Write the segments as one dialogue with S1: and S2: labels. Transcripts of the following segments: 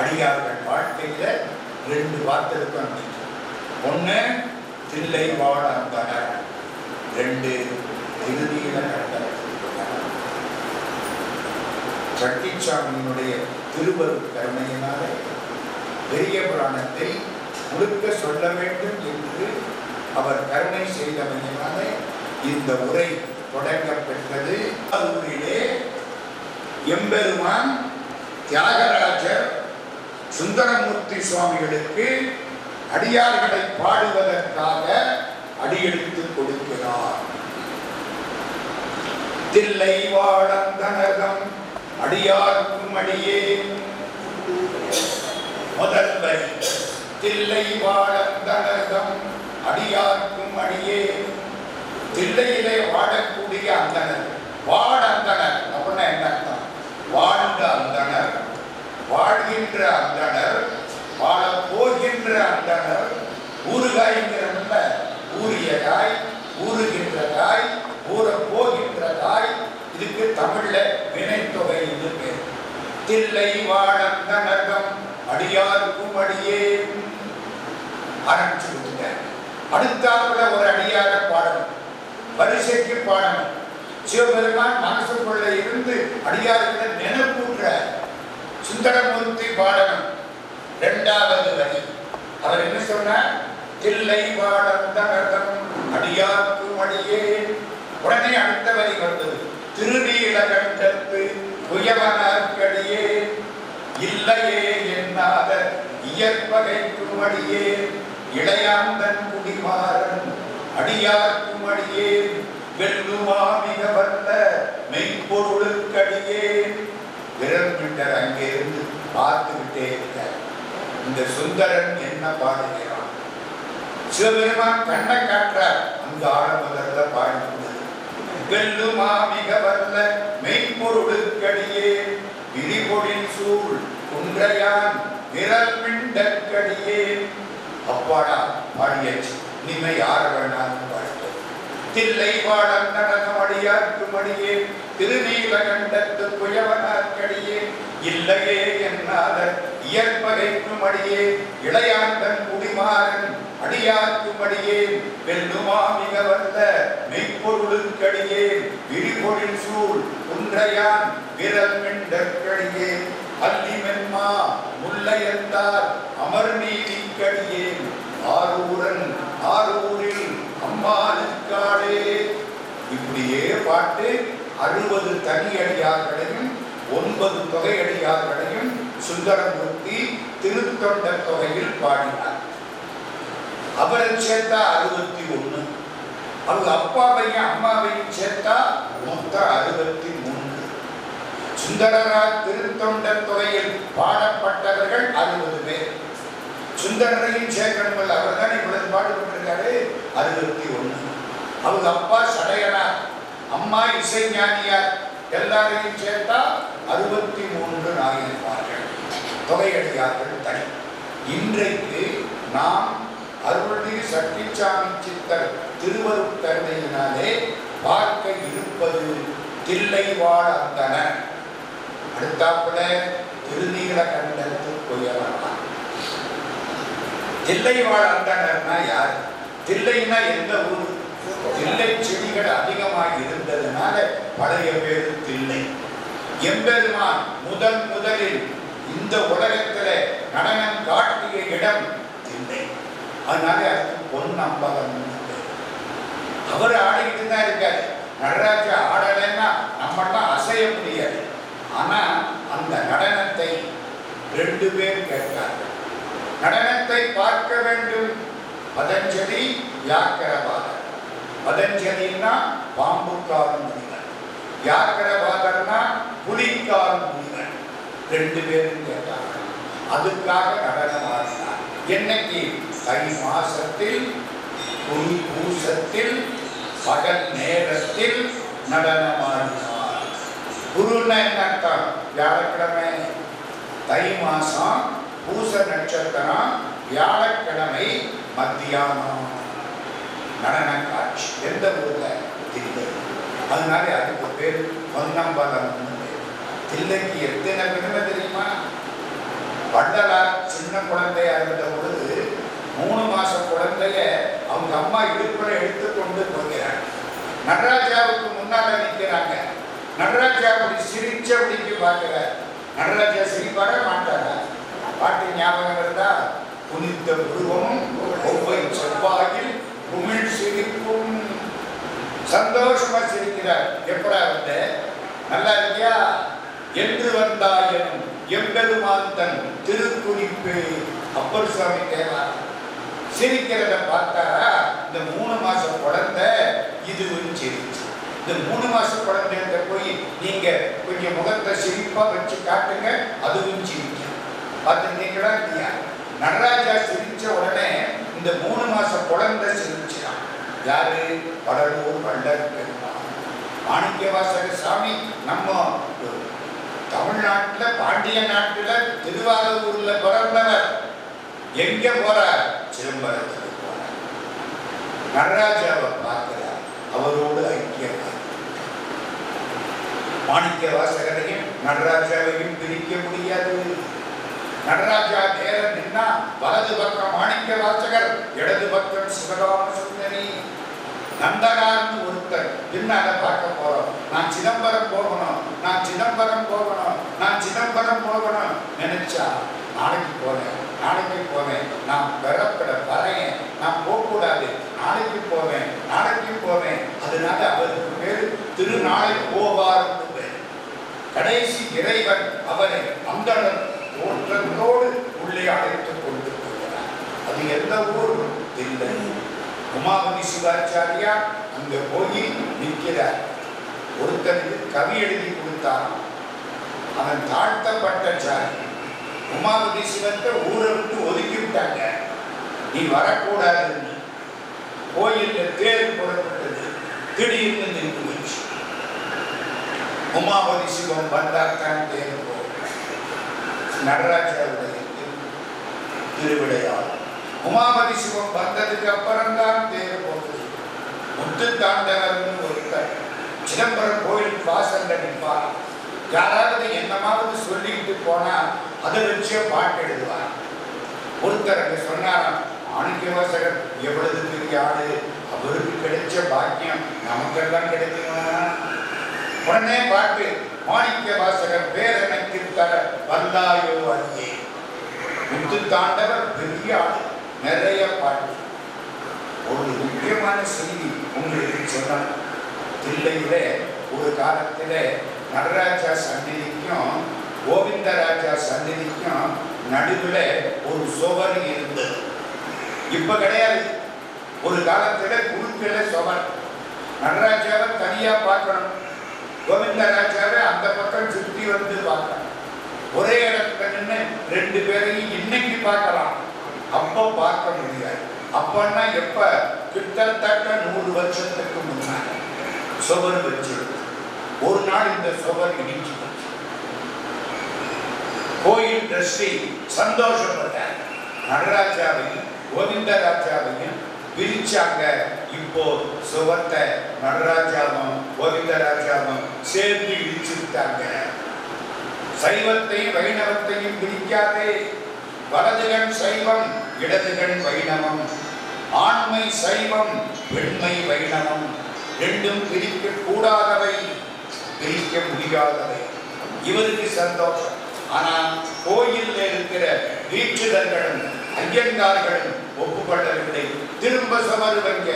S1: அடியார்கள் வாழ்க்கையில 2 பார்த்திருக்கோம். ஒன்று தில்லை வாழ் அந்தனர், 2 திருநீல கண்டர். சட்டிச்சாமியினுடைய திருவருட் கருணையினால பெரிய புராணத்தை முழுக்க சொல்ல வேண்டும் என்று அவர் கருணை செய்தமையினால இந்த உரை தொடங்க பெற்றது. ஊரிலே எம்பெருமான் தியாகராஜர் சுந்தரமூர்த்தி சுவாமிகளுக்கு அடியார்களை பாடுவதற்காக அடியெடுத்து கொடுக்கிறார். தில்லை வாழந்தனகம் அடியார்க்கும் அடியே. முதல் வரி தில்லை வாழந்தனகம் அடியார்க்கும் அடியே. தில்லையிலே வாழக்கூடிய அந்தனர், வாழந்தனர் அப்படின்னா என்ன அர்த்தம்? வாழ்ந்த அந்தனர், வாழ்கின்ற அந்தனர், வாழ போகின்ற அந்தனர். ஊறுகாய்ங்கிறதுல ஊறிய காய், ஊறுகின்ற காய், ஊற போகின்ற காய். இதுக்கு தமிழ்ல வினைத்தொகை இருக்கு. தில்லை வாழந்தனகம் அடியாருக்கும் அடியே ஆரம்பிச்சு கொடுத்துங்க. அடுத்தாப்புல ஒரு அடியார பாடணும், வரிசைக்கு பாடணும். சிவபெருமான் மனசுக்குள்ள இருந்து அடியார்களை நினைப்பூற்ற சுந்தரமூர்த்தி பாடணும். 2வது வரி அவர் என்ன சொன்னார்? தில்லை வாழந்தனகம் அடியார்க்கும் அடியே. உடனே அடுத்த வரி வந்தது, திருநீலகண்டத்து குயவனார்க்கடியே. இல்லையே என்னாத இயற்பகைக்கும் அடியே. இளையாந்தன் குடிமாறன் அடியார்க்கும் அடியே. வெல்லுமா மிக வந்த மெய்ப்பொருளுக்கடியே. விரல் கிண்டர் அங்கே இருந்து பார்த்துக்கிட்டே இருக்க இந்த சுந்தரன் என்ன பாடுகிறான். சிவபெருமான் கண்ணை காட்டுறார், அந்த ஆரம்பத்துல பாடுகிறது. வெல்லுமா மிக வந்த மெய்ப்பொருளுக்கடியே. விரிபொழில் சூழ் குன்றையான் விரல் மிண்டற்கடியே. அப்பாடா பாடியாச்சு, இனிமே யார வேணாலும் பாடுறது. தில்லை வாழந்தனகம் அடியார்க்கும் அடியே. திருநீலகண்டத்து குயவனார்க்கடியே. இல்லையே என்னாத இயற்பகைக்கும் அடியே. இளையாந்தன் குடிமாறன் அடியார்க்கும் அடியே. வெல்லுமா மிக வந்த மெய்ப்பொருளுக்கடியே. விரிபொழில் சூழ் குன்றையான் விரல் மிண்டற்கடியே. அல்லி மென்மா முல்லையந்தார் அமர் நீதிக்கடியே. ஆரூரன் ஆரூரில் அம்மாளுக்காடே. இப்படியே பாட்டு 60 தனி அடியார்களையும் 9 தொகை அடியார்களையும் சுந்தரமூர்த்தி திருத்தொண்ட தொகையில் பாடினார். அவரை சேர்த்தா 61, அவங்க அப்பாவையும் அம்மாவையும் சேர்த்தா மொத்தம் 63. சுந்தரரால் திருத்தொண்ட தொகையில் பாடப்பட்டவர்கள் 60 பேர். சுந்தரரையும் சேர்க்கணும், அவர் தான் இவ்வளவு பாடுபட்டிருக்காரு. 61. அவங்க அப்பா சடையனார், அம்மா இசைஞானியார், எல்லாரையும் சேர்த்தா 63 நாயன்மார்கள் தொகையடியார்கள் தனி. இன்றைக்கு நாம் அருள்மிகு சட்டிச்சாமி சித்தர் திருவருட்கருணையினாலே பார்க்க இருப்பது தில்லை வாழ் அந்தனர். அடுத்தாப்புல திருநீலகண்டத்து குயவனார். தில்லை வாழ் அந்தனர்னா யார்? தில்லைன்னா எந்த ஊர்? தில்லை செடிகள் அதிகமாக இருந்ததுனால பழைய பேரு தில்லை. எம்பெருமான் முதலில் இந்த உலகத்துல நடனம் காட்டிய இடம் தில்லை. அதனால அதுக்கு பொன்னம்பலம். அவர் ஆடிக்கிட்டு தான் இருக்காரு. நடராஜ ஆடலைன்னா நம்மெல்லாம் அசைய முடியாது. ஆனா அந்த நடனத்தை 2 பேர் கேட்டார்கள். நடனத்தை பார்க்க வேண்டும். பதஞ்சலி வியாக்கரவாதர். பதஞ்சலின்னா பாம்புக்காரன் முனிவர், வியாக்கரவாதர்னா புலிக்காரன் முனிவர். 2 பேரும் கேட்டார்கள். அதுக்காக நடனம் ஆடினார். என்னைக்கு? தை மாசத்தில் புலி பூசத்தில் பகல் நேரத்தில் நடனமாடினார். குருன்னா என்ன அர்த்தம்? வியாழக்கிழமை. தை மாசம் பூச நட்சத்திரம் வியாழக்கிழமை மத்தியானம் நடன காட்சி. எந்த ஊர்ல? தில்லை. அதனால அதுக்கு பேர் பொன்னம்பலம். தில்லைக்கு எத்தனை பெருமை தெரியுமா? வள்ளலார் சின்ன குழந்தையா இருந்த பொழுது 3 மாச குழந்தைய அவங்க அம்மா இடுப்புல எடுத்துக்கொண்டு போகிறாங்க. நடராஜாவுக்கு முன்னால நிற்கிறாங்க. நடராஜா அப்படி சிரிச்சபடிக்கு பார்க்கிறார். நடராஜா சிரிப்பாட மாட்டாரா? பாட்டு ஞாபகம் இருந்தா, புனித உருவமும் ஒவ்வை செவ்வாயில் உமிழ் சிரிப்பும். சந்தோஷமா சிரிக்கிறார். எப்படா வந்த? நல்லா இருக்கியா? என்று வந்தாயனும் எம்பெருமாந்தன் திருக்குறிப்பு. அப்பர் சுவாமி தேவார் சிரிக்கிறத பார்த்தாரா? இந்த 3 மாச குழந்தை இதுவும் சிரிச்சு. இந்த 3 மாச குழந்தைகிட்ட போய் நீங்க கொஞ்சம் முகத்தை சிரிப்பா வச்சு காட்டுங்க, அதுவும் சிரிக்கும். பார்த்துருந்தீங்களா இல்லையா? நடராஜா சிரிச்ச உடனே இந்த 3 மாச குழந்தை சிரிச்சான். யாரு? வடலூர் வள்ளல் பெருமான் மாணிக்கவாசக சாமி. நம்ம தமிழ்நாட்டுல, பாண்டிய நாட்டுல, திருவாரூர்ல பிறந்தவர். எங்க போறார்? சிதம்பரத்துக்கு போறார். நடராஜாவை பார்க்கிறார். அவரோடு ஐக்கியமாக மாணிக்க வாசகரையும் நடராஜாவையும் பிரிக்க முடியாது. நடராஜா நேரம் நின்னா வலது பக்கம் மாணிக்க வாசகர், இடது பக்கம் சிவகாம சுந்தரி. நந்தனார்னு ஒருத்தர் பின்னால பார்க்க போறோம். நான் சிதம்பரம் போகணும், நான் சிதம்பரம் போகணும், நான் சிதம்பரம் போகணும் நினைச்சா நாளைக்கு போவேன், நாளைக்கு போவேன், நான் பெறப்பட வரேன், நான் போகக்கூடாது, நாளைக்கு போவேன், நாளைக்கு போவேன். அதனால அவருக்கு பேரு திருநாளை போவார். கடைசி இறைவன் அவனை அந்த தோற்றத்தோடு உள்ளே அழைத்துக் கொண்டு போகிறார். அது எந்த ஊர்? தில்லை. உமாபதி சிவாச்சாரியா அங்க போய் நிற்கிறார். ஒருத்தனுக்கு கவி எழுதி கொடுத்தான். அவன் தாழ்த்தப்பட்ட சாரி. உமாபதி சிவத்தை ஊரை விட்டு ஒதுக்கி விட்டாங்க. நீ வரக்கூடாதுன்னு. கோயில்ல தேர் புறப்பட்டது. திடீர்னு நின்று போச்சு. உமாபதி சிவம் வந்தாத்தான் தேர் போகும். நடராஜாவுடைய திருவிளையாடல். உமாபதி சிவம் வந்ததுக்கு அப்புறம் தான் தேர் போகுது. முத்து தாண்டவர்னு ஒருத்தர் சிதம்பரம் கோயில் வாசல்ல நிற்பார். யாராவது என்னமாவது சொல்லிட்டு போனா அதை வச்சே பாட்டு எழுதுவார். ஒருத்தர் அங்க சொன்னாராம், மாணிக்கவாசகர் எவ்வளவு பெரிய ஆளு, அவருக்கு கிடைச்ச பாக்கியம் நமக்கெல்லாம் கிடைக்குமா? உடனே பாட்டு, மாணிக்கவாசகர் பேரனுக்கு தர வந்தாயோ அங்கே. முத்து தாண்டவர் பெரிய ஆளு, நிறைய பாட்டு. ஒரு முக்கியமான செய்தி உங்களுக்கு சொன்ன, தில்லையில ஒரு காலத்துல நடராஜா சந்நிதிக்கும் கோவிந்தராஜா சந்நிதிக்கும் நடுவில் ஒரு சுவர் இருந்தது. இப்ப கிடையாது. ஒரு காலத்துல குறுக்கில சுவர். நடராஜாவை தனியா பார்க்கணும், கோவிந்தராஜாவை அந்த பக்கம் சுற்றி வந்து பார்க்கணும். ஒரே இடத்துல நின்று 2 பேரையும் இன்னைக்கு பார்க்கலாம், அப்ப பார்க்க முடியாது. அப்பன்னா எப்ப? கிட்டத்தட்ட 100 வருஷத்துக்கு முன்னாடி சுவர் வச்சு. ஒரு நாள் இந்த சுவர் இடிச்சு கோயில் டிரஸ்டி சந்தோஷப்பட்டார். நடராஜாவையும் கோவிந்தராஜாவையும் பிரிச்சாங்க. இப்போ சுவத்தை நடராஜாவும் கோவிந்தராஜாவும் சேர்ந்து இடிச்சுட்டாங்க. சைவத்தையும் வைணவத்தையும் பிரிக்காதே. வலதுகண் சைவம், இடதுகண் வைணவம். ஆண்மை சைவம், பெண்மை வைணவம். ரெண்டும் பிரிக்க கூடாதவை, பிரிக்க முடியாதவை. இவருக்கு சந்தோஷம். ஆனா கோயிலில் இருக்கிற வீச்சுதர்களும் ஐயங்கார்களும் ஒப்புக்கொள்ளவில்லை. திரும்ப சுவர் வைக்க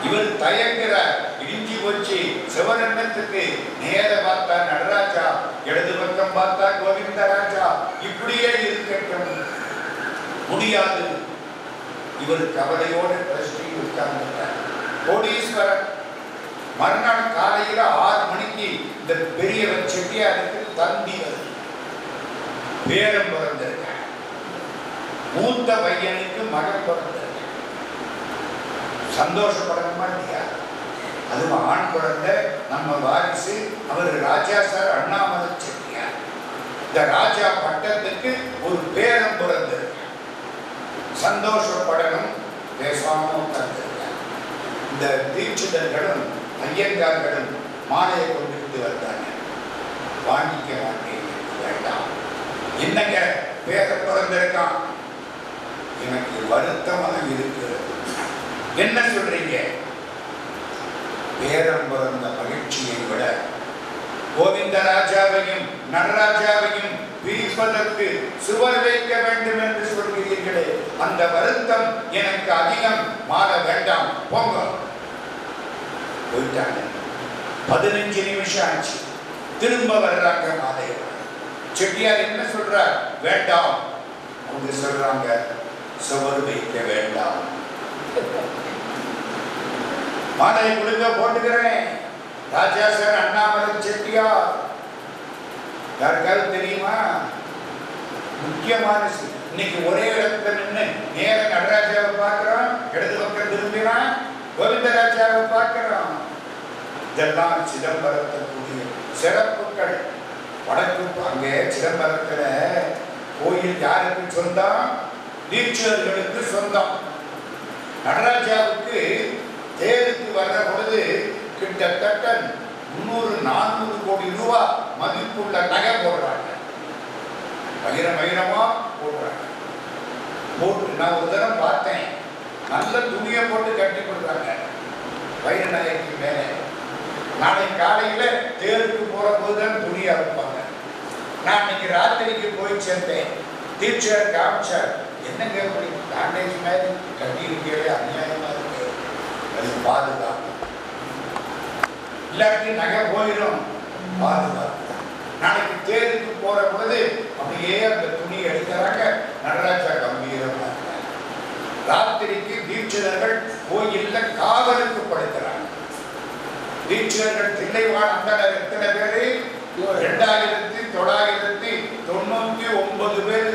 S1: இவர் தயங்குறார். இடிஞ்சு போச்சு சிவரண்ணத்துக்கு. நேர பார்த்தா நடராஜா, இடது பக்கம் பார்த்தா கோவிந்தராஜா. இப்படியே இருக்கட்டும், முடியாது. இவர் கவலையோடு ட்ரஸ்டி உட்கார்ந்துட்டார். கோடீஸ்வரன். மறுநாள் காலையில 6 மணிக்கு இந்த பெரியவர் செட்டியாருக்கு தந்தி வருது. பேரம் பிறந்திருக்க. மூத்த பையனுக்கு மகன் பிறந்திருக்க. சந்தோஷப்படணுமா இல்லையா? அதுவும் ஆண் குழந்தை, நம்ம வாரிசு. அவர் ராஜா சார் அண்ணாமலை செட்டியார். இந்த ராஜா பட்டத்துக்கு ஒரு பேரம் பிறந்திருக்க. சந்தோஷப்படணும், பேசாம உட்கார்ந்திருக்க. இந்த தீட்சிதர்களும் ஐயங்கார்களும் மாலையை கொண்டுட்டு வந்தாங்க. வாங்கிக்க மாட்டேன், வேண்டாம். என்னங்க பேர பிறந்திருக்கான், எனக்கு வருத்தமாக இருக்கிறது. என்ன சொல்றீங்க? பேரம் பிறந்த மகிழ்ச்சியை விட கோவிந்தராஜாவையும் நடராஜாவையும் பிரிப்பதற்கு சுவர் வைக்க வேண்டும் என்று சொல்கிறீர்களே, அந்த வருத்தம் எனக்கு அதிகம், மாற வேண்டாம், போங்க. போயிட்டாங்க. 15 நிமிஷம் ஆச்சு. திரும்ப வர்றாங்க மாலையவர். செட்டியார் என்ன சொல்றார்? வேண்டாம். அவங்க சொல்றாங்க சுவர் வைக்க வேண்டாம். மாலையை கொடுக்க போட்டுக்கிறேன். ராஜா சார் அண்ணாமலை செட்டியார் யாருக்காவது தெரியுமா? முக்கியமான இன்னைக்கு ஒரே இடத்துல நின்று நேர நடராஜாவை பார்க்கிறோம், இடது பக்கம் திரும்பினான் கோவிந்தராஜாவை பார்க்கிறோம். இதெல்லாம் சிதம்பரத்துக்குரிய சிறப்புகள். வடக்கு அங்கே சிதம்பரத்துல கோயில் யாருக்கு சொந்தம்? தீட்சிதர்களுக்கு சொந்தம். நடராஜாவுக்கு தேருக்கு வர்ற பொழுது கிட்டத்தட்ட 300-400 கோடி ரூபாய் மதிப்புள்ள நகை போடுறாங்க. வைரமா போடுறாங்க. போட்டு நான் ஒரு தரம் பார்த்தேன், நல்ல துணியை போட்டு கட்டி கொடுக்குறாங்க வைர நகைக்கு மேலே. நாளை காலையில தேருக்கு போற போதுதான் துணியை வைப்பாங்க. நான் இன்னைக்கு ராத்திரிக்கு போய் சேர்ந்தேன். டீச்சர் காமிச்சார், என்னங்க இப்படி பேண்டேஜ் மாதிரி கட்டி இருக்கிறதே அநியாயமா இருக்கு, அது பாதுகாப்பு, இல்லாட்டி நகை போயிடும், பாதுகாப்பு. நாளைக்கு தேருக்கு போற பொழுது அப்படியே அந்த துணி எடுக்கிறாங்க. நடராஜா கம்பீரமா இருக்காங்க. ராத்திரிக்கு தீட்சிதர்கள் கோயில்ல காவலுக்கு படுக்கிறாங்க. தீட்சிதர்கள் தில்லைவாழ் அந்தனர் எத்தனை பேரு? 2999 பேர்.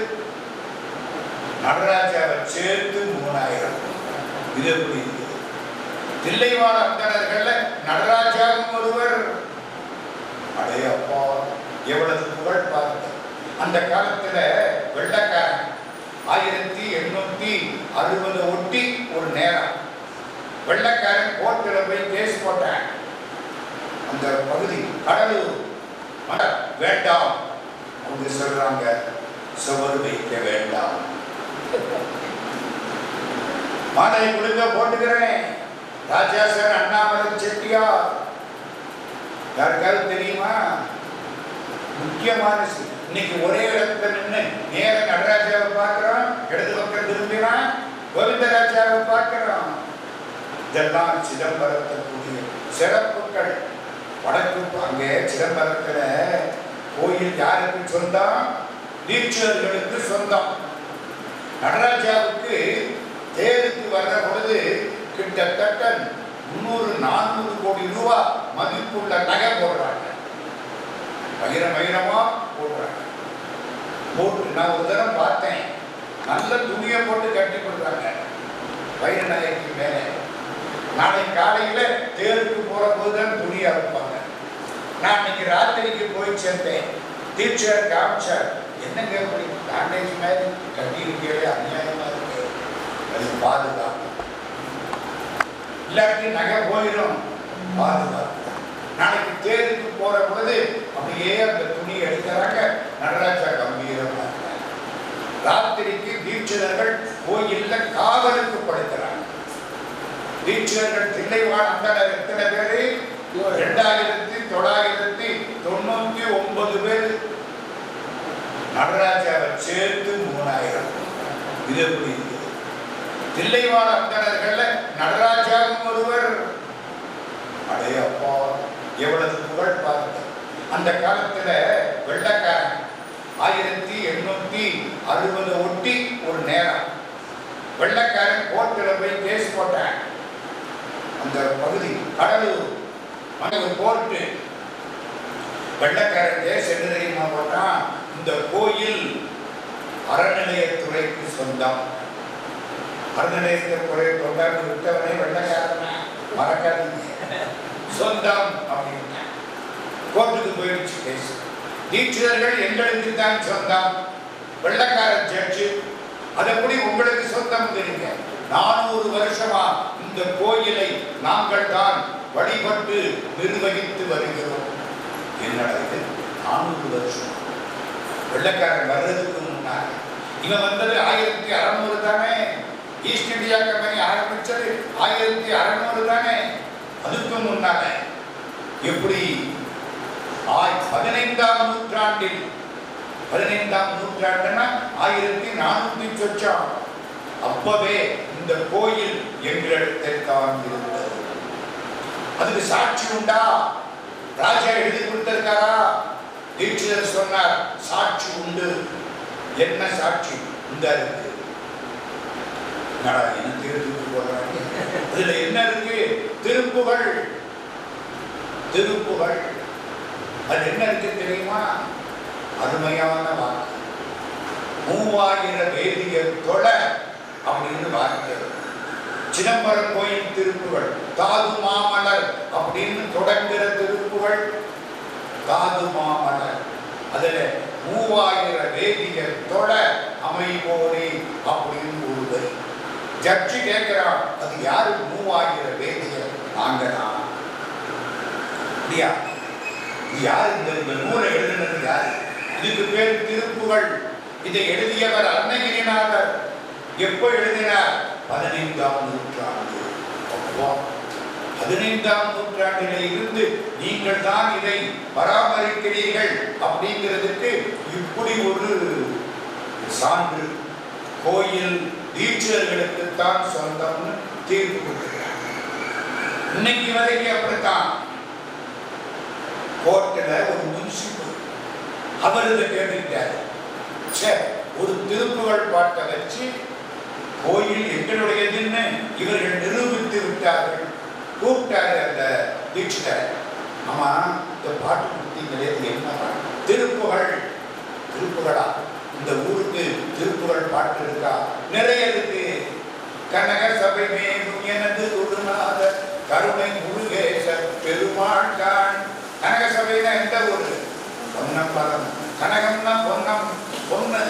S1: நடராஜாவை சேர்த்து 3000. இது எப்படி இருக்கு? தில்லைவாழ் அந்தனர்கள் நடராஜாவும் ஒருவர். அடையப்பா, எவ்வளவு புகழ் பாருங்க. அந்த காலத்துல வெள்ளக்காரன் 1860 ஒட்டி ஒரு நேரம் வெள்ளக்காரன் கோர்ட்டில் போய் கேஸ் போட்டான். அந்த பகுதி கடலூர். வேண்டாம். அவங்க சொல்றாங்க சுவர் வைக்க வேண்டாம். மாலையை கொடுக்க போட்டுக்கிறேன். ராஜா சார் அண்ணாமலை செட்டியார் யாருக்காவது தெரியுமா? முக்கியமான இன்னைக்கு ஒரே இடத்துல நின்று நேர நடராஜாவை பார்க்கிறோம், இடது பக்கம் திரும்பினான் கோவிந்தராஜாவை பார்க்கிறோம். இதெல்லாம் சிதம்பரத்துக்குரிய சிறப்புகள். வடக்கு அங்கே சிதம்பரத்துல கோயில் யாருக்கு சொந்தம்? தீட்சிதர்களுக்கு சொந்தம். நடராஜாவுக்கு தேருக்கு வர்ற பொழுது கிட்டத்தட்ட 300-400 கோடி ரூபாய் மதிப்புள்ள நகை போடுறாங்க. வைரமா போடுறாங்க. போட்டு நான் ஒரு தரம் பார்த்தேன், நல்ல துணியை போட்டு கட்டி கொடுக்குறாங்க வைர நகைக்கு மேலே. நாளை காலையில தேருக்கு போற போதுதான் துணியை வைப்பாங்க. நான் இன்னைக்கு ராத்திரிக்கு போய் சேர்ந்தேன். டீச்சர் காமிச்சார், என்னங்க இப்படி பேண்டேஜ் மாதிரி கட்டி இருக்கிறதே அநியாயமா இருக்கு, அது பாதுகாப்பு, இல்லாட்டி நகை போயிடும், பாதுகாப்பு. நாளைக்கு தேருக்கு போற பொழுது அப்படியே அந்த துணியை எடுக்கிறாங்க. நடராஜா கம்பீரமா இருக்காங்க. ராத்திரிக்கு தீட்சிதர்கள் கோயில்ல காவலுக்கு படுக்கிறாங்க. தீட்சிதர்கள் தில்லைவாழ் அந்தனர் எத்தனை பேரு? 2999 பேர். நடராஜாவை சேர்த்து 3000. இது எப்படி இருக்கு? தில்லைவாழ் அந்தனர்கள் நடராஜாவும் ஒருவர். அடையப்பா, எவ்வளவு புகழ் பாருங்க. அந்த காலத்துல வெள்ளக்காரன் 1860 ஒட்டி ஒரு நேரம் வெள்ளக்காரன் கோர்ட்டில் போய் கேஸ் போட்டான். அந்த பகுதி கடலூர் கோர்ட்டு. வெள்ளக்காரன் கேஸ் என்ன தெரியுமா போட்டான்? இந்த கோயில் அறநிலையத்துறைக்கு சொந்தம். அறநிலையத்துறை கொண்டாடி விட்டவனே வெள்ளக்காரனா, மறக்காதீங்க, சொந்தம் அப்படின்னு கோர்ட்டுக்கு போயிடுச்சு கேஸ். தீட்சிதர்கள் எங்களுக்கு தான் சொந்தம். வெள்ளக்கார ஜட்ஜு அதப்படி உங்களுக்கு சொந்தம் தெரியுங்க. 400 வருஷமா இந்த கோயிலை நாங்கள் தான் வழிபட்டு நிர்வகித்து வருகிறோம். என்னடா இது 400 வருஷம்? வெள்ளக்காரன் வர்றதுக்கு முன்னால. இவன் வந்தது 1600 தானே. ஈஸ்ட் இந்தியா கம்பெனி ஆரம்பிச்சது 1600 தானே. அதுக்கு முன்னால எப்படி 15ஆம் நூற்றாண்டில், 15ஆம் நூற்றாண்டுனா 1400 சொச்சம், அப்பவே இந்த கோயில் எங்களிடத்தில் தான் இருந்தது. அதுக்கு சாட்சி உண்டா? ராஜா எழுதி கொடுத்திருக்காரா? தீட்சிதர் சொன்னார் சாட்சி உண்டு. என்ன சாட்சி? இந்த இருக்கு. என்ன தீர்த்து போடுறாங்க? இதுல என்ன இருக்கு? திருப்புகள். திருப்புகள் அது என்ன இருக்கு தெரியுமா? அருமையான வாக்கு. 3000 வேதியர் தொழ அப்படின்னு வார்த்தை. சிதம்பரம் கோயில் திருப்புகள். தாது மாமலர் அப்படின்னு தொடங்குற திருப்புகள். தாது மாமலர். அதுல 3000 வேதியர் தொழ அமைவோரே அப்படின்னு ஒரு வரி. ஜட்ஜி கேட்கிறான், அது யாரு 3000 வேதியர்? நாங்க தான். யாரு இந்த நூலை எழுதினது? யாரு? இதுக்கு பேர் திருப்புகள். இதை எழுதியவர் அருணகிரிநாதர். எப்போ எழுதினார்? 15ஆம் நூற்றாண்டு. 15ஆம் நூற்றாண்டிலே இருந்து நீங்கள் தான் இதை பராமரிக்கிறீர்கள் அப்படிங்கிறதுக்கு இப்படி ஒரு சான்று. கோயில் தீட்சிதர்களுக்கு தான் சொந்தம்னு தீர்ப்பு கொடுக்கிறார். இன்னைக்கு வரைக்கும் அப்படித்தான். கோர்ட்டில் ஒரு முன்சிபல் அவர் இதை கேட்டுக்கிட்டாரு. சரி, ஒரு திருப்புகள் பாட்டை வச்சு கோயில் எங்களுடையதுன்னு இவர்கள் நிரூபித்து விட்டார்கள். கூப்பிட்டாரு அந்த தீட்சிதரை. ஆமா, இந்த பாட்டு கொடுத்தீங்களே, என்ன பாட்டு? திருப்புகள். திருப்புகளா? இந்த ஊருக்கு திருப்புகள் பாட்டு இருக்கா? நிறைய இருக்கு. கனக சபை மேலும் எனது குருநாத கருணை முருகேச பெருமாள் கான். கனக சபைனா எந்த ஊரு? பொன்னம்பலம். கனகம்னா பொன்னம், பொண்ணு.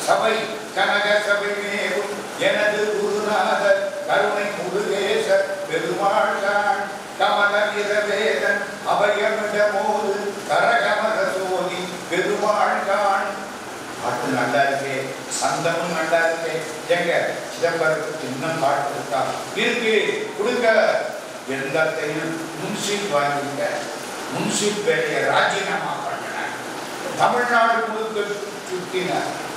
S1: சபை கனக சபை மேலும் எனது குருநாத கருணை முருகேச பெருமாள் கான். கமல வீரவேதன் அபயமிடமோது கரகமர சோதி பெருமாள் கான். பாட்டு நல்லா இருக்கே, சந்தமும் நல்லா இருக்கே. எங்க சிதம்பரத்துக்கு இன்னும் பாட்டு இருக்கா? இருக்கு, கொடுங்க. எல்லாத்தையும் முன்சிப் வாங்கிங்க. முன்சிப் வேலையை ராஜினாமா பண்ண. தமிழ்நாடு முழுக்க சுற்றின.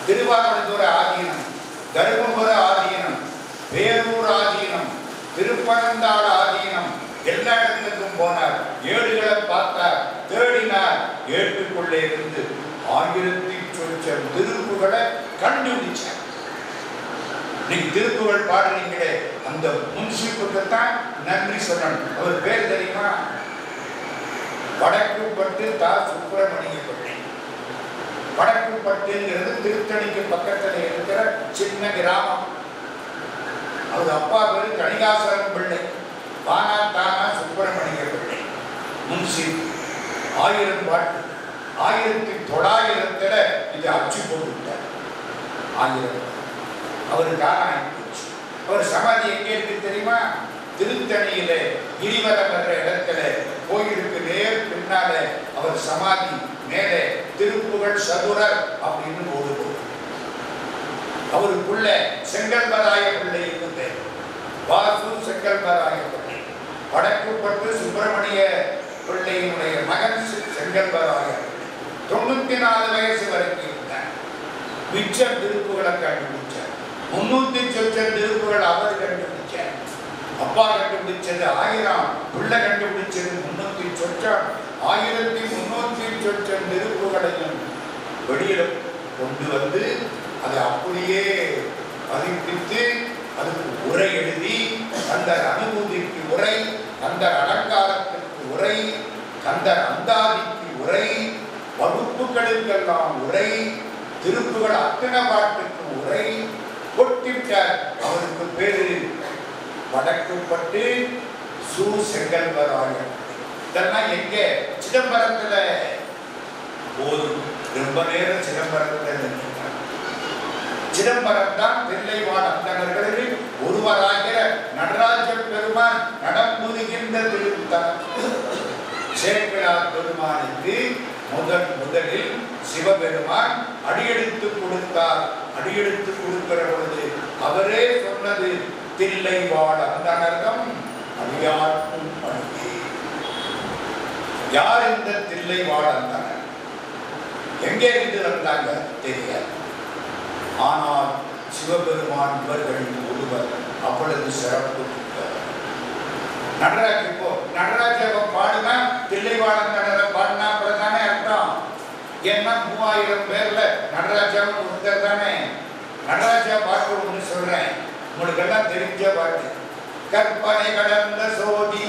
S1: திருவாரூர் ஆதீனம், தருமபுர ஆதீனம், வேலூர் ஆதீனம், திருப்பனந்தாள் ஆதீனம், எல்லா இடத்துக்கும் போனார். ஏடுகளை பார்த்தார், தேடினார். ஏட்டுக்குள்ளே இருந்து 1000 சொச்சம் திருப்புகளை கண்டுபிடிச்சார். நீங்க திருப்புகள் பாடுறீங்களே, அந்த முன்சிப்புக்கு தான் நன்றி சொல்லணும். அவர் பேர் தெரியுமா? வடக்குப்பட்டு தா சுப்பிரமணிய பிள்ளை. வடக்குப்பட்டுங்கிறது திருத்தணிக்கு பக்கத்தில் இருக்கிற சின்ன கிராமம். அவர் அப்பா பேரு கணிகாசலம் பிள்ளை. வானா தானா சுப்பிரமணிய பிள்ளை முன்சிப். 1000 பாட்டு. 1900 இது அச்சு போட்டுவிட்டார். 1000 அவருக்காக ஆயிடுச்சு. அவர் சமாதி எங்கே இருக்கு தெரியுமா? திருத்தணியில கிரிவலம் என்ற இடத்துல கோயிலுக்கு நேர் பின்னால அவர் சமாதி. மேலே திருப்புகள் சதுரர் அப்படின்னு போடுவோம். அவருக்குள்ள செங்கல்வராய பிள்ளை இருந்து வாசு செங்கல்வராய பிள்ளை. வடக்குப்பட்டு சுப்பிரமணிய பிள்ளையினுடைய மகன் செங்கல்வராய 94 வயசு வரைக்கும் இருந்தார். மிச்ச திருப்புகளை கண்டுபிடிச்சார். 300 சொச்சம் திருப்புகள் அவர் கண்டுபிடிச்சார். அப்பா கண்டுபிடிச்சது 1000, பிள்ளை கண்டுபிடிச்சது 300 சொச்சம். 1300 சொச்சம் திருப்புகளையும் வெளியில கொண்டு வந்து அதை அப்படியே பதிப்பித்து அதுக்கு உரை எழுதி, அந்த அனுபூதிக்கு உரை, அந்த அலங்காரத்திற்கு உரை, அந்த அந்தாதிக்கு உரை, வகுப்புகளுக்கெல்லாம் உரை, திருப்புகள் அத்தனை பாட்டுக்கு உரை கொட்டிவிட்டார். அவருக்கு பேரு வடக்குப்பட்டு சு செங்கல்வராயன். இதெல்லாம் எங்க? சிதம்பரத்துல. போதும், ரொம்ப நேரம் சிதம்பரத்துல நின்றார். சிதம்பரம் தான் தில்லைவாழ் அந்தணர்களில் ஒருவராகிற நடராஜ பெருமான் நடம்புகின்ற திருத்தலம். சேக்கிழார் பெருமானுக்கு முதலில் சிவபெருமான் அடியெடுத்து கொடுத்தார். அடியெடுத்து கொடுக்கிற பொழுது அவரே சொன்னது தில்லை வாழ் அந்தனர்தம் அடியார்க்கும் பணியே. யார் இந்த தில்லை வாழ் அந்தனர்? எங்கே இருந்து வந்தாங்க தெரியாது. ஆனால் சிவபெருமான் இவர்களின் ஒருவர். அவ்வளவு சிறப்பு. நடராஜ் இப்போ நடராஜாவை பாடுனா தில்லைவாழந்தனரை பாடினா தானே அர்த்தம். ஏன்னா 3000 பேர்ல நடராஜாவும் ஒருத்தர் தானே. நடராஜா பாட்டு ஒன்று சொல்றேன், உங்களுக்கு எல்லாம் தெரிஞ்ச பாட்டு. கற்பனை கடந்த சோதி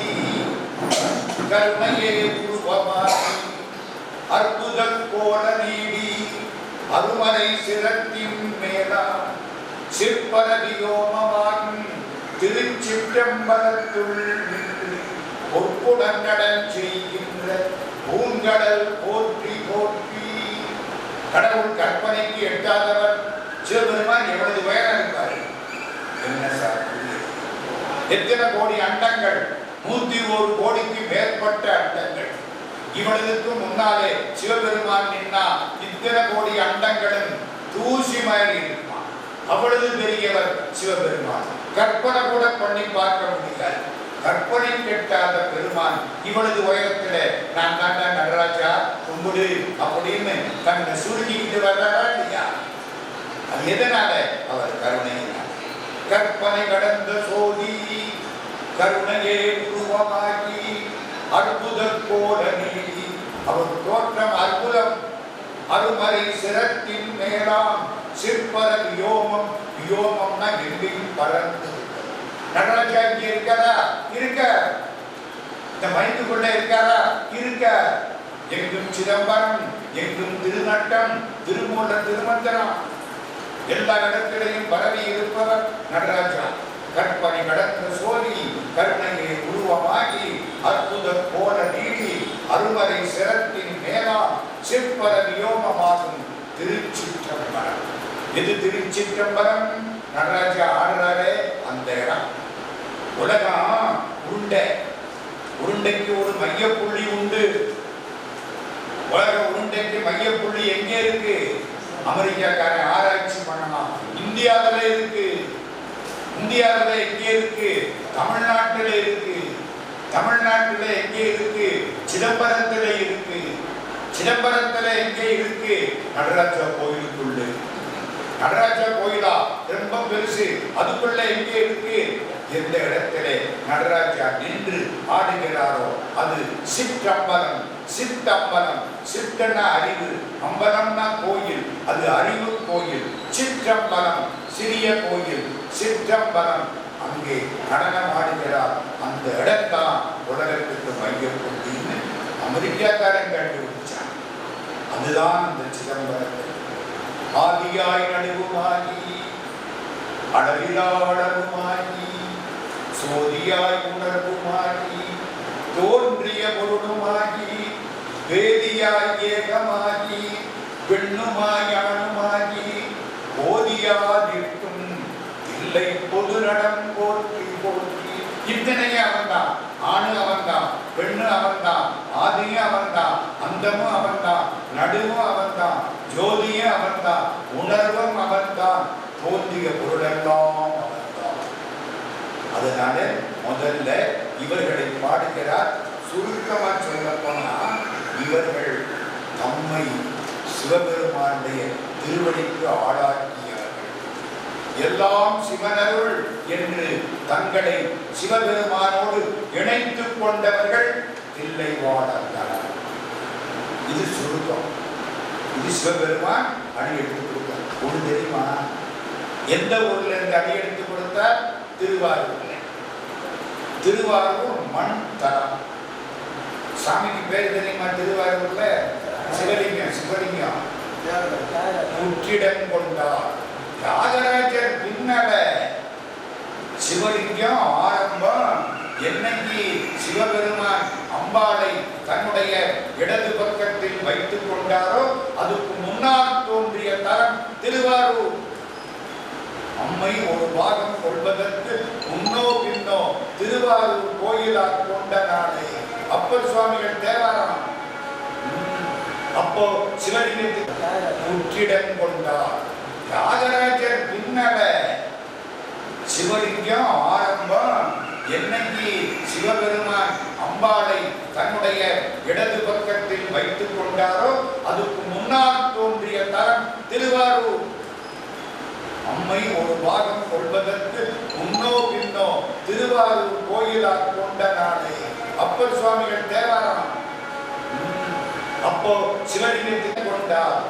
S1: கருணையே உருவமாகி அற்புத கோல நீடி அருமறை சிரத்தின் மேலா சிற்பர வியோமமாகும் திருச்சிற்றம்பலத்துள் பொற்புடங்கடல் செய்கின்ற பூங்கடல் போற்றி போற்றி. கடவுள் கற்பனைக்கு எட்டாதவர் சிவபெருமான் எவ்வளவு உயரம் இருப்பார்? என்ன சார், எத்தனை கோடி அண்டங்கள்? 101 கோடிக்கு மேற்பட்ட அண்டங்கள். இவனுக்கு முன்னாலே சிவபெருமான் நின்னா இத்தனை கோடி அண்டங்களும் தூசி மாதிரி இருப்பான். அவ்வளவு பெரியவர் சிவபெருமான். கற்பனை கூட பண்ணி பார்க்க முடியாது. கற்பனை கெட்டாத பெருமான் இவ்வளவு உயரத்துல நான் தாண்டா நடராஜா கும்பிடு அப்படின்னு தன்னை சுருங்கிக்கிட்டு வர்றாரா இல்லையா? அது எதனால? அவர் கருணையினார். கற்பனை கடந்த சோதி கருணையே உருவமாகி அற்புத கோல நீதி. அவர் தோற்றம் அற்புதம். அருமறை சிரத்தின் மேலாம் சிற்பர வியோமம். வியோமம்னா எங்கேயும் பறந்து. நடராஜா இங்க இருக்காரா? இருக்க. இந்த மைண்டுக்குள்ள இருக்காரா? இருக்க. எங்கும் சிதம்பரம், எங்கும் திருநட்டம், திருமூல திருமந்திரம், எல்லா இடத்திலையும் பரவி இருப்பவர் நடராஜா. கற்பனை கடந்த சோதி கருணையை உருவமாகி அற்புத கோல நீடி அருமறை சிரத்தின் மேலாம் சிற்பர வியோமமாகும் திருச்சிற்றம்பலம். இது திருச்சிற்றம்பலம். நடராஜா ஆடுறாரே அந்த இடம். உலகம் உருண்டை. உருண்டைக்கு ஒரு மையப்புள்ளி உண்டு. உலக உருண்டைக்கு மையப்புள்ளி எங்கே இருக்கு? அமெரிக்காக்காரன் ஆராய்ச்சி பண்ணலாம். இந்தியாவில இருக்கு. இந்தியாவில் எங்கே இருக்கு? தமிழ்நாட்டில் இருக்கு. தமிழ்நாட்டில் எங்கே இருக்கு? சிதம்பரத்தில் இருக்கு. சிதம்பரத்தில் எங்கே இருக்கு? நடராஜா கோயிலுக்குள்ள. நடராஜா கோயிலா ரொம்ப பெருசு. அதுக்குள்ள எங்கே இருக்கு? எந்த இடத்துல நடராஜா நின்று ஆடுகிறாரோ அது சிற்றம்பலம். சித்தம்பலம். சித்தனா அறிவு, அம்பலம்னா கோயில். அது அறிவு கோயில். சிற்றம்பலம் சிறிய கோயில். சிற்றம்பலம் அங்கே நடனம் ஆடுகிறார். அந்த இடத்தான் உலகத்துக்கு மையப்புள்ளின்னு அமெரிக்காக்காரன் கண்டுபிடிச்சான். அதுதான் அந்த சிதம்பரத்தில் ஆதியாய் நடுவுமாகி அளவிலாளருமாகி சோதியாய் உணர்வுமாகி தோன்றிய பொருளுமாகி வேதியாய் ஏகமாகி பெண்ணுமாய் ஆணுமாகி போதியா நிற்கும் இல்லை பொது நடம் போற்றி போற்றி. இத்தனையே அவன்தான். ஆணு அவன்தான், பெண்ணு அவன்தான், ஆதியும் அவன்தான், அந்தமும் அவன்தான், நடுவும் அவன்தான், ஜோதியும் அவன்தான், உணர்வும் அவன்தான், தோன்றிய பொருளெல்லாம் அவன்தான். அதனால முதல்ல இவர்களை பாடுகிறார். சுருக்கமா சொல்ல போனா இவர்கள் தம்மை சிவபெருமானுடைய திருவடிக்கு ஆளாக்கியவர்கள். எல்லாம் சிவனருள் என்று தங்களை சிவபெருமானோடு இணைத்துக் கொண்டவர்கள் தில்லை வாழந்தனர். இது சுருக்கம். இது சிவபெருமான் அடி எடுத்து கொடுத்தார். ஒன்று தெரியுமா? எந்த ஊர்ல இருந்து அடி எடுத்து கொடுத்தார்? திருவாரூர். திருவாரூர் மண் தரம். சாமிக்கு பேர் தெரியுமா? திருவாரூர்ல சிவலிங்கம். சிவலிங்கம் முற்றிடம் கொண்டார். தியாகராஜர் பின்னல சிவலிங்கம் ஆரம்பம். என்னைக்கு சிவபெருமான் அம்பாளை தன்னுடைய இடது பக்கத்தில் வைத்துக் கொண்டாரோ அதுக்கு முன்னால் தோன்றிய தரம் திருவாரூர். அம்மை ஒரு பாகம் கொள்வதற்கு முன்னோ பின்னோ திருவாரூர் கோயிலாக கொண்ட நாடு. அப்பர் சுவாமிகள் தேவாரம் அப்போ சிவலிங்கத்துக்கு முற்றிடம் கொண்டார். தியாகராஜர் பின்னல சிவலிங்கம் ஆரம்பம் என்னைக்கு சிவபெருமான் அம்பாளை தன்னுடைய இடது பக்கத்தில் வைத்துக் கொண்டாரோ அதுக்கு முன்னால் தோன்றிய தலம் திருவாரூர். அம்மை ஒரு பாகம் கொள்வதற்கு முன்னோ பின்னோ திருவாரூர் கோயிலாக கொண்ட நாளே அப்பர் சுவாமிகள் தேவாரம். அப்போ சிவலிங்கத்தை கொண்டார்.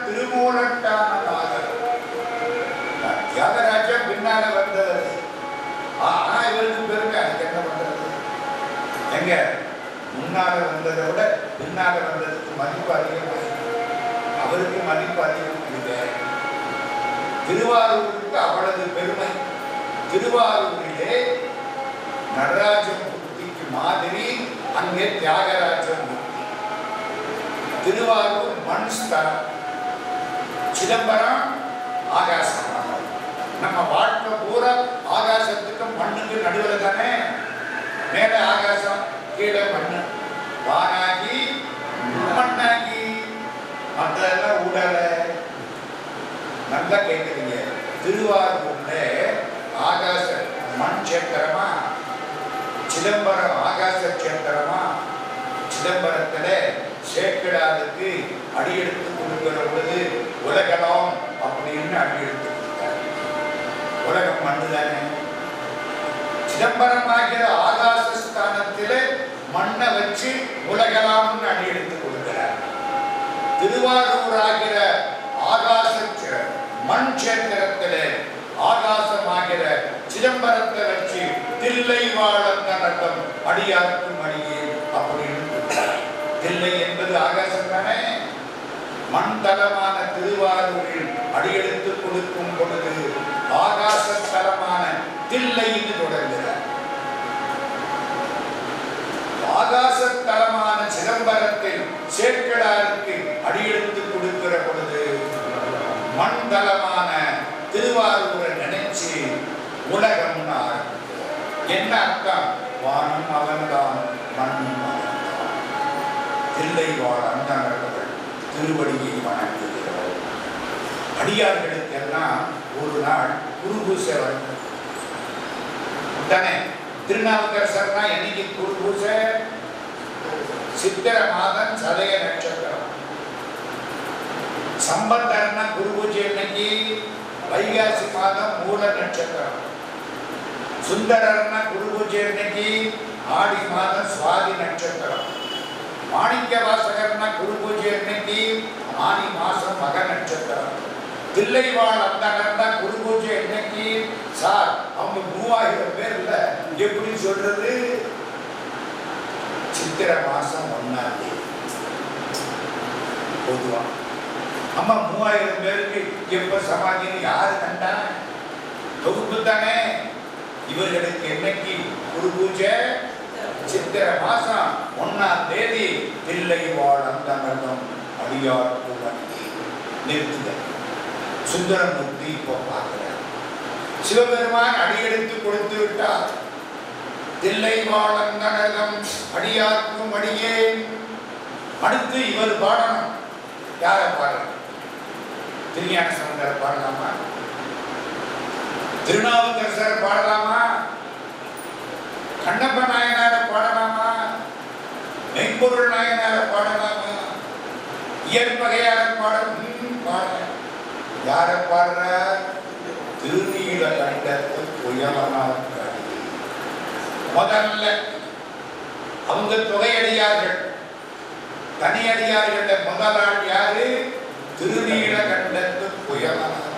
S1: திருமூலட்டான தியாகராஜர் பின்னால வந்தவர். ஆனா இவருக்கு பெருமை. அதுக்கு என்ன பண்றது? எங்க முன்னால வந்ததை விட பின்னால வந்ததுக்கு மதிப்பு அதிகமாக, அவருக்கு மதிப்பு அதிகம் இல்லை. திருவாரூருக்கு அவ்வளவு பெருமை. திருவாரூரிலே நடராஜ மூர்த்திக்கு மாதிரி அங்கே தியாகராஜ மூர்த்தி. திருவாரூர் மண் ஸ்தலம், சிதம்பரம் ஆகாசம். நம்ம வாழ்க்கை பூரா ஆகாசத்துக்கு மண்ணுக்கு நடுவில் தானே. மேல ஆகாசம், கீழே மண்ணு. வானாகி மண்ணாகி மற்றெல்லாம் உடல. நல்லா கேட்குறீங்க. திருவாரூர்ல ஆகாச மண் சேத்திரமா, சிதம்பரம் ஆகாச சேத்திரமா. சிதம்பரத்துல சேக்கிடாருக்கு அடியெடுத்து கொடுக்கிற பொழுது உலகலாம் அப்படின்னு அடியெடுத்து கொடுத்தார். உலகம் மண்ணுதானே. சிதம்பரம் ஆகிற ஆகாச ஸ்தானத்திலே மண்ணை வச்சு உலகலாம்னு அடியெடுத்து கொடுக்கிறார். திருவாரூர் ஆகிற ஆகாச மண் சேத்திரத்திலே ஆகாசமாகிற சிதம்பரத்தை வச்சு தில்லை வாழம் நடக்கும் அடியாருக்கும் அடியே அப்படின்னு. தில்லை என்பது ஆகாசம் தானே. மண் தலமான திருவாரூரில் அடியெடுத்து கொடுக்கும் பொழுது ஆகாச தலமான தில்லைன்னு தொடர்கிறார். ஆகாச தலமான சிதம்பரத்தில் சேக்கிழாருக்கு அடியெடுத்து கொடுக்கிற பொழுது மண் தலமான திருவாரூரை நினைச்சு உலகம்னா என்ன அர்த்தம்? வானும் அவன்தான், மண்ணும் அவன்தான். தில்லை வாழ் அந்தணர்கள் திருவடியை வணங்குகிறார். அடியார்களுக்கெல்லாம் ஒரு நாள் குருபூசை வரும் தானே. திருநாவுக்கரசர்னா என்னைக்கு குருபூசை? சித்திர மாதம் சதய நட்சத்திரம். சம்பந்தர்னா குருபூஜை என்னைக்கு? வைகாசி மாதம் மூல நட்சத்திரம். சுந்தரர்னா குருபூஜை என்னைக்கு? ஆடி மாதம் சுவாதி நட்சத்திரம். மாணிக்க வாசகர்னா குருபூஜை என்னைக்கு? ஆனி மாசம் மக நட்சத்திரம். தில்லைவாழ் அந்தகர்னா குருபூஜை என்னைக்கு? சார் அவங்க 3000 பேர் இல்ல, எப்படி சொல்றது? சித்திர மாசம் 1ஆம் தேதி பொதுவா. அம்மா 3000 பேருக்கு எப்ப சமாதின்னு யாரு கண்டா? தொகுப்பு தானே. இவர்களுக்கு என்னைக்கு குரு பூஜை? சித்திர மாசம் 1ஆம் தேதி. தில்லை வாழ் அந்தணர்தம் அடியார் நிறுத்துதல். சுந்தரமூர்த்தி இப்போ பார்க்கிறார். சிவபெருமான் அடியெடுத்து கொடுத்து விட்டார். தில்லை வாழ் அந்தணர்தம் அடியார்க்கும் அடியே. அடுத்து இவர் பாடணும். யார பாடணும்? திருஞான சம்பந்தர் பாடலாமா? திருநாவுக்கரசர் பாடலாமா? கண்ணப்ப நாயனார பாடலாமா? மெய்ப்பொருள் நாயனார பாடலாமா? இயற்பகையார பாடணும். யார பாடுற? திருநீல கண்டத்து புயவனார். முதல்ல அவங்க தொகையடியார்கள், தனியடியார்கள முதலாள் யாரு? திருநீல கண்டத்து புயவனார்.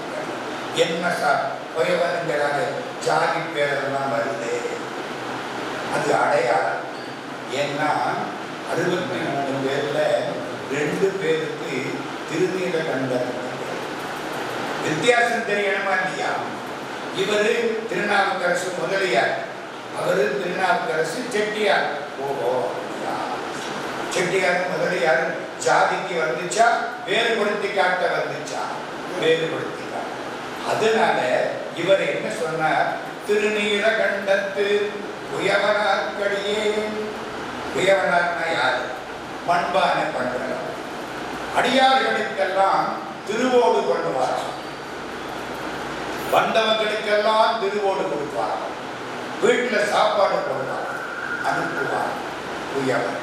S1: என்ன சார் புயவனுங்கிறாங்க? ஜாதி பேரெல்லாம் வருது. அது அடையாளம். ஏன்னா 63 பேர்ல 2 பேருக்கு திருநீல கண்டர். வித்தியாசம் தெரியணுமா இல்லையா? இவரு திருநாவுக்கரசு முதலியார், அவரு திருநாவுக்கரசு செட்டியார். ஓஹோ, செட்டியார் முதலியார் ஜாதிக்கு வந்துச்சா வேறுபடுத்தி காட்ட வந்துச்சா? வேறுபடுத்தி காட்ட. அதனால இவர் என்ன சொன்னார்? திருநீல கண்டத்து புயவனார்க்கடியே. புயவனார்னா யாரு? மண்பானை பண்றவர். அடியார்களுக்கெல்லாம் திருவோடு கொண்டு வரான், வந்தவங்களுக்கெல்லாம் திருவோடு கொடுப்பாராம், வீட்டில் சாப்பாடு போடுவார், அனுப்புவார். குயவர்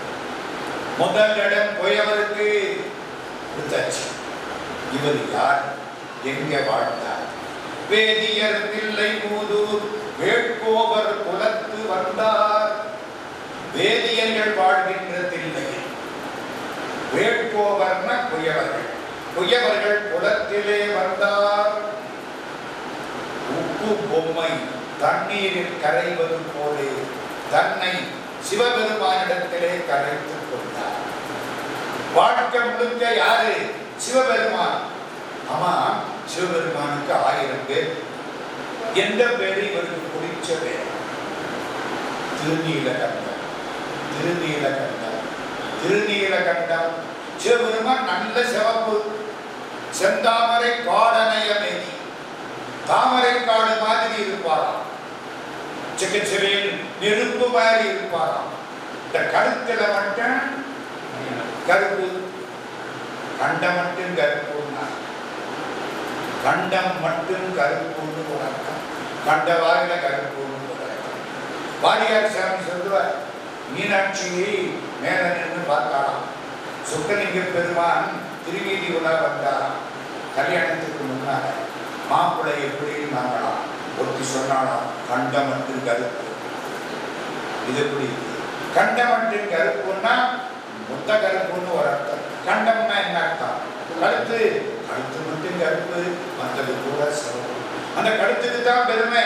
S1: முதல் இடம் குயவருக்கு கொடுத்தாச்சு. இவர் யார், எங்க வாழ்ந்தார்? வேதியர் தில்லை மூதூர் வேட்கோவர் குலத்து வந்தார். வேதியர்கள் வாழ்கின்ற தில்லையில், வேட்கோவர்னா குயவர்கள், குயவர்கள் குலத்திலே வந்தார். உப்பு பொம்மை தண்ணீரில் கரைவது போலே தன்னை சிவபெருமானிடத்திலே கரைத்துக் கொண்டார். வாழ்க்கை முழுக்க யாரு? சிவபெருமான். ஆமா, சிவபெருமானுக்கு 1000 பேர். எந்த பேரு இவருக்கு பிடிச்ச பேர்? திருநீலகண்டம். திருநீலகண்டம், திருநீலகண்டம். சிவபெருமான் நல்ல சிவப்பு, செந்தாமரை காடனைய மேனி, தாமரை காடு மாதிரி இருப்பாராம். சிக்கச்சிறையில் நெருப்பு மாதிரி இருப்பாராம். இந்த கழுத்துல மட்டும் கருப்பு, கண்டம் மட்டும் கருப்புன்னா, கண்டம் மட்டும் கருப்புன்னு வழக்கம், கண்ட வாயில கருப்புன்னு வழக்கம். வாரியார் சாமி சொல்லுவார், மீனாட்சியை மேல நின்று பார்த்தாராம். சுக்கலிங்க பெருமான் திருவீதி உலா வந்தாராம். கல்யாணத்துக்கு முன்னால மாப்பிள்ளை எப்படி நாங்களாம். ஒருத்தி சொன்னாலாம், கண்டமட்டின் கருப்பு. இது எப்படி? கண்டமட்டின் கருப்புன்னா மொத்த கருப்புன்னு ஒரு அர்த்தம். கண்டம்னா என்ன அர்த்தம்? கழுத்து. கழுத்து மட்டும் கருப்பு, மற்றது கூட சிவப்பு. அந்த கழுத்துக்கு தான் பெருமை.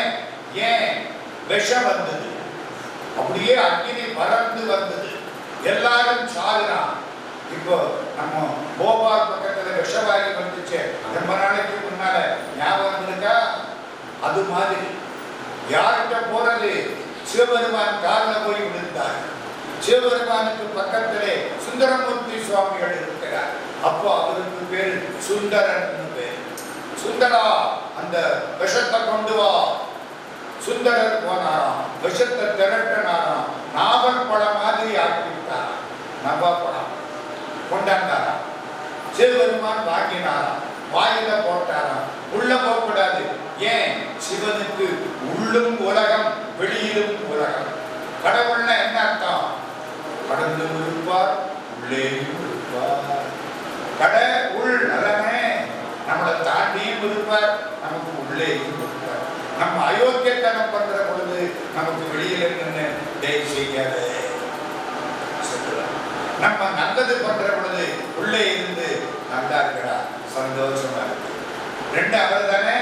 S1: ஏன்? விஷம் வந்தது, அப்படியே அக்னி பறந்து வந்தது, எல்லாரும் சாகுறான். இப்போ நம்ம போபால் பக்கத்துல விஷவாயு வந்துச்சு ரொம்ப நாளைக்கு முன்னால, ஞாபகம் இருக்கா? அது மாதிரி யார்கிட்ட போறது? சிவபெருமான் காலில் போய் விழுந்தார். சிவபெருமானுக்கு பக்கத்திலே சுந்தரமூர்த்தி சுவாமிகள் இருக்கிறார். அப்போ அவருக்கு பேரு சுந்தரன் பேர். சுந்தரா, அந்த விஷத்தை கொண்டு வா. சுந்தரர் போனாராம், விஷத்தை திரட்டினாராம், நாவற்பழம் மாதிரி ஆக்கிவிட்டாராம். நவாப்பழம் கொண்டாந்தாராம். சிவபெருமான் வாங்கினாராம், வாயில போட்டாராம். உள்ள போகக்கூடாது. ஏன்? சிவனுக்கு உள்ளும் உலகம், வெளியிலும் உலகம். கடவுள்னா என்ன அர்த்தம்? கடவுளும் இருப்பார், உள்ளேயும் இருப்பார். கடை உள் நலமே, நம்மளை தாண்டியும் இருப்பார், நமக்கு உள்ளேயும் இருப்பார். நம்ம அயோக்கியத்தனம் பண்ற பொழுது நமக்கு வெளியில நின்று தயவு செய்யாத, நம்ம நல்லது பண்ற பொழுது உள்ளே இருந்து நல்லா இருக்கிறா, சந்தோஷமா இருக்கு. ரெண்டு அவர் தானே,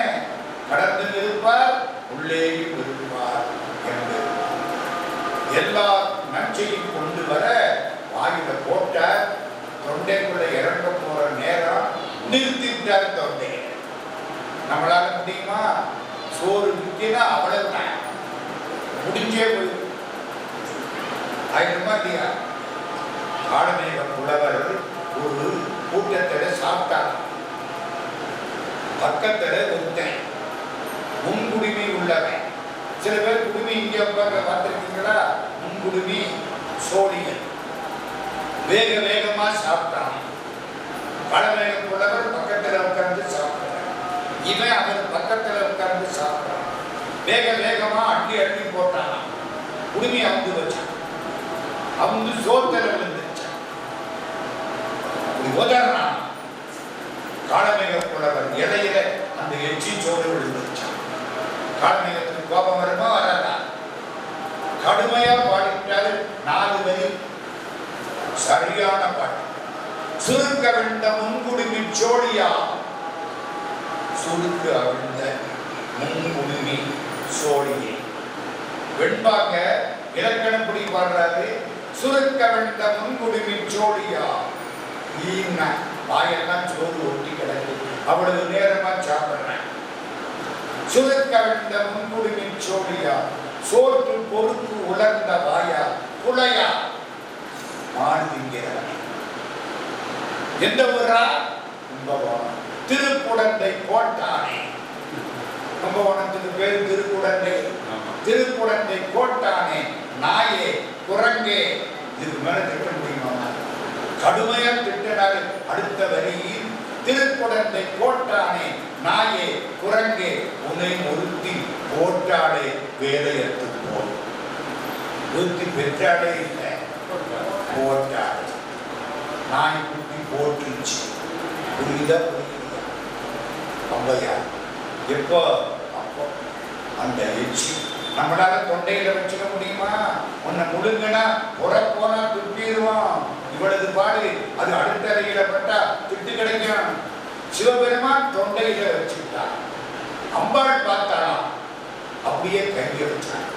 S1: கடந்து இருப்பார், உள்ளேயும் இருப்பார் என்று எல்லா நன்மையும் கொண்டு வர வாயில போட்டார். தொண்டைக்குள்ள இறங்க போற நேரம் நிறுத்திட்டார் தொண்டை. நம்மளால முடியுமா? சோறு விற்கினா அவ்வளவுதான், முடிஞ்சே போய் 1000 ரூபாய் இல்லையா? காலமேக புலவர் ஒரு கூட்டத்தில் சாப்பிட்டார். பக்கத்தில் ஒருத்தன் முன்குடிமை உள்ளவன். சில பேர் குடுமி இங்கே உட்கார்ந்து பார்த்துருக்கீங்களா? முன்குடுமி சோழியன் வேக வேகமா சாப்பிட்டான். காலமேக புலவர் பக்கத்தில் உட்கார்ந்து சாப்பிட்டான். இவன் அவர் பக்கத்தில் உட்கார்ந்து சாப்பிட்டான். வேக வேகமா அள்ளி அள்ளி போட்டான். குடுமி அவுந்து வச்சான். அவுந்து சோத்துல விழுந்துச்சான். அப்படி உதறான். காலமேக புலவர் இலையில அந்த எச்சி சோறு விழுந்துச்சான். காலமேகத்துக்கு கோபம் வருமா வராதா? கடுமையா பாடிட்டாரு. 4 வரி சரியான பாட்டு. சுருக்க விழுந்த முன்குடுமி சோழியா, சுருக்க விழுந்த முன்குடுமி சோழியே. வெண்பாங்க இலக்கணம் புடி பாடுறாரு. சுருக்க விழுந்த முன்குடுமி சோழியா, ஈன்னா வாயெல்லாம் சோறு ஒட்டி கிடக்கு, அவ்வளவு நேரமா சாப்பிடுறேன். சுருக்க விழுந்த முன்குடுமி சோழியா, சோற்று பொறுப்பு உலர்ந்த வாயா, புலையா மாறுதிங்கிறார். எந்த ஊரா? கும்பகோணம். திருக்குடந்தை கோட்டானே. கும்பகோணத்துக்கு பேர் திருக்குடந்தை. திருக்குடந்தை கோட்டானே. நாயே, குரங்கே, இதுக்கு மேல திட்ட முடியுமா? கடுமையா திட்டினாரு. அடுத்த வரியில் திருக்குடந்தை கோட்டானே நாயே குரங்கே உன்னை ஒருத்தி போட்டாளே வேலையத்து போல். ஒருத்தி பெற்றாலே இல்லை, போட்டாளே. நாய் குட்டி போட்டுருச்சு. புரியுதா புரியுதா? அவ்வையா எப்போ அப்போ அந்த எச்சி நம்மளால தொண்டையில வச்சுக்க முடியுமா? உன்னை முழுங்கினா போனா துப்பிடுவோம். இவ்வளவு பாடு. அது அடுத்த அறையில பட்டா திட்டு கிடைக்கும். சிவபெருமான் தொண்டையில வச்சுக்கிட்டா. அம்பாள் பார்த்தாலாம், அப்படியே கைய வச்சான்.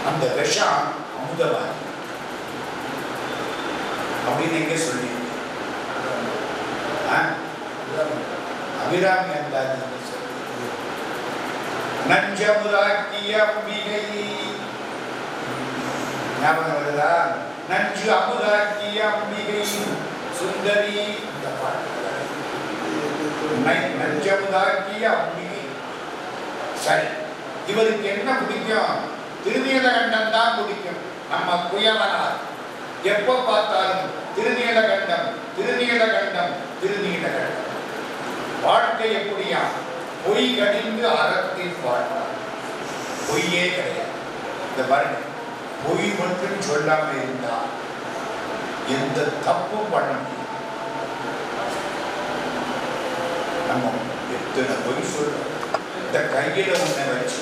S1: அந்த விஷம் அமுதவாதி அப்படின்னு எங்க சொல்லி அபிராமி அந்தாதி நஞ்சமுதாக்கிய அம்பிகை ஞாபகம் வருதா? நஞ்சு அமுதாக்கிய அம்பிகை சுந்தரி. இந்த பாட்டு நஞ்சமுதாக்கிய அம்பிகை. சரி, இவருக்கு என்ன பிடிக்கும்? திருநீலகண்டம் தான் பிடிக்கும். நம்ம குயவனார் எப்ப பார்த்தாலும் திருநீலகண்டம் திருநீலகண்டம் திருநீலகண்டம். வாழ்க்கை எப்படியா? பொய் கடிந்து அறத்தில் வாழ்வார். பொய்யே கிடையாது. இந்த பாருங்க, பொய் மட்டும் சொல்லாம இருந்தா எந்த தப்பும் பண்ண முடியும். நம்ம எத்தனை பொய் சொல்றோம். இந்த கையில ஒண்ண வச்சு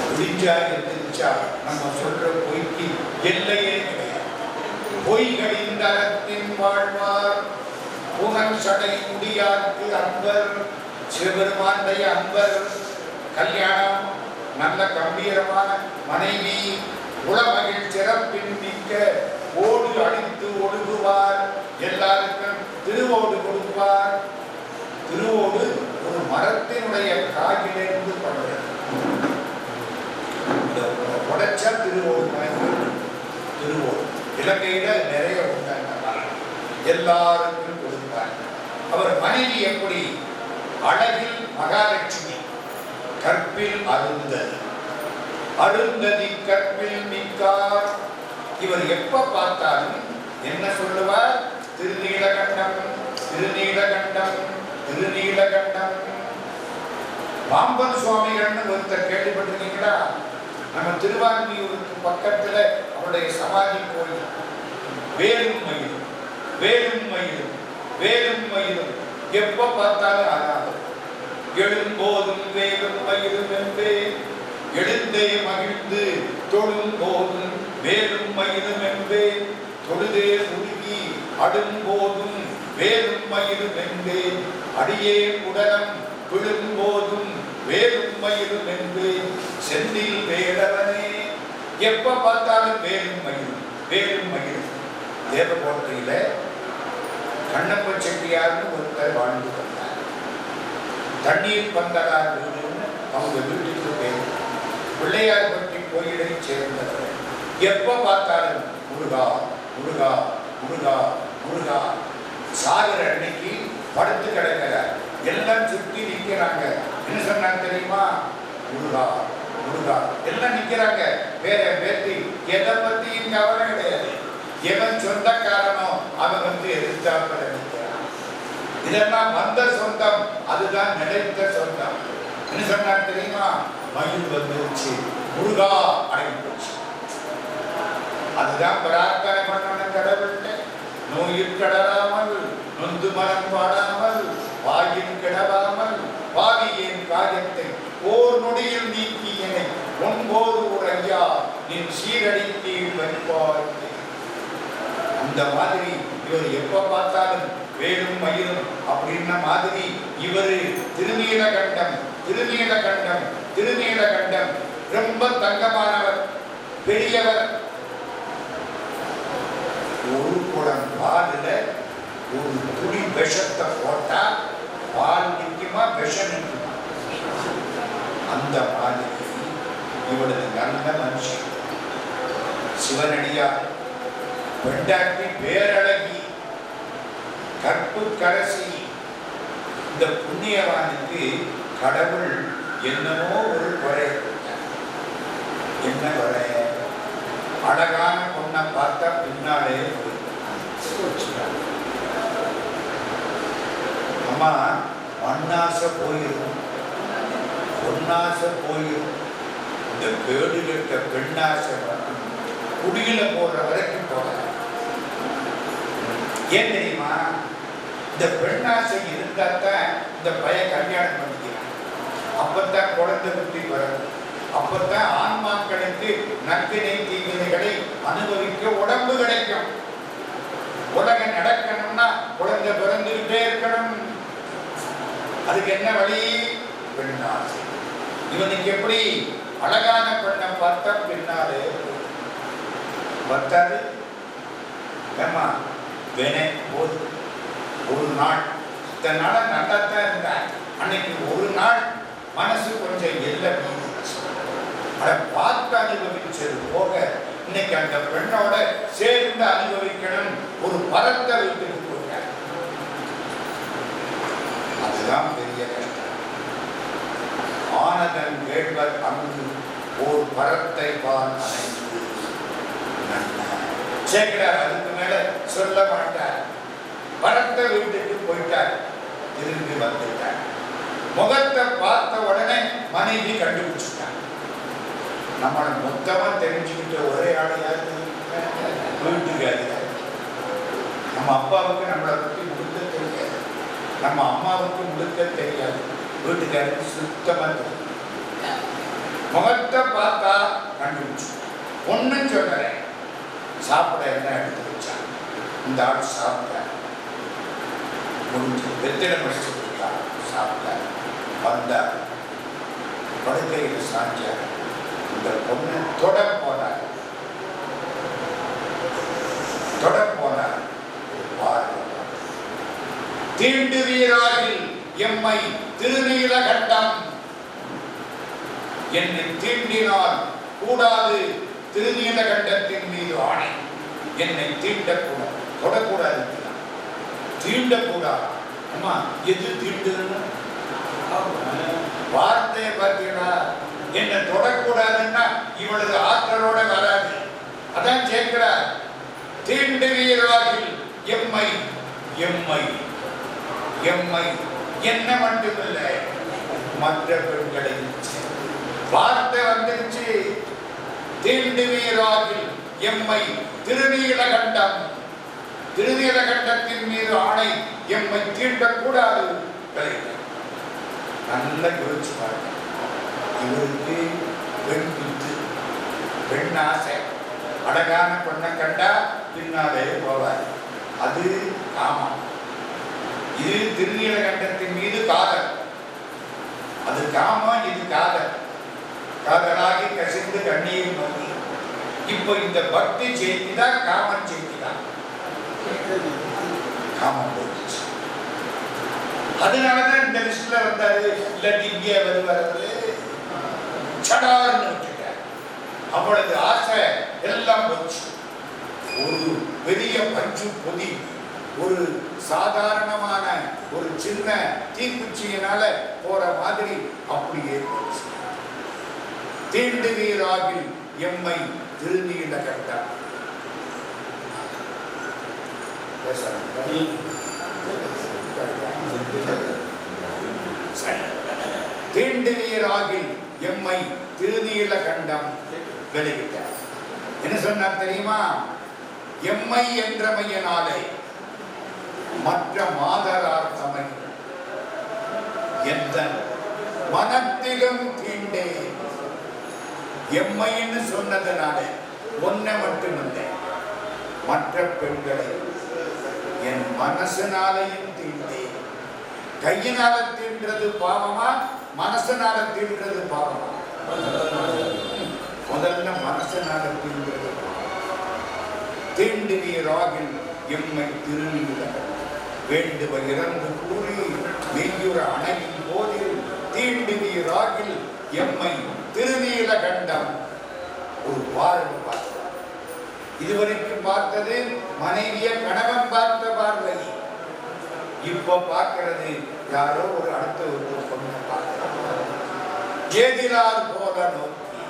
S1: குடிச்சா எந்திரிச்சா நம்ம சொல்ற பொய்க்கு எல்லையே கிடையாது. பொய் கடிந்த அறத்தின் வாழ்வார் புனல் சடை முடியாருக்கு அன்பர். சிவபெருமானுடைய அன்பர். கல்யாணம், நல்ல கம்பீரமான மனைவி, உளமகிழ் சிறப்பின் மிக்க ஓடு அழித்து ஒழுகுவார். எல்லாருக்கும் திருவோடு கொடுப்பார். திருவோடு ஒரு மரத்தினுடைய காயிலிருந்து படுகிறது. உடைச்சா திருவோடு. திருவோடு இலங்கையில நிறைய உண்டாங்க. எல்லாருக்கும் கொடுப்பார். அவர் மனைவி எப்படி? அழகில் மகாலட்சுமி, கற்பில் அருந்ததி. அருந்ததி கற்பில் மிக்கார். இவர் எப்ப பார்த்தாலும் என்ன சொல்லுவார்? திருநீலகண்டம் திருநீலகண்டம் திருநீலகண்டம். பாம்பன் சுவாமிகள்னு ஒருத்தர் கேள்விப்பட்டிருக்கீங்களா? நம்ம திருவான்மியூருக்கு பக்கத்துல அவருடைய சமாதி கோயில். வேலும் மயிலும் வேலும் மயிலும் வேலும் மயிலும் எப்ப பார்த்தாலும் ஆகாது. எழும்போதும் வேலும் மயிலும் என்பே. எழுந்தே மகிழ்ந்து தொழும் போதும் வேலும் மயிலும் என்பே. தொழுதே உருகி அடும்போதும் வேலும் மயிலும் என்பே. அடியே உடலம் விழும்போதும் வேலும் மயிலும் என்பே. செந்தில் வேடவனே. எப்ப பார்த்தாலும் வேலும் மயிலும் வேலும் மயிலும். தேவகோட்டையில கண்ணப்ப செட்டியார்னு ஒருத்தர் வாழ்ந்து வந்தார். தண்ணீர் பந்தலார் வீடுன்னு அவங்க வீட்டுக்கு பேர். பிள்ளையார்பட்டி கோயிலை சேர்ந்தவர். எப்ப பார்த்தாலும் முருகா முருகா முருகா முருகா. சாகர அன்னைக்கு படுத்து கிடக்கிறார். எல்லாம் சுற்றி நிற்கிறாங்க. என்ன சொன்னாங்க தெரியுமா? முருகா முருகா. எல்லாம் நிற்கிறாங்க. வேற பேத்தி எதை பத்தியும் கவலை கிடையாது. எவன் சொந்தக்காரனோ அவன் எதிர்த்தாப்பட நிற்கிறான். இதெல்லாம் வந்த சொந்தம், அதுதான் நினைத்த சொந்தம். என்ன சொன்னாங்க தெரியுமா? மயில் வந்துருச்சு, முருகா அடங்கி போச்சு. அதுதான் பிரார்த்தனை பண்ணணும் கடவுள்கிட்ட. நோயில் கடராமல் நொந்து மனம் பாடாமல் வாயில் கிடவாமல் பாவியின் காயத்தை ஓர் நொடியில் நீக்கியனை ஒன்போது ஒரு ஐயா நின் சீரடிக்கு வைப்பாய். அந்த மாதிரி இவர் எப்ப பார்த்தாலும் வேலும் மயிலும் அப்படின்ன மாதிரி இவர் திருநீலகண்டம் திருநீலகண்டம் திருநீலகண்டம். ரொம்ப தங்கமானவர், பெரியவர். ஒரு குடம் பாலில் ஒரு துளி விஷத்தை போட்டா பால் நிற்குமா விஷம் நிற்குமா? அந்த மாதிரி இவளது நல்ல மனுஷன். சிவனடியார் பெண்டாட்டி பேரழகி, கற்பு கரசி. இந்த புண்ணியவானுக்கு கடவுள் என்னமோ ஒரு குறை. என்ன குறை? அழகான பொண்ணை பார்த்தா பின்னாலே அம்மா மண்ணாசை போயிடும், பொன்னாசை போயிடும், இந்த கேடு கெட்ட பெண்ணாசை குடியில போடுற வரைக்கும் போகலாம். ஏன் தெரியுமா? இந்த பெண்ணாசை இருந்தாத்தான் இந்த பையன் கல்யாணம் பண்ணிக்கிறான். அப்பத்தான் குழந்தை குட்டி வரும். அப்பத்தான் ஆன்மாக்களுக்கு நற்கினை தீவினைகளை அனுபவிக்க உடம்பு கிடைக்கும். உலகம் நடக்கணும்னா குழந்தை பிறந்துகிட்டே இருக்கணும். அதுக்கு என்ன வழி? பெண்ணாசை. இவனுக்கு எப்படி அழகான பெண்ணை பார்த்தா பின்னாலே பத்தாது. ஏமா வேணே போது ஒரு நாள் இதனால நல்லாத்தான் இருந்தான். அன்னைக்கு ஒரு நாள் மனசு கொஞ்சம் எல்லை அதை பார்த்து அனுபவிச்சது போக இன்னைக்கு அந்த பெண்ணோட சேர்ந்து அனுபவிக்கணும். ஒரு பரத்தை வீட்டுக்கு போயிட்டார். அதுதான் பெரிய கஷ்டம். ஆனதன் வேள்வர் அங்கு ஒரு பரத்தை பால் அனைத்து சேர்க்கிறார். அதுக்கு மேல சொல்ல மாட்டார். பரத்தை வீட்டுக்கு போயிட்டார். திரும்பி வந்துட்டார். முகத்தை பார்த்த உடனே மனைவி கண்டுபிடிச்சிட்டார். நம்மளை மொத்தமா தெரிஞ்சுக்கிட்ட ஒரே ஆள் யாரு? வீட்டுக்காரி. நம்ம அப்பாவுக்கு நம்மளை பற்றி முழுக்க தெரியாது, நம்ம அம்மாவுக்கு முழுக்க தெரியாது, வீட்டுக்காருக்கு சுத்தமா தெரியும். முகத்தை பார்த்தா கண்டுபிடிச்சு. ஒன்னும் சொல்றேன், சாப்பிட என்ன எடுத்து வச்சா இந்த ஆள் சாப்பிட்ட முடிஞ்சு வெத்தில முடிச்சு கொடுத்தா சாப்பிட்ட வந்தார். படுக்கையில் சாஞ்சார். இந்த பொண்ணு தொட போனார். தீண்டு வீராகில் எம்மை திருநீல கண்டம். என்னை தீண்டினால் கூடாது. திருநீல கண்டத்தின் மீது ஆணை. என்னை தீண்டக்கூடாது, தொடக்கூடாது, தீண்டக்கூடாது. அம்மா எது தீண்டுன்னு வார்த்தையை பார்த்தீங்களா? என்னை தொடக்கூடாதுன்னா இவளது ஆற்றலோட வராது. அதான் சேர்க்கிறார். தீண்டு வீராகில் எம்மை எம்மை எம்மை என்ன மட்டுமில்லை மற்ற பெண்களை வார்த்தை வந்துருச்சு. தீண்டு வீராகில் எம்மை திருநீலகண்டம். திருநீலகண்டத்தின் மீது ஆணை எம்மை தீண்டக்கூடாது. நல்ல யோசிச்சு பாருங்க. இவருக்கு பெண் குத்து, பெண் ஆசை. அழகான பெண்ணை கண்டா பின்னாலே போவார். அது காமம். இது திருநீலகண்டத்தின் மீது காதல். அது காமம், இது காதல். காதலாகி கசிந்து கண்ணீர் மங்கி. இப்போ இந்த பக்தி செய்திதான் காமன் செய்திதான். காமம் போச்சு. அதனாலதான் இந்த லிஸ்ட்ல வந்தாரு. இல்லாட்டி இங்கே வருவது சடார்னு வச்சுட்டார். அவளது ஆசை எல்லாம் போச்சு. ஒரு பெரிய பஞ்சு பொதி, ஒரு சாதாரணமான ஒரு சின்ன தீக்குச்சியினால போற மாதிரி அப்படியே போச்சு. தீண்டு வீராகில் எம்மை திருநீல கண்டம். தீண்டு வீராகில் எம்மை திருநீல கண்டம் வெளியிட்டார். என்ன சொன்னார் தெரியுமா? எம்மை என்றமையினாலே மற்ற மாதரார்த்தமை எந்த மனத்திலும் தீண்டே. எம்மைன்னு சொன்னதுனால ஒன்னை மட்டுமில்லை, மற்ற பெண்களை என் மனசனாலையும் தீண்டே. கையினால தீண்டது பாவமா, மனசனால தீண்டது பாவமா? முதல்ல மனசனால தீண்டது. தீண்டு வீராகில் எம்மை திருநீல வேண்டுவ இறந்து கூறி மெய்யுற அணையின் போதில் தீண்டு வீராகில் எம்மை திருநீல கண்டம். ஒரு பார்வை பார்த்தார். இதுவரைக்கும் பார்த்தது மனைவிய கணவன் பார்த்த பார்வை. இப்ப பார்க்கிறது யாரோ ஒரு அடுத்த ஒரு பொண்ணை பார்க்கிறார். ஏதிலார் போல நோக்கி.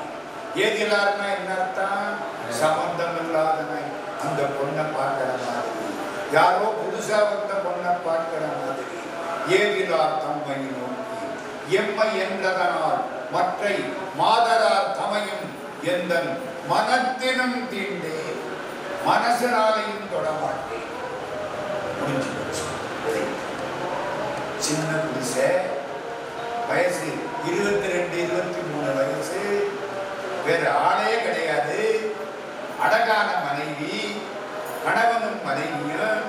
S1: ஏதிலார்னா என்ன அர்த்தம்? சம்பந்தம் இல்லாதவன் அந்த பொண்ணை பார்க்கிற மாதிரி யாரோ புதுசா வந்த பொண்ணை பார்க்கிற மாதிரி ஏதிலார் தம்மை நோக்கி எம்மை என்றதனால் மற்றை மாதரார் தமையும் எந்த மனத்தினும் தீண்டே மனசனாலையும் தொடமாட்டேன். சின்ன புதுசை வயசு 22 23 வயசு, வேற ஆளே கிடையாது. அழகான மனைவி, கணவனும் மனைவியும்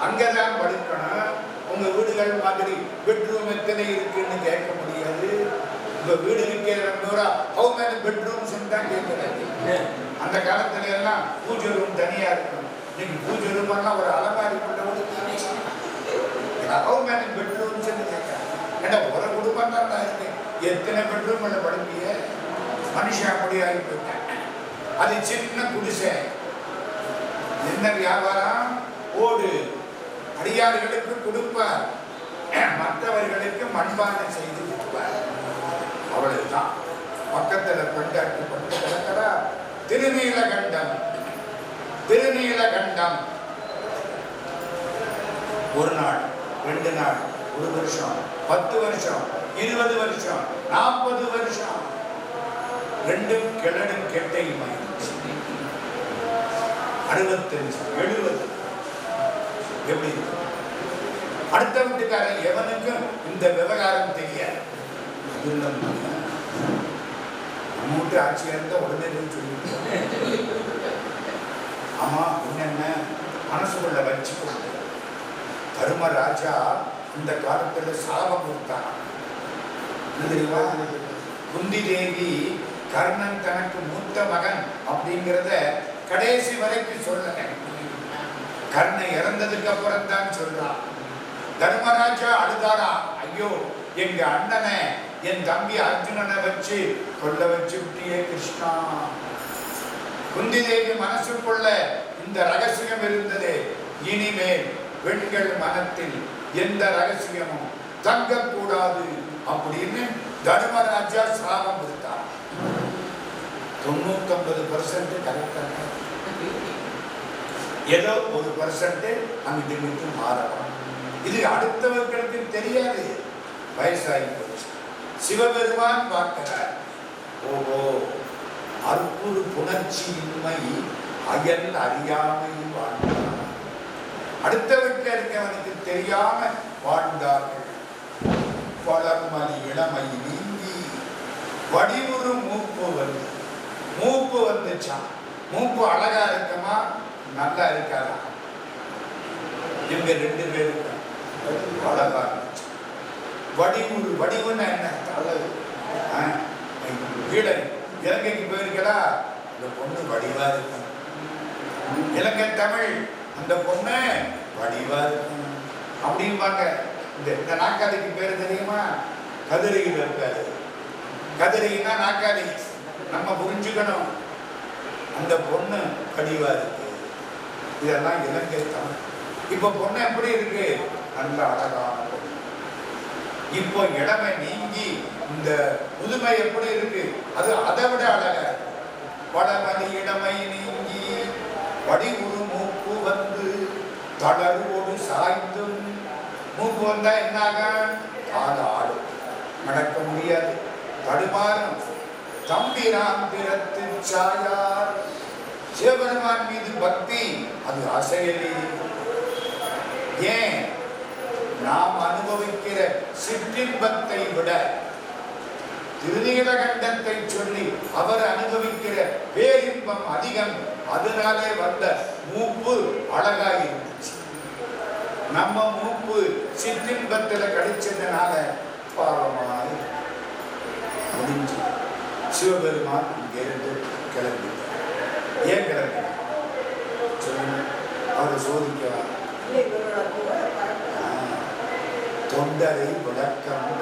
S1: அங்கதான் படுக்கணும். உங்க வீடுகள் மாதிரி பெட்ரூம் எத்தனை இருக்குன்னு கேட்க முடியாது. உங்க வீடு இருக்கிற ஹவு மெனி பெட்ரூம்ஸ் தான் கேட்கறாங்க. அந்த காலத்துல எல்லாம் பூஜை ரூம் தனியா இருக்கும். இன்னைக்கு பூஜை ரூம் எல்லாம் ஒரு அலமாரி கொண்டவங்க ஹவு மெனி பெட்ரூம்ஸ் கேட்கறாங்க. ஏன்னா ஒரு குடும்பம் தான் இருக்கு, எத்தனை பெட்ரூம் படுப்பிய மனுஷன் அப்படி ஆகி போயிட்டாங்க. அது சின்ன குடிசை. என்ன வியாபாரம்? ஓடு அடியார்களுக்கு கொடுப்பார், மற்றவர்களுக்கு மண்பானை செய்து கொடுப்பார். அவ்வளவுதான். பக்கத்துல கொண்டாட்டு கொண்டு கிடக்கிறா திருநீலகண்டம். திருநீலகண்டம் ஒரு நாள், 2 நாள், 1 வருஷம், 10 வருஷம், 20 வருஷம், 40 வருஷம், ரெண்டும் கிளடும் கெட்டையுமாயிருச்சு. 65, 70 எப்படி? அடுத்த வீட்டுக்காரன் எவனுக்கும் இந்த விவகாரம் தெரியாது. நம்ம வீட்டு ஆட்சியா இருந்தா உடனே சொல்லி ஆமா என்னென்ன மனசுக்குள்ள வச்சுக்கொண்டு தர்மராஜா இந்த காலத்துல சாபம் கொடுத்தான். குந்தி தேவி கர்ணன் தனக்கு மூத்த மகன் அப்படிங்கிறத கடைசி வரைக்கும் சொல்லல. கர்ணன் இறந்ததுக்கு அப்புறம் தான் சொல்றான். தர்மராஜா அழுதாரா, ஐயோ எங்க அண்ணனை என் தம்பி அர்ஜுனனை வச்சு கொல்ல வச்சு விட்டியே கிருஷ்ணா. குந்தி தேவி மனசுக்குள்ள இந்த ரகசியம் இருந்தது. இனிமேல் பெண்கள் மனத்தில் எந்த ரகசியமும் தங்கக்கூடாது அப்படின்னு தர்மராஜா சாபம் கொடுத்தார். 99% கரெக்டாக, ஏதோ 1% அங்கிட்டு இங்கிட்டு மாறலாம். இது அடுத்தவர்களுக்கு தெரியாது. வயசாகி போச்சு. சிவபெருமான் பார்க்கிறார். ஓஹோ, அற்புறு புணர்ச்சியின்மை அயல் அறியாமை வாழ்ந்தார். அடுத்த வீட்டில் இருக்கவனுக்கு தெரியாம வாழ்ந்தார்கள். வளர்மணி இளமை நீங்கி வடிவுறு மூப்பு வந்து, மூப்பு வந்துச்சான். மூப்பு அழகா இருக்குமா நல்லா இருக்காதா? இவங்க 2 பேருக்கு அழகா இருந்துச்சு. வடிவுறு, வடிவுன்னு என்ன? அழகு. வீடு இலங்கைக்கு போயிருக்கா, இந்த பொண்ணு வடிவா இருக்கும். இலங்கை தமிழ், அந்த பொண்ணு வடிவா இருக்கும் அப்படின்பாங்க. இந்த நாக்காளிக்கு பேரு தெரியுமா? கதிரையில் இருக்காது. கதிரைன்னா நாக்காளி. நம்ம புரிஞ்சுக்கணும், அந்த பொண்ணு வடிவா இருக்கு. இதெல்லாம் இலங்கை தமிழ். இப்ப பொண்ணு எப்படி இருக்கு? நல்ல அழகான பொண்ணு. இப்போ இளமை நீங்கி இந்த புதுமை எப்படி இருக்கு? அது அதை விட அழகா. வடமணி இளமை நீங்கி வடிவுறு மூப்பு வந்து தளர்வோடு சாய்ந்தும். மூப்பு வந்தா என்னாக? கால ஆடும், நடக்க முடியாது, தடுமாறும். தம்பிரான் பிறத்து சாயார். சிவபெருமான் மீது பக்தி அது அசையலே. ஏன்? நாம் அனுபவிக்கிற சிற்றின்பத்தை விட திருநீலகண்டத்தை சொல்லி அவர் அனுபவிக்கிற பேரின்பம் அதிகம். அதனாலே வந்த மூப்பு அழகாயிருந்துச்சு. நம்ம மூப்பு சிற்றின்பத்துல கடிச்சதுனால பாவமாய் முடிஞ்சு. சிவபெருமான் இங்கிருந்து கிளம்பி. ஏன் கிளம்பி சொல்லுங்க? அவரை சோதிக்கவா? தொண்டரை விளக்கம்,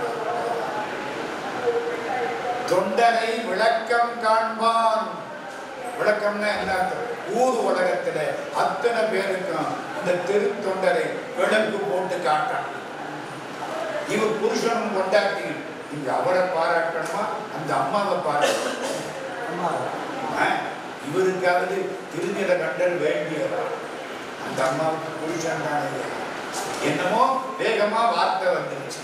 S1: தொண்டரை விளக்கம் காண்பான். விளக்கம்னா என்ன? ஊர் உலகத்துல அத்தனை பேருக்கும் இந்த திரு தொண்டரை விளக்கு போட்டு காட்டான். இவர் புருஷனும் கொண்டாட்டி இங்க அவரை பாராட்டணுமா அந்த அம்மாவை பாராட்டணுமா? இவருக்காவது திருநீலகண்டர் வேண்டியவர். அந்த அம்மாவுக்கு புருஷன் தானே. என்னமோ வேகமா வார்த்தை வந்துருச்சு,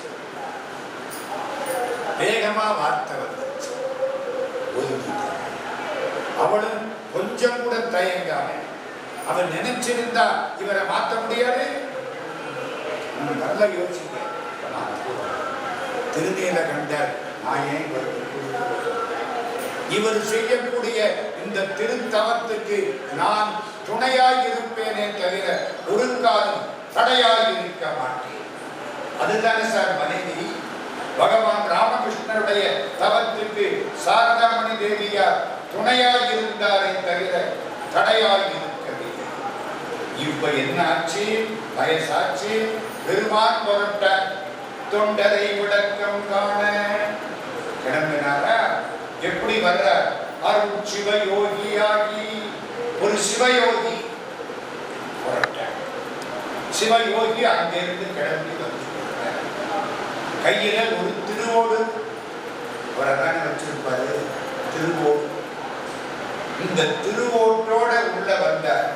S1: வேகமா வார்த்தை வந்துருச்சு. ஒதுங்கிட்டான். அவளும் கொஞ்சம் கூட தயங்காம, அவன் நினைச்சிருந்தா இவரை மாற்ற முடியாது. நல்லா யோசிக்க. திருநீலகண்டர் நான் ஏன் இவர் செய்யக்கூடிய இந்த திருத்தவத்துக்கு நான் துணையாய் இருப்பேனே தவிர ஒரு காலம் தடையாய் இருக்க மாட்டேன். அதுதானே சார் மனைவி. பகவான் ராமகிருஷ்ணருடைய தவத்துக்கு சாரதாமணி தேவியார் துணையாய் இருந்தாரே தவிர தடையாய் இருக்கவில்லை. இப்ப என்ன ஆச்சு? வயசாச்சு. பெருமான் பொருட்ட தொண்டரை விளக்கம் காண கிளம்பினாரா? எப்படி வர்ற? அருள் சிவயோகியாகி ஒரு சிவயோகி புறப்பட்ட சிவயோகி அங்கிருந்து கிளம்பி வந்து கையில ஒரு திருவோடு அவரைதான் வச்சிருப்பாரு. திருவோடு. இந்த திருவோட்டோட உள்ள வந்தார்.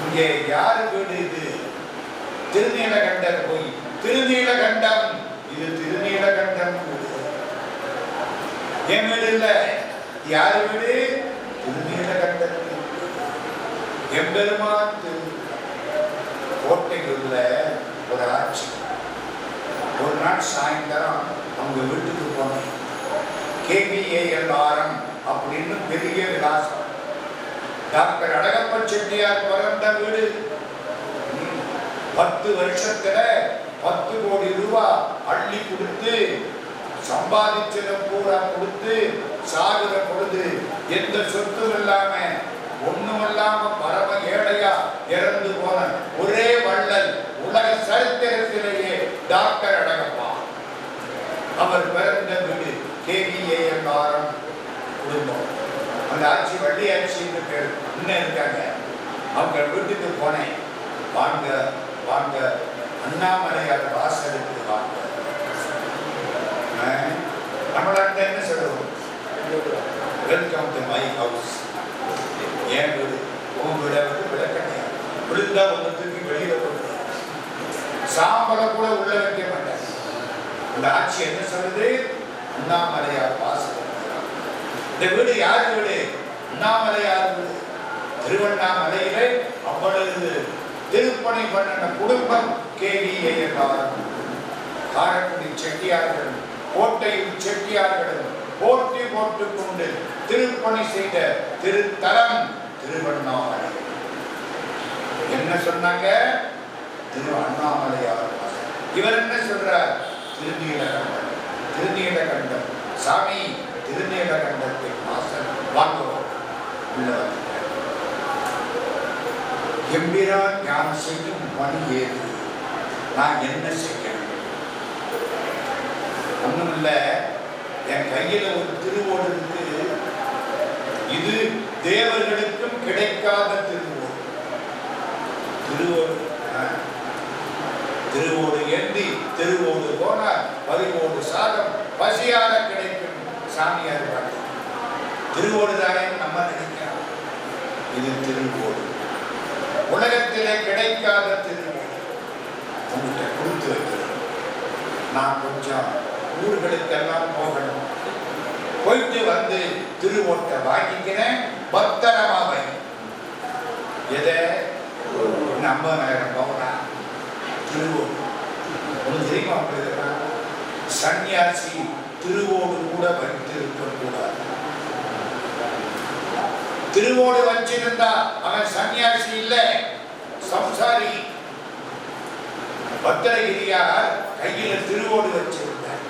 S1: இங்கே யாரு வீடு இது? திருநீலகண்டர் போய் திருநீலகண்டம், இது திருநீலகண்டம் என் வீடு இல்ல. யாரு வீடு? திருநீலகண்டர். எம்பெருமான் கோட்டைக்குள்ள ஒரு ஆட்சி. ஒரு நாள் சாயந்தரம் அவங்க வீட்டுக்கு போனோம். KVALRM அப்படின்னு பெரிய விலாசம். டாக்டர் அழகப்ப செட்டியார் பிறந்த வீடு. 10 வருஷத்துல 10 கோடி ரூபாய் அள்ளி கொடுத்து சம்பாதிச்சத பூரா கொடுத்து சாகுற பொழுது எந்த சொத்தும் இல்லாம ஒண்ணும் இல்லாம பரம ஏழையா இறந்து போன ஒரே வள்ளல் உலக சரித்திரத்திலேயே டாக்டர் அழகப்பா. அவர் பிறந்த வீடு KVALRM குடும்பம். அந்த ஆட்சி வள்ளி ஆட்சின்னு பேர் இன்னும் இருக்காங்க. அவங்க வீட்டுக்கு போனேன். வாங்க வாங்க, அண்ணாமலையார் வாசலுக்கு வாங்க. நம்மளாட்ட என்ன சொல்லுவோம்? Welcome to my house. ஏன் வீடு? உங்க வீட வந்து விளக்கணையா விழுந்தா ஒன்றுக்கு வெளியில போட்டு சாம்பலை கூட உள்ள வைக்க மாட்டாங்க. இந்த ஆட்சி என்ன சொல்லுது? அண்ணாமலையார் வாசல். இந்த வீடு யார் வீடு? அண்ணாமலையார் வீடு. திருவண்ணாமலையிலே அவ்வளவு திருப்பணி பண்ணின குடும்பம் KVALRM. காரைக்குடி செட்டியார்களும் கோட்டையில் செட்டியார்களும் போட்டி போட்டுக் கொண்டு திருப்பணி செய்த திருத்தலம் திருவண்ணாமலை. என்ன சொன்னாங்க? திரு அண்ணாமலையார். இவர் என்ன சொல்றார்? திருநீலகண்டம். திருநீலகண்டம் சாமி, திருநீலகண்டத்தை வாசல் வாங்குவோம். உள்ள எம்பிரான் ஞான செய்யும் பணி ஏது? நான் என்ன செய்யணும்? ஒண்ணும் இல்ல. என் கையில ஒரு திருவோடு இருக்கு. இது தேவர்களுக்கும் கிடைக்காத திருவோடு. திருவோடு திருவோடு ஏந்தி திருவோடு போனால் பரிவோடு சாதம் பசியார கிடைக்கும். சாமியார் பாட்டு. திருவோடு தானே நம்ம நினைக்கிறோம். இது திருவோடு. உலகத்திலே கிடைக்காத திருவோடு உங்கள்கிட்ட கொடுத்து வைக்கிறோம். நான் கொஞ்சம் ஊர்களுக்கெல்லாம் போகணும். போயிட்டு வந்து திருவோட்டை வாங்கிக்கிறேன். பத்திரமா வை. எதை? 50,000 பவுனா திருவோடு. ஒன்று தெரியுமா? சன்னியாசி திருவோடு கூட வைத்திருக்க கூடாது. திருவோடு வச்சிருந்தா அவன் சன்னியாசி இல்ல, சம்சாரி. பத்திரகிரியார் கையில திருவோடு வச்சிருந்தார்.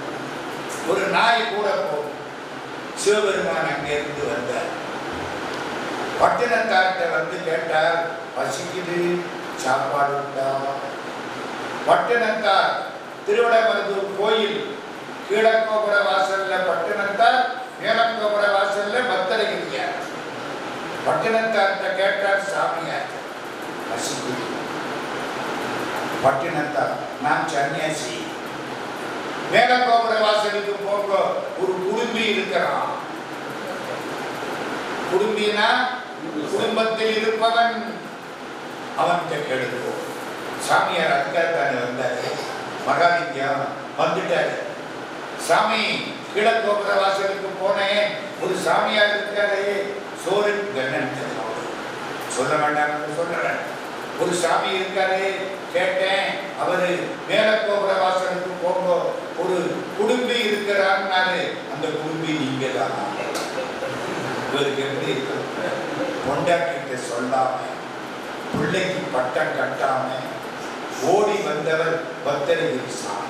S1: ஒரு நாய் கூட போகும். சிவபெருமான் அங்கிருந்து வந்தார். பட்டினத்தார்கிட்ட வந்து கேட்டார், பசிக்குது, சாப்பாடு உண்டா? பட்டினத்தார் திருவிடமருதூர் கோயில் கீழக்கோபுர வாசல்ல பட்டினத்தார், மேலக்கோபுர வாசல்ல பத்திரகிரியார். பட்டினத்தார்கிட்ட கேட்டார் சாமியார், பசிக்குது. பட்டினத்தார், நான் சன்னியாசி, மேலக்கோபுர வாசலுக்கு போக ஒரு குடும்பி இருக்கிறான். குடும்பினா குடும்பத்தில் இருப்பவன், அவன்கிட்ட கேளுப்போம். சாமியார் அதுக்காகத்தானே வந்தாரு. மகாலிங்கம் வந்துட்டாரு. சாமி, கிழக்கோபுர வாசலுக்கு போனேன், ஒரு சாமியார் இருக்காரு, சோறு சொல்ல வேண்டாம் சொல்றேன். ஒரு சாமி இருக்காரு கேட்டேன், அவரு மேலக்கோபுர வாசலுக்கு போங்க, ஒரு குடும்பி இருக்கிறான்னாரு. அந்த குடும்பி நீங்க தான். இவருக்கு எப்படி இருக்க, பொண்டாட்டிட்ட சொல்லாம, பிள்ளைக்கு பட்டம் கட்டாம ஓடி வந்தவர் பக்தரின் சாமி.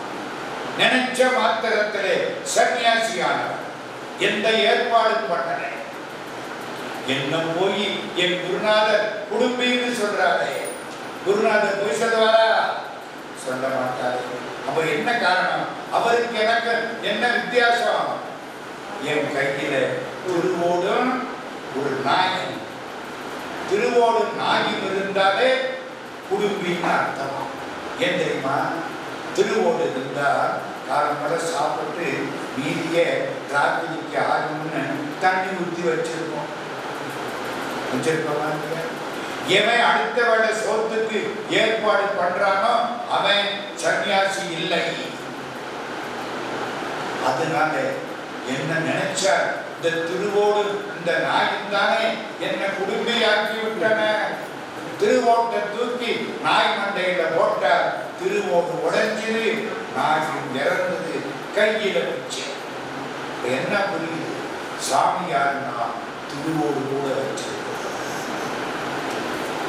S1: நினைச்ச மாத்திரத்திலே சன்னியாசியானவர். எந்த ஏற்பாடு பண்ணல. என்ன போய் என் குருநாதர் குடும்பின்னு சொல்றாரே, குருநாதர் போய் சொல்லுவாரா? சொல்ல மாட்டாரு. அப்ப என்ன காரணம்? அவருக்கு எனக்கு என்ன வித்தியாசம்? என் கையில திருவோடும் ஒரு நாயும், திருவோடும் நாயும் இருந்தாலே குடும்பின்னு அர்த்தம். ஏன் தெரியுமா? திருவோடு இருந்தா காலம்பர சாப்பிட்டு மீதிய ராத்திரிக்கு ஆகும்னு தண்ணி ஊற்றி வச்சிருக்கோம். எவன் அடுத்த வேளை சோத்துக்கு ஏற்பாடு பண்றானோ அவன் சன்னியாசி இல்லை. அதனால என்ன நினைச்சா, இந்த திருவோடு இந்த நாயும் தானே என்ன குடும்பியாக்கி விட்டன. திருவோட்டை தூக்கி நாய் மண்டையில போட்டார். திருவோடு உடைஞ்சது, நாயும் இறந்தது, கையில வச்சு. என்ன புரியுது? சாமியார்னா திருவோடு கூட வச்சிருக்க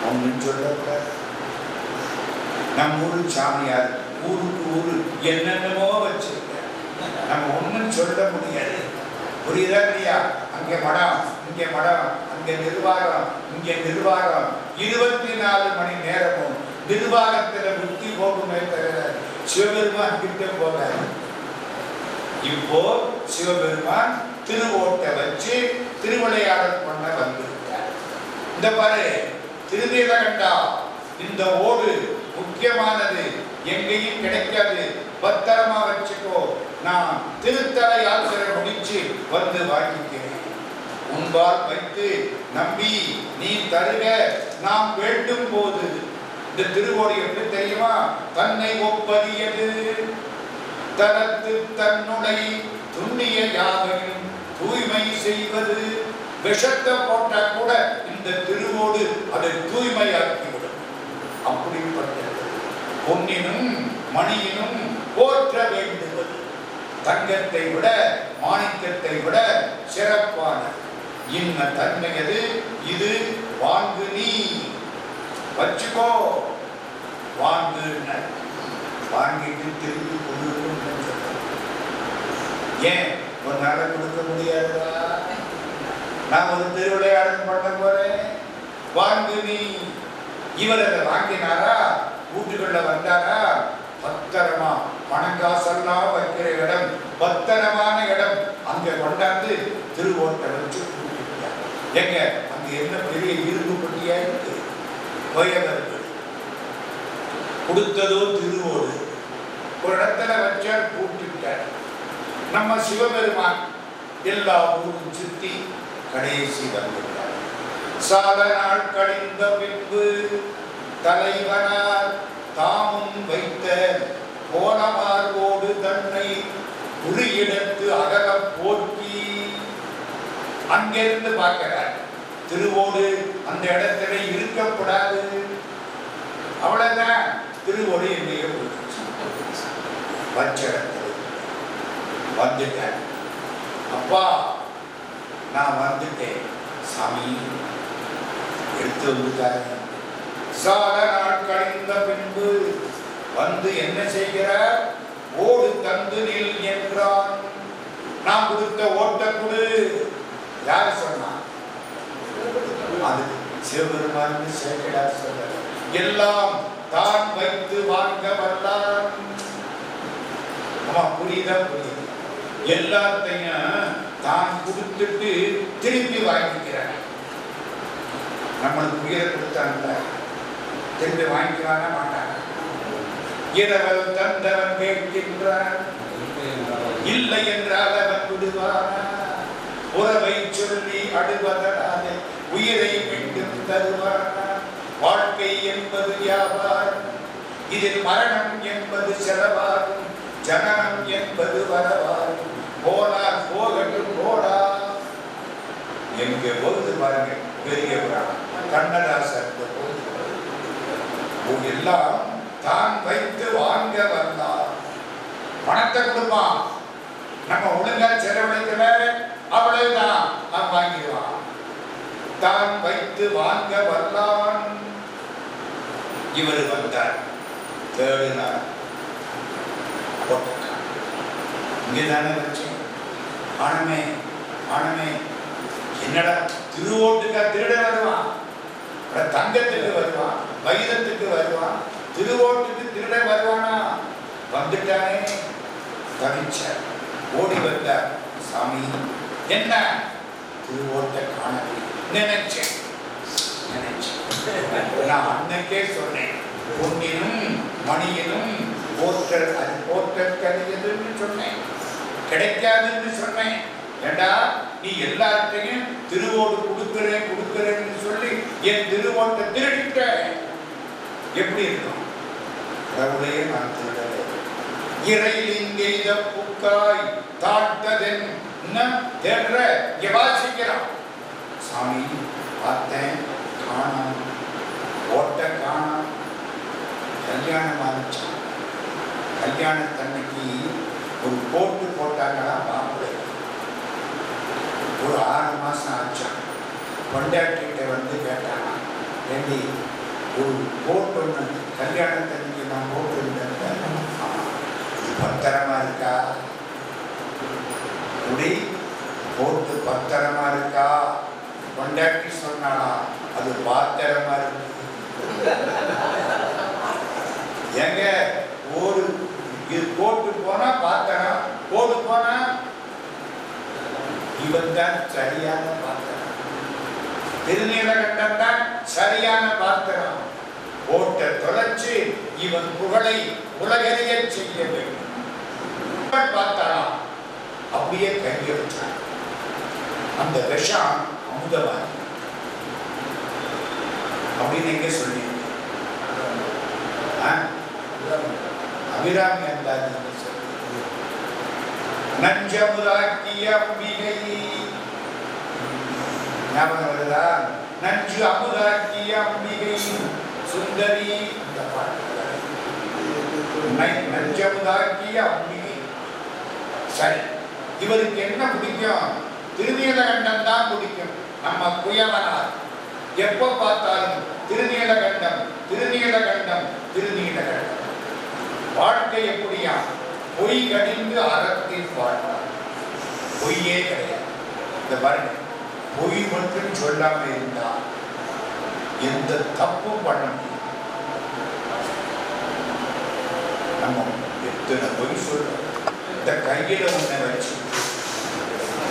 S1: ஒன்னும் சொல்லக்கூடாது. நம்ம ஊரு சாமியார் ஊருக்கு ஊரு என்னென்னமோ வச்சிருக்க, நம்ம ஒன்னும் சொல்ல முடியாது. புரியுதா இல்லையா? அங்கே மடம், இங்கே மடம், அங்கே நிர்வாகம், இங்கே நிர்வாகம். 24 மணி நேரமும் நிர்வாகத்துல புத்தி போகுமே தவிர சிவபெருமான் கிட்ட போகாது. இப்போ சிவபெருமான் திருவோட்டை வச்சு திருவிளையாடல் பண்ண வந்துவிட்டார். இந்த பாரு, திருநீலகண்டா, இந்த ஓடு முக்கியமானது, எங்கேயும் கிடைக்காது, பத்திரமா வச்சுக்கோ. நான் திருத்தல யாத்திரை முடிச்சு வந்து வாங்கிக்கிறேன். உன்பால் வைத்து நம்பி நீ தருக, நாம் வேண்டும் போது. இந்த திருவோடு எப்படி தெரியுமா? தன்னை ஒப்பதியது தனத்து தன்னுடை துண்ணிய யாவையும் தூய்மை செய்வது. விஷத்தை போட்டா கூட இந்த திருவோடு அதை தூய்மையாக்கிவிடும். அப்படிப்பட்டது பொன்னினும் மணியினும் போற்ற வேண்டுவது. தங்கத்தை விட மாணிக்கத்தை விட சிறப்பான இன்ன தன்மையது இது. வாங்கு, நீ வச்சுக்கோ. வாங்கு, வாங்கிட்டு திருப்பி கொடுக்கணும். ஏன் உன்னால கொடுக்க முடியாதா? நான் ஒரு திருவிளையாடல் பண்ண போறேன், வாங்கு நீ. இவர் அதை வாங்கினாரா? வீட்டுக்குள்ள வந்தாரா? பத்திரமா பணங்காசெல்லாம் வைக்கிற இடம், பத்திரமான இடம். அங்க கொண்டாந்து திருவோட்டை வச்சு எங்க அங்க என்ன பெரிய இரும்பு பட்டியா இருக்கு. வயவர்கள் கொடுத்ததோ திருவோடு. ஒரு இடத்துல வச்சார், கூட்டிட்டார். நம்ம சிவபெருமான் எல்லா ஊரும் சுத்தி கடைசி வந்துட்டார். சால நாள் கழிந்த பின்பு தலைவனார் தாமும் வைத்த கோணமார்வோடு தன்னை உரியெடுத்து அகல போற்றி அங்கிருந்து பார்க்கிறார். திருவோடு அந்த இடத்துல இருக்கக்கூடாது, அவ்வளவுதான். திருவோடு எங்கேயோ வச்ச இடத்துல வந்துட்டேன். அப்பா, நான் வந்துட்டேன் சாமி, எடுத்து வந்துட்டாரு. சால நாள் கழிந்த பின்பு வந்து என்ன செய்கிறார்? ஓடு தந்து நில் என்றான். நான் கொடுத்த ஓட்ட கொடு. யார் சொன்னா? அது சிவபெருமான் சேக்கிழார் சொல்ற. எல்லாம் தான் வைத்து வாங்க வல்லான். ஆமா, புரியுதா? புரியுது. எல்லாத்தையும் தான் கொடுத்துட்டு திருப்பி வாங்கிக்கிறார். நம்மளுக்கு உயிரை கொடுத்தாங்க, திருப்பி வாங்கிக்கிறாங்க மாட்டாங்க. இரவல் தந்தவன் கேட்கின்றான், இல்லை என்றால் அவன் விடுவான். உறவை சொல்லி அடுவதனாலே உயிரை மீண்டும் தருவான். வாழ்க்கை என்பது வியாபாரம், இதில் மரணம் என்பது செலவாகும், ஜனனம் என்பது வரவாகும், போனால் போகட்டும் போடா. எங்க போகுது பாருங்க பெரிய கண்ணதாசன் எல்லாம் தான் வைத்து வாங்க வந்தார். பணத்தை கொடுப்பான், நம்ம ஒழுங்கா செலவழிக்கல அவ்வளவுதான் வாங்கிடுவான். தான் வைத்து வாங்க வந்தான். இவர் வந்தார், தேடினார், இங்கதானே வச்சேன். ஆனமே ஆனமே என்னடா திருவோட்டுக்கா திருட வருவான், தங்கத்துக்கு வருவான், வைரத்துக்கு வருவான், திருவோட்டுக்கு திருட வருவானா? வந்துட்டானே. தவிச்சார், ஓடி வந்தார். சாமி என்ன திருவோட்டை காணவே நினைச்சேன். நான் அன்னைக்கே சொன்னேன், பொன்னினும் மணியினும் போற்றல் கரியதுன்னு சொன்னேன், கிடைக்காதுன்னு சொன்னேன். ஏண்டா நீ எல்லார்ட்டையும் திருவோடு கொடுக்கிறேன்னு சொல்லி என் திருவோட்டை திருடிட்ட, எப்படி இருக்கும்? கடவுளையே நான் திருடவே. இறையிலிங்கெய்த புக்காய் தாழ்த்ததென் தேடுற வாசிக்கிறான். சாமி பார்த்தேன், காணாம், ஓட்ட காணாம். கல்யாணம் ஆரம்பிச்சான். கல்யாணத்தன்னைக்கு ஒரு போட்டு போட்டாங்களா மாப்பிள்ளை. ஒரு 6 மாசம் ஆச்சான். கொண்டாட்டிகிட்ட வந்து கேட்டாங்க, ஏண்டி ஒரு போட்டு ஒன்று கல்யாணத்தன்னைக்கு நான் போட்டிருந்தேன், பத்திரமா இருக்கா? குடி போட்டு பத்திரமா இருக்கா? கொண்டாட்டி சொன்னாலா அது பாத்திரமா இருக்கு. எங்க ஒரு இது போட்டு போனா பாத்திரம், போட்டு போனா இவன் தான் சரியான பாத்திரம். திருநீலகண்டன் தான் சரியான பாத்திரம். போட்ட தொலைச்சு இவன் புகழை உலகறிய செய்ய வேண்டும். பார்த்தாராம், அப்படியே கையை வச்சான். அந்த விஷம் அமுதவாதி அப்படின்னு எங்க சொல்லி அபிராமி அந்தாதி நஞ்சமுதாக்கிய அம்பிகை ஞாபகம் வருதா? நஞ்சு அமுதாக்கிய அம்பிகை சுந்தரி. நஞ்சமுதாக்கிய அம்பிகை. சரி, இவருக்கு என்ன பிடிக்கும்? திருநீலகண்டன் தான் பிடிக்கும். நம்ம குயவனார் எப்ப பார்த்தாலும் திருநீலகண்டம் திருநீலகண்டம் திருநீலகண்டம். வாழ்க்கை எப்படியா? பொய் கடிந்து அறத்தில் வாழ்வார். பொய்யே கிடையாது. இந்த பாருங்க, பொய் மட்டும் சொல்லாம இருந்தா எந்த தப்பும் பண்ண முடியும். நம்ம எத்தனை பொய் சொல்றோம். இந்த கையில ஒண்ண வச்சு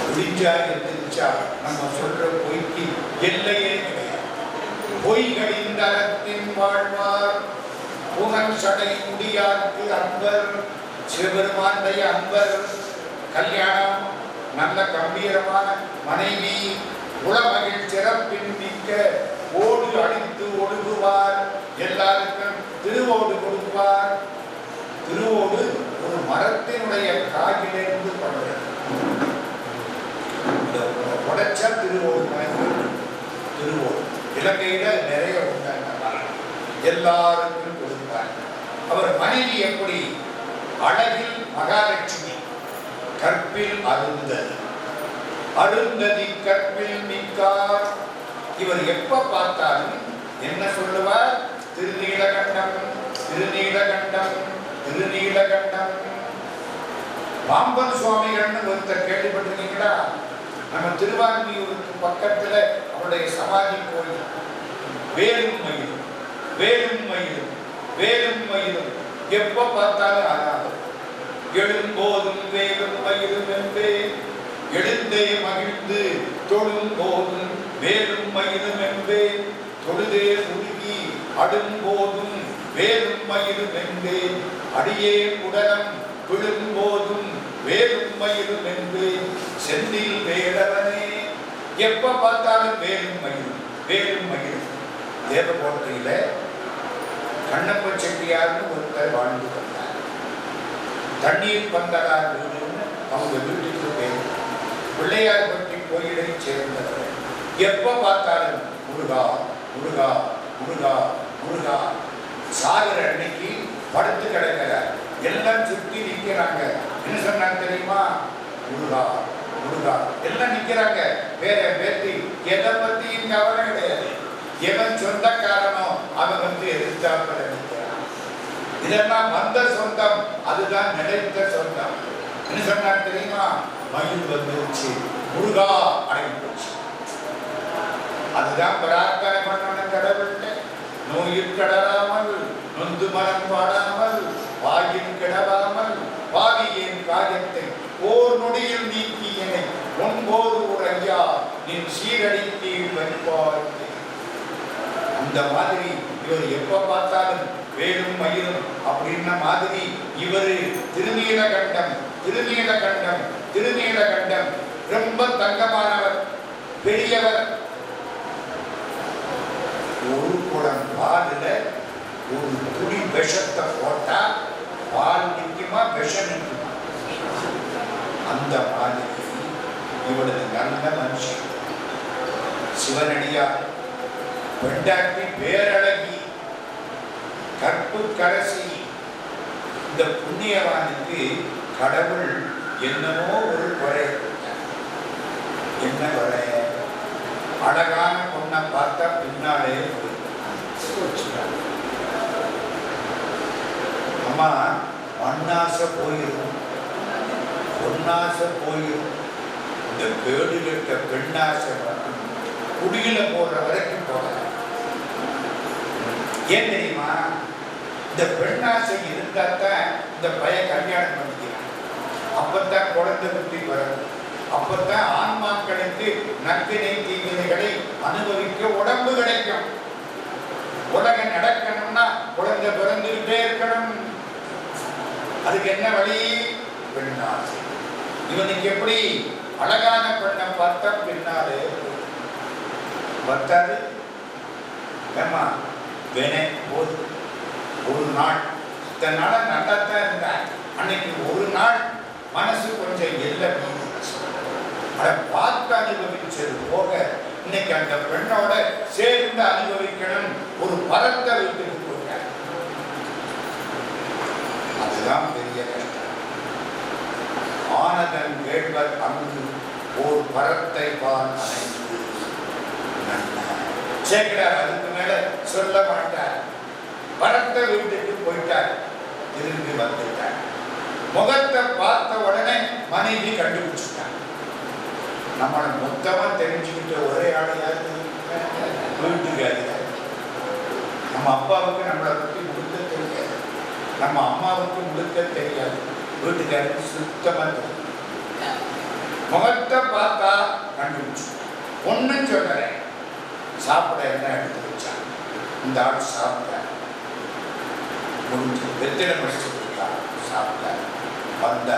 S1: குடிச்சா எந்திரிச்சா நம்ம சொல்ற பொய்க்கு எல்லையே கிடையாது. பொய் கடிந்த அறத்தின் வாழ்வார் புனல் சடை முடியாருக்கு அன்பர். சிவபெருமானுடைய அன்பர். கல்யாணம், நல்ல கம்பீரமான மனைவி, உளமகிழ் சிறப்பின் மிக்க ஓடு அழித்து ஒழுகுவார். எல்லாருக்கும் திருவோடு கொடுப்பார். திருவோடு ஒரு மரத்தினுடைய காயிலிருந்து படுகிறது. உடைச்சா திருவோடு திருவோடு இலங்கையில நிறைய உண்டாங்க. எல்லாருக்கும் கொடுப்பார். அவர் மனைவி எப்படி? அழகில் மகாலட்சுமி, கற்பில் அருந்ததி. அருந்ததி கற்பில் மிக்கார். இவர் எப்ப பார்த்தாலும் என்ன சொல்லுவார்? திருநீலகண்டம் திருநீலகண்டம் திருநீலகண்டம். பாம்பன் சுவாமிகள்னு ஒருத்தர் கேள்விப்பட்டிருக்கீங்களா? நம்ம திருவான்மியூருக்கு பக்கத்துல அவருடைய சமாதி கோயில். வேலும் மயிலும் வேலும் மயிலும் வேலும் மயிலும் எப்ப பார்த்தாலும் ஆகாது. எழும்போதும் வேலும் மயிலும் என்பே. எழுந்தே மகிழ்ந்து தொழும் போதும் வேலும் மயிலும் என்பே. தொழுதே உருகி அடும்போதும் வேலும் மயிலும் என்பே. அடியே உடலம் விழும்போதும் வேலும் மயிலும் என்பே. செந்தில் வேடவனே. எப்ப பார்த்தாலும் வேலும் மயிலும் வேலும் மயிலும். தேவகோட்டையில கண்ணப்ப செட்டியார்னு ஒருத்தர் வாழ்ந்து வந்தார். தண்ணீர் பந்தலார் வீடுன்னு அவங்க வீட்டுக்கு பேர். பிள்ளையார்பட்டி கோயிலை சேர்ந்தவர். எப்ப பார்த்தாலும் முருகா முருகா முருகா முருகா. சாகர அன்னைக்கு படுத்து கிடக்கிறார். எல்லாம் சுற்றி நிற்கிறாங்க. என்ன சொன்னாங்க தெரியுமா? முருகா முருகா. எல்லாம் நிற்கிறாங்க. வேற பேத்தி எதை பத்தியும் கவலை கிடையாது. எவன் சொந்தக்காரனோ அவன் எதிர்த்தாப்பட நிற்கிறான். இதெல்லாம் வந்த சொந்தம், அதுதான் நினைத்த சொந்தம். என்ன சொன்னாங்க தெரியுமா? மயில் வந்துருச்சு, முருகா அடங்கி போச்சு. அதுதான் பிரார்த்தனை பண்ணணும் கடவுள்கிட்ட. நோயில் கடலாமல் நொந்து மனம் பாடாமல் வாயின் கிடவாமல் பாவியின் காயத்தை ஓர் நொடியில் நீக்கியனை ஒன்போது ஒரு ஐயா நின் சீரடிக்கு வைப்பாய். அந்த மாதிரி இவர் எப்ப பார்த்தாலும் வேலும் மயிலும் அப்படின்ன மாதிரி இவர் திருநீலகண்டம் திருநீலகண்டம் திருநீலகண்டம். ரொம்ப தங்கமானவர், பெரியவர். ஒரு குடம் பாலில் ஒரு துளி விஷத்தை போட்டா பால் நிற்குமா விஷம் நிற்குமா? அந்த மாதிரி இவளது நல்ல மனுஷன். சிவனடியார் பெண்டாட்டி பேரழகி கற்பு கரசி. இந்த புண்ணியவானுக்கு கடவுள் என்னமோ ஒரு குறை. என்ன குறை? அழகான பொண்ணை பார்த்தா பின்னாலே அம்மா மண்ணாசை போயிடும், பொன்னாசை போயிடும். இந்த கேடு கட்ட பெண்ணாசை குடியில போடுற வரைக்கும் போகலாம். ஏன் தெரியுமா? இந்த பெண்ணாசை இருந்தாத்தான் இந்த பையன் கல்யாணம் பண்ணிக்கிறான். அப்பத்தான் குழந்தை குட்டி வரும். அப்பத்தான் ஆன்மாக்களுக்கு நற்கினை தீவினைகளை அனுபவிக்க உடம்பு கிடைக்கும். உலகம் நடக்கணும்னா குழந்தை பிறந்துகிட்டே இருக்கணும். அதுக்கு என்ன வழி? பெண்ணாசை. இவனுக்கு எப்படி? அழகான பெண்ணை பார்த்தா பின்னாலே பத்தாது. ஏமா வேணே போது. ஒரு நாள் இதனால நல்லாத்தான் இருந்தான். அன்னைக்கு ஒரு நாள் மனசு கொஞ்சம் எல்லை அதை பார்த்து அனுபவிச்சது போக இன்னைக்கு அந்த பெண்ணோட சேர்ந்து அனுபவிக்கணும். ஒரு பரத்தை வீட்டுக்கு போட்டார். அதுதான் பெரிய கஷ்டம். ஆனதன் கேள்வர் அங்கு ஒரு பரத்தை பால் அனைத்து சேர்க்கிறார். அதுக்கு மேல சொல்ல மாட்டார். பரத்தை வீட்டுக்கு போயிட்டார். திரும்பி வந்துட்டார். முகத்தை பார்த்த உடனே மனைவி கண்டுபிடிச்சிட்டார். நம்மளை மொத்தமா தெரிஞ்சுக்கிட்ட ஒரே ஆள் யாரு? வீட்டுக்காரி. நம்ம அப்பாவுக்கு நம்மளை பற்றி முழுக்க தெரியாது, நம்ம அம்மாவுக்கு முழுக்க தெரியாது. வீட்டுக்காருக்கு சுத்தமா தெரியும். முகத்தை பார்த்தா கண்டுபிடிச்சு. ஒன்னும் சொல்றேன். சாப்பிட என்ன எடுத்து வச்சா? இந்த ஆள் சாப்பிட்ட முடிஞ்சு வெத்தில முடிச்சு கொடுத்தா சாப்பிட்ட. வந்த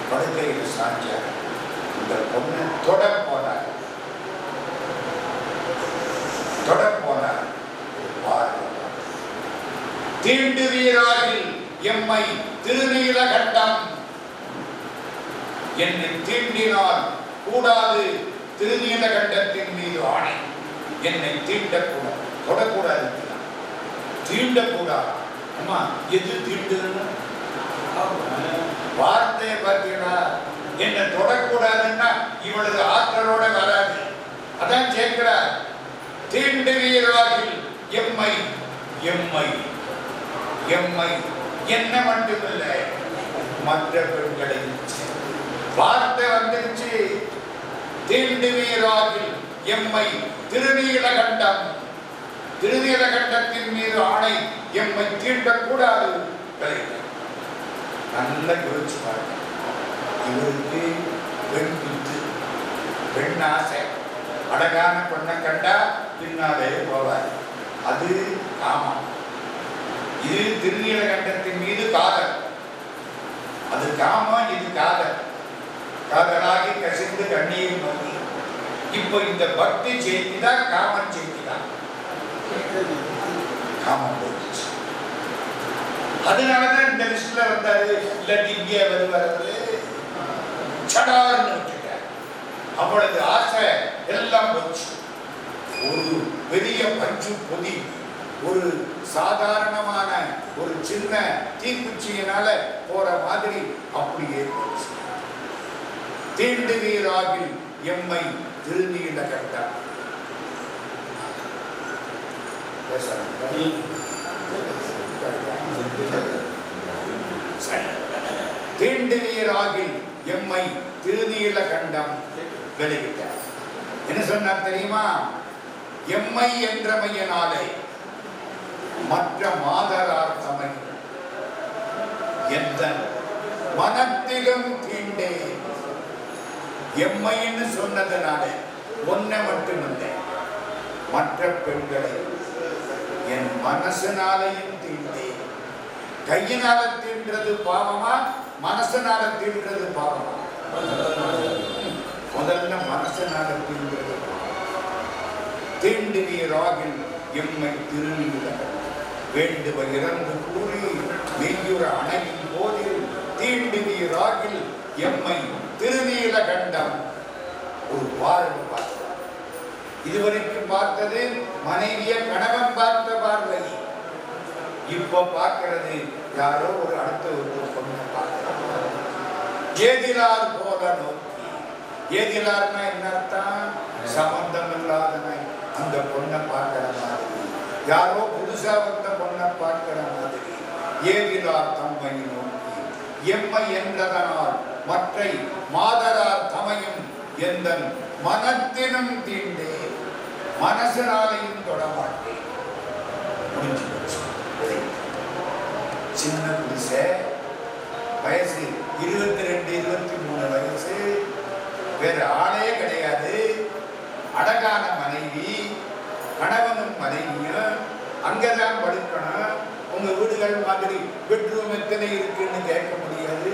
S1: படுக்கையில் சாஞ்ச இந்த பொண்ணு தொட போனார். தீண்டு வீராகில் எம்மை திருநீலகண்டம். என்னை தீண்டினால் கூடாது. திருநீலகண்டத்தின் மீது ஆணை. என்னை தீண்டக்கூடாது, தொடக்கூடாது, தீண்டக்கூடாது. அம்மா எது தீண்டுன்னு வார்த்தையை பார்த்தீங்களா? என்னை தொடக்கூடாதுன்னா இவளது ஆற்றலோட வராது. அதான் சேர்க்கிறார். தீண்டு வீராகில் எம்மை எம்மை எம்மை என்ன மட்டுமில்லை மற்ற பெண்களை வார்த்தை வந்துருச்சு. தீண்டு வீராகில் எம்மை திருநீலகண்டம். திருநீலகண்டத்தின் மீது ஆணை. எம்மை தீண்டக்கூடாது. நல்ல யோசிச்சு பாருங்க. இவருக்கு பெண் குத்து, பெண் ஆசை. அழகான பொண்ணை கண்டா பின்னாலே போவார். அது காமம். இது திருநீலகண்டத்தின் மீது காதல். அது காமம், இது காதல். காதலாகி கசிந்து கண்ணீர் மங்கி. இப்போ இந்த பக்தி செய்திதான் காமன் செய்திதான். காமம் போச்சு. அதனாலதான் இந்த லிஸ்ட்ல வந்தாரு. இல்லாட்டி இங்கே வருவாரு சடார்னு விட்டுட்டார். அவளது ஆசை எல்லாம் போச்சு. ஒரு பெரிய பஞ்சு பொதி, ஒரு சாதாரணமான ஒரு சின்ன தீக்குச்சியினால போற மாதிரி அப்படியே போச்சு. தீண்டுவீராகில் எம்மை திருநீல கண்டார். தீண்டுவீராகில் எம்மை திருநீல கண்டம் வெளியிட்டார். என்ன சொன்னார் தெரியுமா? எம்மை என்றமையினாலே மற்ற மாதரார் தமை எந்த மனத்திலும் தீண்டே. எம்மைன்னு சொன்னதுனால ஒன்னை மட்டுமில்ல, மற்ற பெண்களை என் மனசனாலையும் தீண்டே. கையினால தீண்டது பாவமா, மனசனால தீண்டது பாவமா? முதல்ல மனசனால தீண்டது பாவம். தீண்டுவீராகில் எம்மை திருநீல வேண்டுவ இறந்து கூறி மெய்யுற அணையின் போதில் தீண்டுவீராகில் எம்மை திருநீல கண்டம். ஒரு பார்வை பார்த்தார். இதுவரைக்கும் பார்த்தது மனைவிய கணவன் பார்த்த பார்வை. இப்ப பார்க்கிறது யாரோ ஒரு அடுத்த ஒரு பொண்ணை பார்க்கிறார். ஏதிலார் போல நோக்கி. ஏதிலார்னா என்ன அர்த்தம்? சம்பந்தம் இல்லாதவன் அந்த பொண்ணை பார்க்கிற மாதிரி, யாரோ புதுசா வந்த பொண்ணை பார்க்கிற மாதிரி. ஏதிலார் தம்மை நோக்கி எம்மை என்றதனால் மற்றை மாதரார் தமையும் எந்த மனத்தினும் தீண்டே. மனசனாலையும் தொடமாட்டேன். சின்ன புதுசை, வயசு 22 23 வயசு, வேற ஆளே கிடையாது. அழகான மனைவி, கணவனும் மனைவியும் அங்கதான் படுக்கணும். உங்க வீடுகள் மாதிரி பெட்ரூம் எத்தனை இருக்குன்னு கேட்க முடியாது.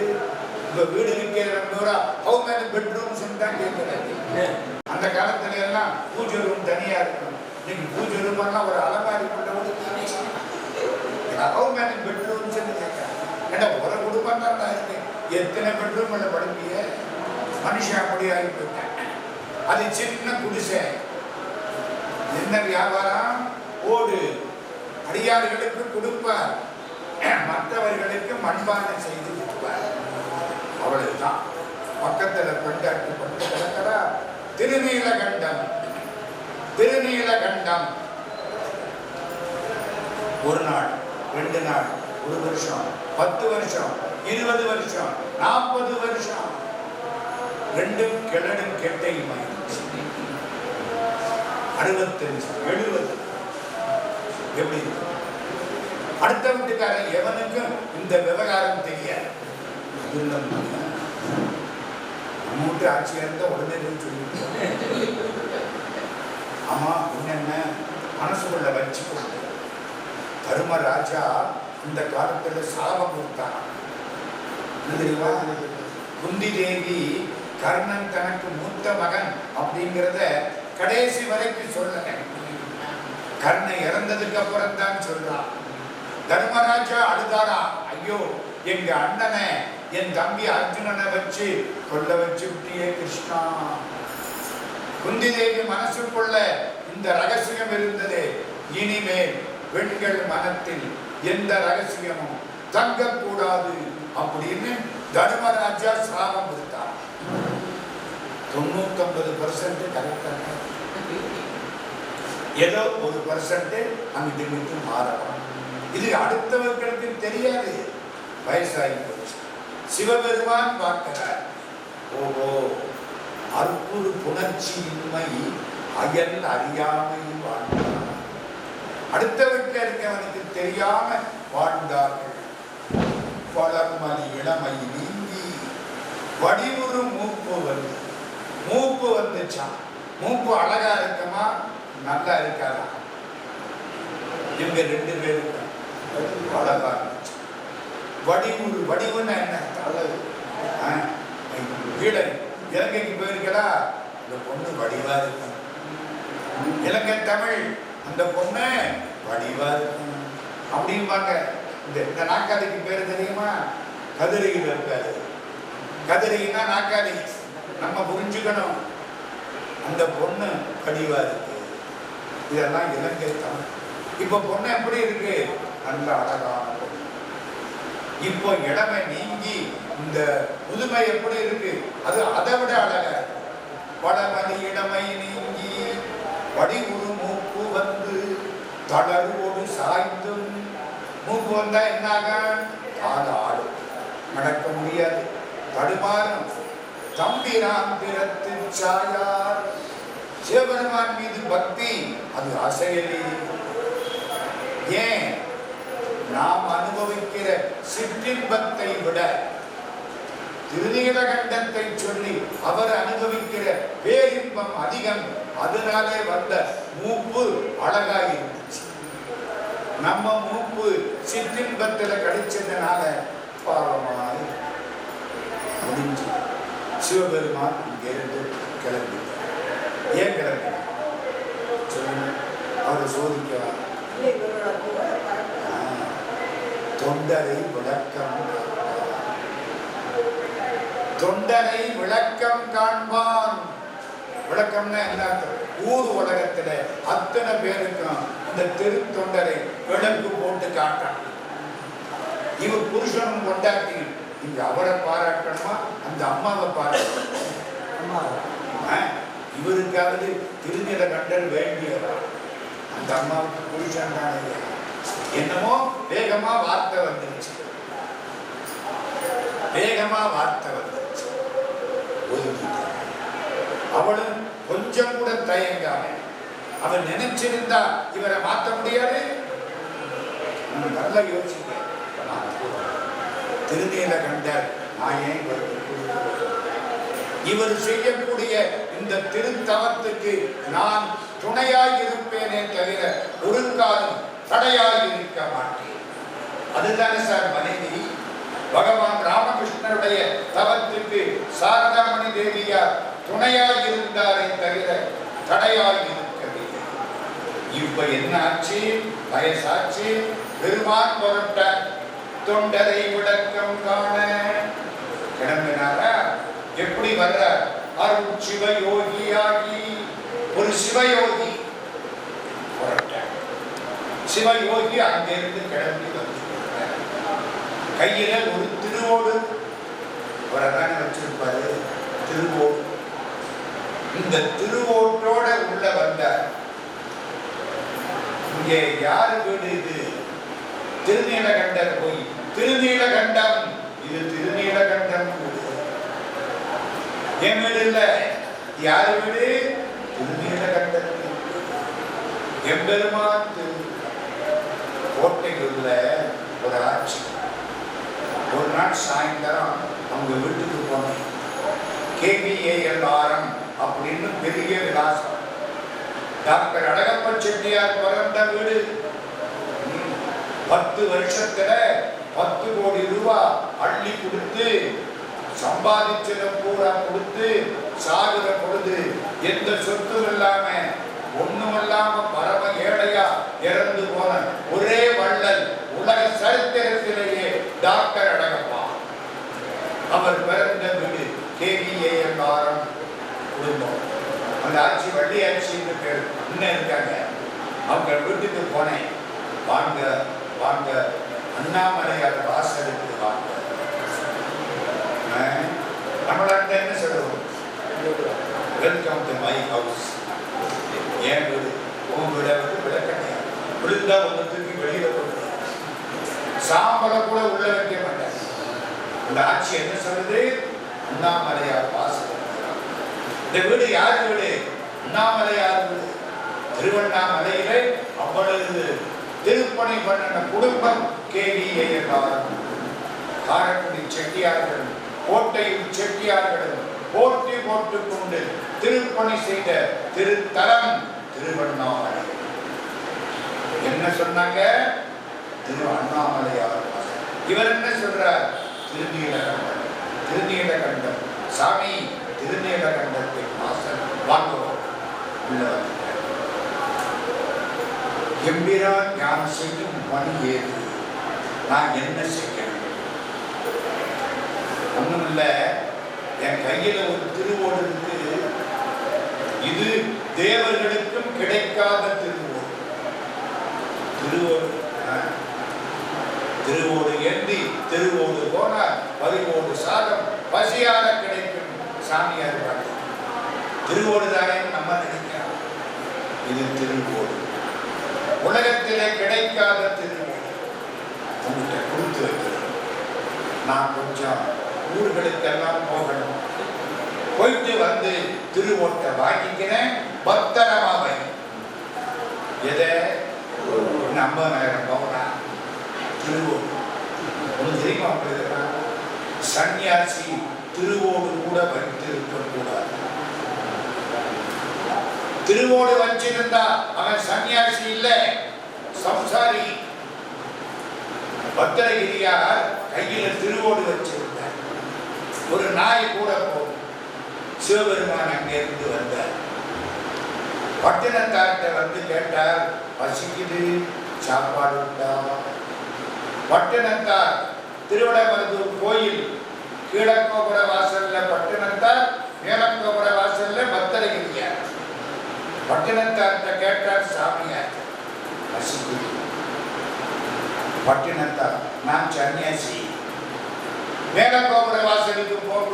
S1: உங்க வீடு இருக்கிற ஹவு மெனி பெட்ரூம்ஸ் தான் கேட்கறாங்க. அந்த காலத்துல எல்லாம் பூஜை ரூம் தனியா இருக்கும். இன்னைக்கு பூஜை ரூம் எல்லாம் ஒரு அலமாரி கொண்டவங்க ஹவு மெனி பெட்ரூம்ஸ் கேட்கறாங்க. ஏன்னா ஒரு குடும்பம் தான் இருக்கு, எத்தனை பெட்ரூம் படுப்பிய மனுஷன் அப்படி ஆகி போயிட்டாங்க. அது சின்ன குடிசை. என்ன வியாபாரம்? ஓடு அடியார்களுக்கு கொடுப்பார், மற்றவர்களுக்கு மண்பானை செய்து கொடுப்பார். அவ்வளவுதான். பக்கத்துல கொண்டாட்டு கொண்டு கிடக்கிறா. திருநீல கண்டம். திருநீல கண்டம் ஒரு நாள், 2 நாள், 1 வருஷம், 10 வருஷம், 20 வருஷம், 40 வருஷம், ரெண்டும் கிளடும் கெட்டையுமாய் 65, 70. எப்படி அடுத்த வீட்டுக்காரன் எவனுக்கும் இந்த விவகாரம் தெரியாது. நம்ம வீட்டு ஆட்சியா இருந்தா உடனே சொல்லி ஆமா என்னென்ன மனசுக்குள்ள வச்சுக்கொண்டு. தர்மராஜா இந்த காலத்துல சாபம் கொடுத்தான். தெரியுமா? குந்தி தேவி கர்ணன் தனக்கு மூத்த மகன் அப்படிங்கிறத கடைசி வரைக்கும் சொல்லல. கர்ணன் இறந்ததுக்கு அப்புறம் தான் சொல்றான். தர்மராஜா அழுதாரா, ஐயோ எங்க அண்ணனை என் தம்பி அர்ஜுனனை வச்சு கொல்ல வச்சு விட்டியே கிருஷ்ணா. குந்தி தேவி மனசுக்குள்ள இந்த ரகசியம் இருந்தது. இனிமேல் பெண்கள் மனத்தில் எந்த ரகசியமும் தங்கக்கூடாது அப்படின்னு தர்மராஜா சாபம் கொடுத்தார். 99% கரெக்டாக, ஏதோ 1% அங்கிட்டு இங்கிட்டு மாறலாம். இது அடுத்தவர்களுக்கு தெரியாது. வயசாகி போச்சு. சிவபெருமான் பார்க்கிறார். ஓஹோ, அற்புறு புணர்ச்சியின்மை அயல் அறியாமை வாழ்ந்தார். அடுத்த வீட்டில் இருக்கவனுக்கு தெரியாம வாழ்ந்தார்கள். வளர்மணி இளமை நீங்கி வடிவுறு மூப்பு வந்து. மூப்பு வந்துச்சான். மூப்பு அழகா இருக்குமா நல்லா இருக்காதா? இவங்க 2 பேருக்கு அழகா இருந்துச்சு. வடிவுறு, வடிவுன்னு என்ன? அழகு. வீடு இலங்கைக்கு போயிருக்கா, இந்த பொண்ணு வடிவா இருக்கும். இலங்கை தமிழ் அந்த பொண்ணு வடிவா இருக்கும் அப்படிம்பாங்க. இந்த நாக்காளிக்கு பேரு தெரியுமா? கதிரையில் இருக்காது. கதிரைன்னா நாக்காளி. நம்ம புரிஞ்சுக்கணும், அந்த பொண்ணு வடிவா இருக்கு. இதெல்லாம் இலங்கை தான். இப்ப பொண்ணு எப்படி இருக்கு? நல்ல அழகான பொண்ணு. இப்போ இளமை நீங்கி இந்த புதுமை எப்படி இருக்கு? அது அதை விட அழகா. படமணி இளமை நீங்கி வடிவுறு மூப்பு வந்து தளர்வோடு சாய்ந்தும். மூப்பு வந்தா என்னாக? கால ஆடு, நடக்க முடியாது, தடுமாறும். தம்பிரான் பிறத்து சாயார். சிவபெருமான் மீது பக்தி அது அசையலே. ஏன்? நாம் அனுபவிக்கிற சிற்றின்பத்தை விட திருநீலகண்டத்தை சொல்லி அவர் அனுபவிக்கிற பேரின்பம் அதிகம். அதனாலே வந்த மூப்பு அழகாயிருந்துச்சு. நம்ம மூப்பு சிற்றின்பத்துல கடிச்சதுனால பாவமாய் முடிஞ்சு. சிவபெருமான் இங்கிருந்து கிளம்பி. ஏன் கிளம்பி சொல்லுங்க? அவரை சோதிக்கலாம். தொண்டரை விளக்கம், தொண்டரை விளக்கம் காண்பான். விளக்கம்னா என்ன? ஊர் உலகத்துல அத்தனை பேருக்கும் இந்த திருத்தொண்டரை விளக்கு போட்டு காட்டான். இவர் புருஷனும் கொண்டாட்டி இங்க அவரை பாராட்டணுமா அந்த அம்மாவை பாராட்டணுமா? இவருக்காவது திருநீலகண்டர் வேண்டியவர், அந்த அம்மாவுக்கு புருஷன் தானே. என்னமோ வேகமா வார்த்தை வந்துருச்சு, வேகமா வார்த்தை வந்துருச்சு. அவளும் கொஞ்சம் கூட தயங்காம அவன் நினைச்சிருந்தா இவரை மாற்ற முடியாது. நல்லா யோசிக்க. திருநீலகண்டர் நான் ஏன் இவர் செய்யக்கூடிய இந்த திருத்தவத்துக்கு நான் துணையாய் இருப்பேனே தவிர ஒரு காலம் தடையாய் இருக்க மாட்டேன். அதுதானே சார் மனைவி. பகவான் ராமகிருஷ்ணருடைய தவத்துக்கு சாரதாமணி தேவியார் துணையாய் இருந்தாரே தவிர தடையாய் இருக்கவில்லை. இப்ப என்ன ஆச்சு? வயசாச்சு. பெருமான் பொருட்ட தொண்டரை விளக்கம் காண கிளம்பினாரா? எப்படி வர்ற? அருள் சிவயோகியாகி. ஒரு சிவயோகி புறப்பட்ட சிவயோகி அங்கிருந்து கிளம்பி வந்து கையில ஒரு திருவோடு அவரைதான் வச்சிருப்பாரு. திருவோடு. இந்த திருவோட்டோட உள்ள வந்தார். இங்கே யாரு வீடு? இது திருநீலகண்டர் போய் திருநீலகண்டம், இது திருநீலகண்டம் என் வீடு இல்ல. யாரு வீடு? திருநீலகண்டர். எம்பெருமான் கோட்டைக்குள்ள ஒரு ஆட்சி. ஒரு நாள் சாயந்தரம் அவங்க வீட்டுக்கு போனோம். KVALRM அப்படின்னு பெரிய விலாசம். டாக்டர் அழகப்ப செட்டியார் பிறந்த வீடு. 10 வருஷத்துல 10 கோடி ரூபாய் அள்ளி கொடுத்து சம்பாதிச்சத பூரா கொடுத்து சாகுற பொழுது எந்த சொத்தும் இல்லாம ஒண்ணும் இல்லாம பரம ஏழையா இறந்து போன ஒரே வள்ளல் உலக சரித்திரத்திலேயே டாக்டர் அழகப்பா. அவர் பிறந்த வீடு KVALRM குடும்பம். அந்த ஆட்சி வள்ளி ஆட்சின்னு பேர் இன்னும் இருக்காங்க. அவங்க வீட்டுக்கு போனேன். வாங்க வாங்க, அண்ணாமலையார் வாசலுக்கு வாங்க. நம்மளாட்ட என்ன சொல்லுவோம்? Welcome to my house. ஏன் வீடு? உங்க வீட வந்து விளக்கணையா விழுந்தா ஒன்று தூக்கி வெளியில போட்டு சாம்பலை கூட உள்ள வைக்க மாட்டாங்க. இந்த ஆட்சி என்ன சொல்லுது? அண்ணாமலையார் வாசல். இந்த வீடு யார் வீடு? அண்ணாமலையார் வீடு. திருவண்ணாமலையிலே அவ்வளவு திருப்பணி பண்ணின குடும்பம் KVALRM. காரைக்குடி செட்டியார்களும் கோட்டையில் செட்டியார்களும் போட்டி போட்டுக் கொண்டு திருப்பணி செய்த திருத்தலம் திருவண்ணாமலை. என்ன சொன்னாங்க? திரு அண்ணாமலையார். இவர் என்ன சொல்றார்? திருநீலகண்டம். திருநீலகண்டம் சாமி, திருநீலகண்டத்தின் வாசல் வாங்குவோம். உள்ள எம்பிரான் ஞானம் செய்யும் பணி ஏது, நான் என்ன செய்யணும்? ஒண்ணும் இல்ல, என் கையில ஒரு திருவோடு இருக்கு. இது தேவர்களுக்கும் கிடைக்காத திருவோடு. திருவோடு ஏந்தி திருவோடு போனால் பரிவோடு சாதம் பசியார கிடைக்கும் சாமியார் பாட்டு. திருவோடு தானே நம்ம நினைக்கிறோம். இது திருவோடு, உலகத்திலே கிடைக்காத திருவோடு. உங்கள்கிட்ட கொடுத்து வைக்கிறோம். நான் கொஞ்சம் ஊர்களுக்கெல்லாம் போகணும், போயிட்டு வந்து திருவோட்டை வாங்கிக்கிறேன், பத்திரமா வை. எதை? 50,000 பவுனா திருவோடு. ஒன்று தெரியுமா? சன்னியாசி திருவோடு கூட வைத்திருக்க கூடாது. திருவோடு வச்சிருந்தா அவன் சன்னியாசி இல்லை, சம்சாரி. பத்திரகிரியார் கையில திருவோடு வச்சிருந்தார். ஒரு நாய் கூட போகும். சிவபெருமான் அங்கே இருந்து வந்தார். பட்டினத்தார்கிட்ட வந்து கேட்டார், பசிக்குது, சாப்பாடு உண்டா? பட்டினத்தார் திருவிடைமருதூர் கோயில் கீழக்கோபுர வாசல்ல பட்டினத்தார், மேலக்கோபுர வாசல்ல பத்திரகிரியார். பட்டினத்தார்கிட்ட கேட்டார் சாமியார், பசிக்குது. பட்டினத்தார், நான் சன்னியாசி, மேலக்கோபுர வாசலுக்கு போக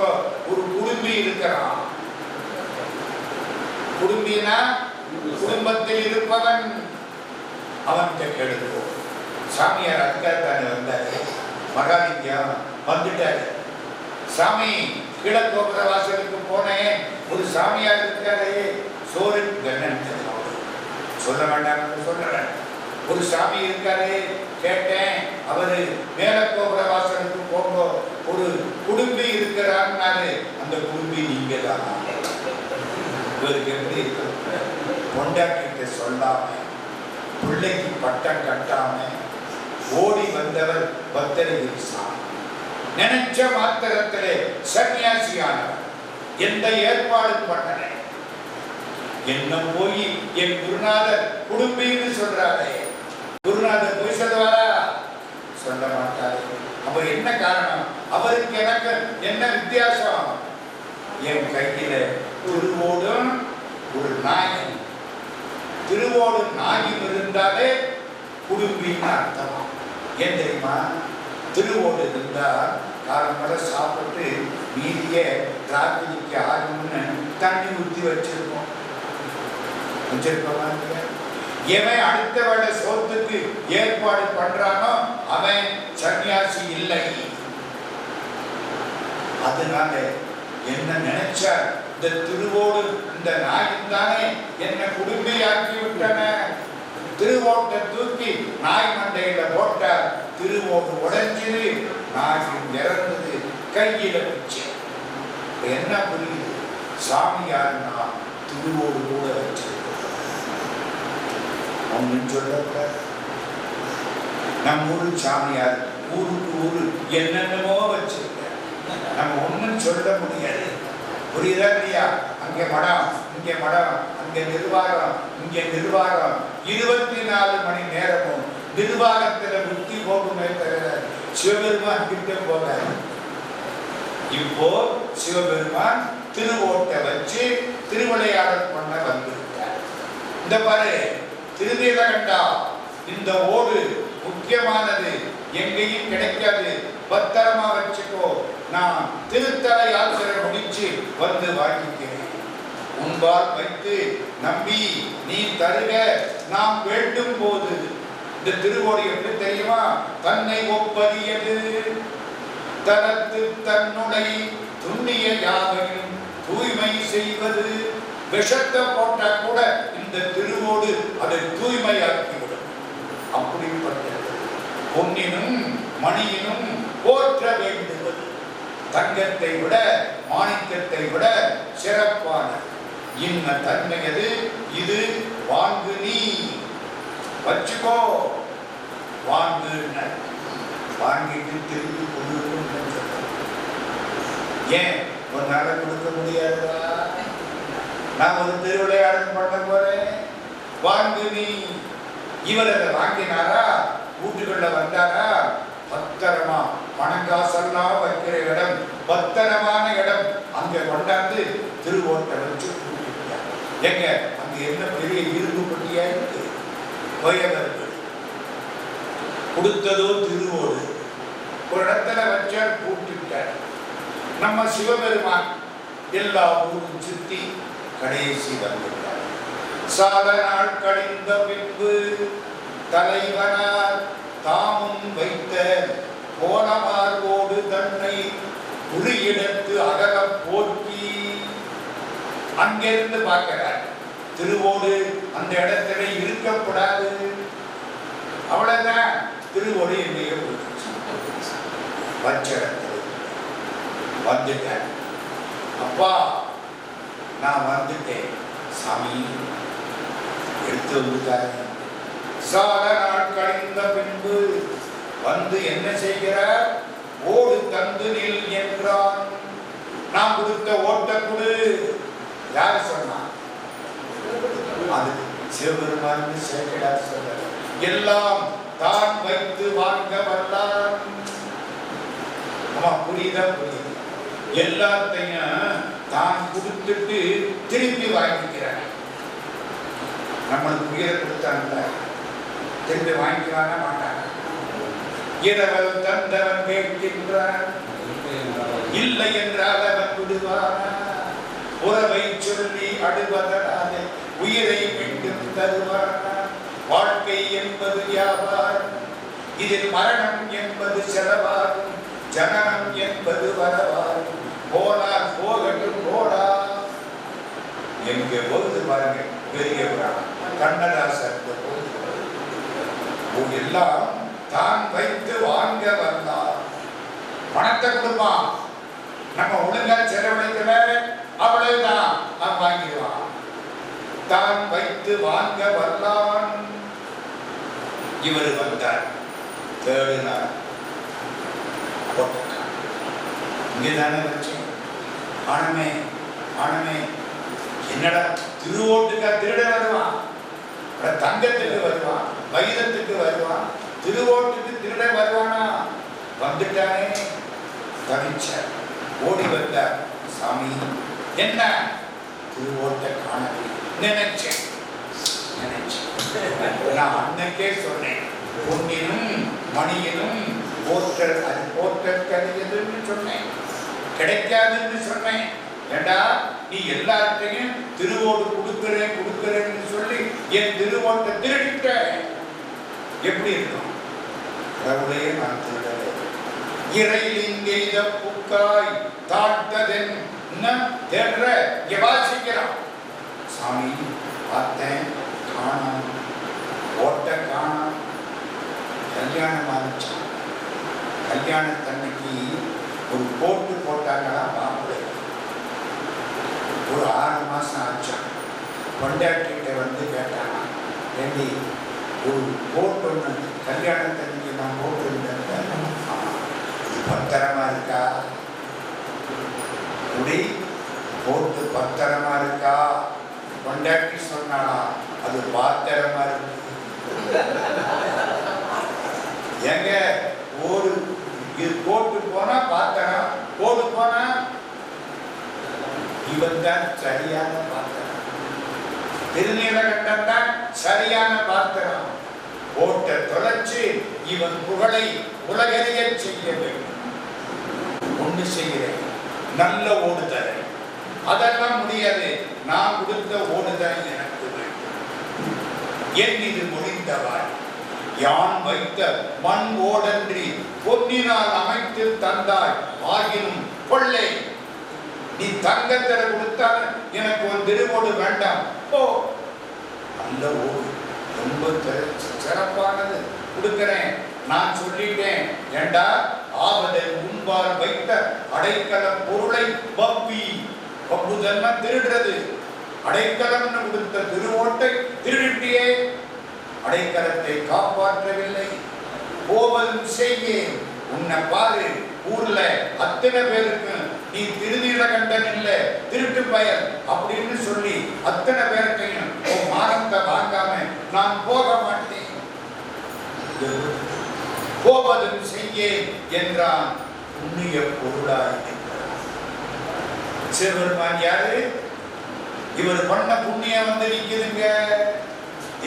S1: ஒரு குடும்பி இருக்கிறான். குடும்பினா குடும்பத்தில் இருப்பவன், அவன்கிட்ட கேளுப்போ. சாமியார் அதுக்காகத்தானே வந்தாரு. மகாலிங்கம் வந்துட்டாரு. சாமி, கிழக்கோபுர வாசலுக்கு போனேன், ஒரு சாமியார் இருக்காரு, சோறு சொல்ல வேண்டாம், சொல்றேன். ஒரு சாமி இருக்காரு, கேட்டேன், அவரு மேலக்கோபுர வாசலுக்கு போங்க, ஒரு குடும்பி இருக்கிறான்னாரு. அந்த குடும்பி நீங்க தான். இவருக்கு எப்படி இருக்கு? பொண்டாட்டிகிட்ட சொல்லாம, பிள்ளைக்கு பட்டம் கட்டாம ஓடி வந்தவர் பத்திரகிரி சாமி. நினைச்ச மாத்திரத்திலே சன்னியாசியானவர். எந்த ஏற்பாடு பண்ணல. என்ன போய் என் குருநாதர் குடும்பின்னு சொல்றாரே, குருநாதர் போய் சொல்லுவாரா? சொல்ல மாட்டாரு. அப்ப என்ன காரணம்? அவருக்கு எனக்கு என்ன வித்தியாசம்? என் கையில திருவோடும் ஒரு நாயும். திருவோடு நாயும் இருந்தாலே குடும்பின்னு அர்த்தம். ஏன் தெரியுமா? திருவோடு இருந்தா காலம்பர சாப்பிட்டு மீதிய ராத்திரிக்கு ஆகும்னு தண்ணி ஊற்றி வச்சிருக்கோம். எவன் அடுத்த வேளை சோத்துக்கு ஏற்பாடு பண்றானோ அவன் சன்னியாசி இல்லை. அதனால என்ன நினைச்சார்? இந்த திருவோடு இந்த நாயும் தானே என்ன குடும்பியாக்கி விட்டன. திருவோட்டை தூக்கி நாய் மண்டையில போட்டார். திருவோடு உடைஞ்சது, நாயும் இறந்தது, கையில வச்சு. என்ன புரியுது? சாமியார்னா திருவோடு கூட வச்சிருக்க ஒன்னும் சொல்லக்கூடாது. நம்ம ஊரு சாமியார் ஊருக்கு ஊரு என்னென்னமோ வச்சிருக்க, நம்ம ஒன்னும் சொல்ல முடியாது. புரியுதா இல்லையா? அங்கே மடம், இங்கே மடம், அங்கே நிர்வாகம், இங்கே நிர்வாகம். 24 மணி நேரமும் நிர்வாகத்துல புத்தி போகுமே தவிர சிவபெருமான் கிட்ட போகாது. இப்போ சிவபெருமான் திருவோட்டை வச்சு திருவிளையாடல் பண்ண வந்துவிட்டார். இந்த பாரு, திருநீலகண்டா, இந்த ஓடு முக்கியமானது, எங்கேயும் கிடைக்காது, பத்திரமா வச்சுக்கோ. நான் திருத்தல யாத்திரை முடிச்சு வந்து வாங்கிக்கிறேன். உன்பால் வைத்து நம்பி நீ தருக, நாம் வேண்டும் போது. இந்த திருவோடு எப்படி தெரியுமா? தன்னை ஒப்பதியது, தனத்து தன்னுடை துண்ணிய யாவையும் தூய்மை செய்வது. விஷத்தை போட்டா கூட இந்த திருவோடு அதை தூய்மையாக்கிவிடும். அப்படிப்பட்டது. பொன்னினும் மணியினும் போற்ற வேண்டுவது. தங்கத்தை விட மாணிக்கத்தை விட சிறப்பான இன்ன தன்மையது. இது வாங்கு, நீ வச்சுக்கோ. வாங்கு, வாங்கிட்டு திருப்பி கொடுக்கணும். ஏன் உன்னால கொடுக்க முடியாதா? நான் ஒரு திருவிளையாடல் பண்ண போறேன். வாங்கு, நீ இவர் அதை வாங்கினாரா, வீட்டுக்குள்ள வந்தாரா, பத்திரமா பணங்காசெல்லாம் வைக்கிற இடம், பத்திரமான இடம், அங்க கொண்டாந்து திருவோட்டை வச்சு எங்க அங்க என்ன பெரிய இரும்பு பட்டியா இருக்கு, வயவர்கள் கொடுத்ததோ திருவோடு, ஒரு இடத்துல வச்சார், கூட்டிட்டார். நம்ம சிவபெருமான் எல்லா ஊரும் சுத்தி கடைசி வந்துட்டார். சால நாள் கழிந்த பின்பு தலைவனார் தாமும் வைத்த கோலமார்வோடு தன்னை உரியெடுத்து அகல போற்றி அங்கிருந்து பார்க்கிறார். திருவோடு அந்த இடத்துல இருக்கக்கூடாது, அவ்வளவுதான். திருவோடு எங்கேயோ வச்ச இடத்துல வந்துட்டேன். அப்பா நான் வந்துட்டேன் சாமி, எடுத்து வந்துட்டாரு. சால நாள் கழிந்த பின்பு வந்து என்ன செய்கிறார், ஓடு தந்து நில் என்றான். நான் கொடுத்த ஓட்ட கொடு. யார் சொன்னா? அது சிவபெருமான் சேக்கிழார் சொல்றார். எல்லாம் தான் வைத்து வாங்க வல்லான். புரியுதா? புரியுது. எல்லாத்தையும் தான் கொடுத்துட்டு திருப்பி வாங்கிக்கிறார். நம்மளுக்கு உயிரை கொடுத்தாங்க, திருப்பி வாங்கிக்கிறாங்க மாட்டாங்க. இரவல் தந்தவன் கேட்கின்றான், இல்லை என்றால் அவன் விடுவான. உறவை சொல்லி அடுவதனால உயிரை மீண்டும் தருவான. வாழ்க்கை என்பது வியாபாரம், இதில் மரணம் என்பது செலவாகும், ஜனனம் என்பது வரவாகும். போனா போகட்டும் போடா. எங்க போகுது பாருங்க பெரிய கண்ணதாசன். எல்லாம் தான் வைத்து வாங்க வந்தார். பணத்தை கொடுப்பான், நம்ம ஒழுங்கா செலவழிக்கல, அவ்வளவுதான் அவன் வாங்கிடுவான். தான் வைத்து வாங்க வல்லான். இவர் வந்தார், தேடினார், இங்கேதானே வச்சேன். ஆனமே ஆனமே, என்னடா திருவோட்டுக்கா திருட வருவான், தங்கத்துக்கு வருவான், வைரத்துக்கு வருவான், திருவோட்டுக்கு திருட வருவானா? வந்துட்டானே. தவிச்சார், ஓடி வந்தார். சாமி என்ன திருவோட்டை காணவே நினைச்சேன். நான் அன்னைக்கே சொன்னேன், பொன்னினும் மணியினும் போற்றல் கரியதுன்னு சொன்னேன், கிடைக்காதுன்னு சொன்னேன். ஏண்டா நீ எல்லாத்தையும் திருவோடு கொடுக்கிறேன்னு சொல்லி என் திருவோட்டை திருடிட்ட, எப்படி இருக்கும்? கடவுளையே நான் திருடவே. இறையிலிங்கெய்த புக்காய் தாழ்த்ததென் தேடுற வாசிக்கிறான். சாமி பார்த்தேன், காணாம், ஓட்ட காணாம். கல்யாணம் ஆரம்பிச்சான். கல்யாணத்தன்னைக்கு ஒரு போட்டு போட்டாங்களா மாப்பிள்ளை. ஒரு 6 மாசம் ஆச்சான். கொண்டாட்டிகிட்ட வந்து கேட்டாங்க, ஏண்டி ஒரு போட்டு ஒன்று கல்யாணத்தன்னைக்கு நான் போட்டிருந்தேன், இது பத்திரமா இருக்கா? குடி போட்டு பத்திரமா இருக்கா? கொண்டாட்டி சொன்னாலா, அது பாத்திரமா இருக்கு. எங்க ஒரு இது போட்டு போனா பாத்திரம், போட்டு போனா இவன் தான் சரியான பாத்திரம். திருநீலகண்டன் தான் சரியான பாத்திரம். போட்ட தொலைச்சு இவன் புகழை உலகறிய செய்ய வேண்டும். ஒன்று செய்கிறேன், நல்ல ஓடுதல். அதெல்லாம் முடியாது, நான் கொடுத்த ஓடுதல் எனக்கு வேண்டும். என் இது முடிந்தவாள் யான் வைத்த மண் ஓடன்றி பொன்னினால் அமைத்து தந்தாய் ஆகினும் கொள்ளை. நீ தங்கத்தில கொடுத்தால் எனக்கு ஒரு திருவோடு வேண்டாம். ஓ அந்த ஓடு ரொம்ப சிறப்பானது, கொடுக்கிறேன். நான் சொல்லிட்டேன், ஏண்டா ஆவதை முன்பால் வைத்த அடைக்கல பொருளை பப்பி பப்புதன்ம திருடுறது. அடைக்கலம்னு கொடுத்த திருவோட்டை திருடிட்டியே, அடைக்கலத்தை காப்பாற்றவில்லை. கோவலும் செய்ய உன்னை பாரு, ஊர்ல அத்தனை பேருக்கு நீ திருநீலகண்டன் இல்ல திருட்டு பயல் அப்படின்னு சொல்லி அத்தனை பேருக்கையும் மானத்தை வாங்காம நான் போக மாட்டேன். போவதும் செய்ய என்றான் புண்ணிய பொருளாய். சிவபெருமான் யாரு? இவர் பண்ண புண்ணியம் வந்து நிக்குதுங்க.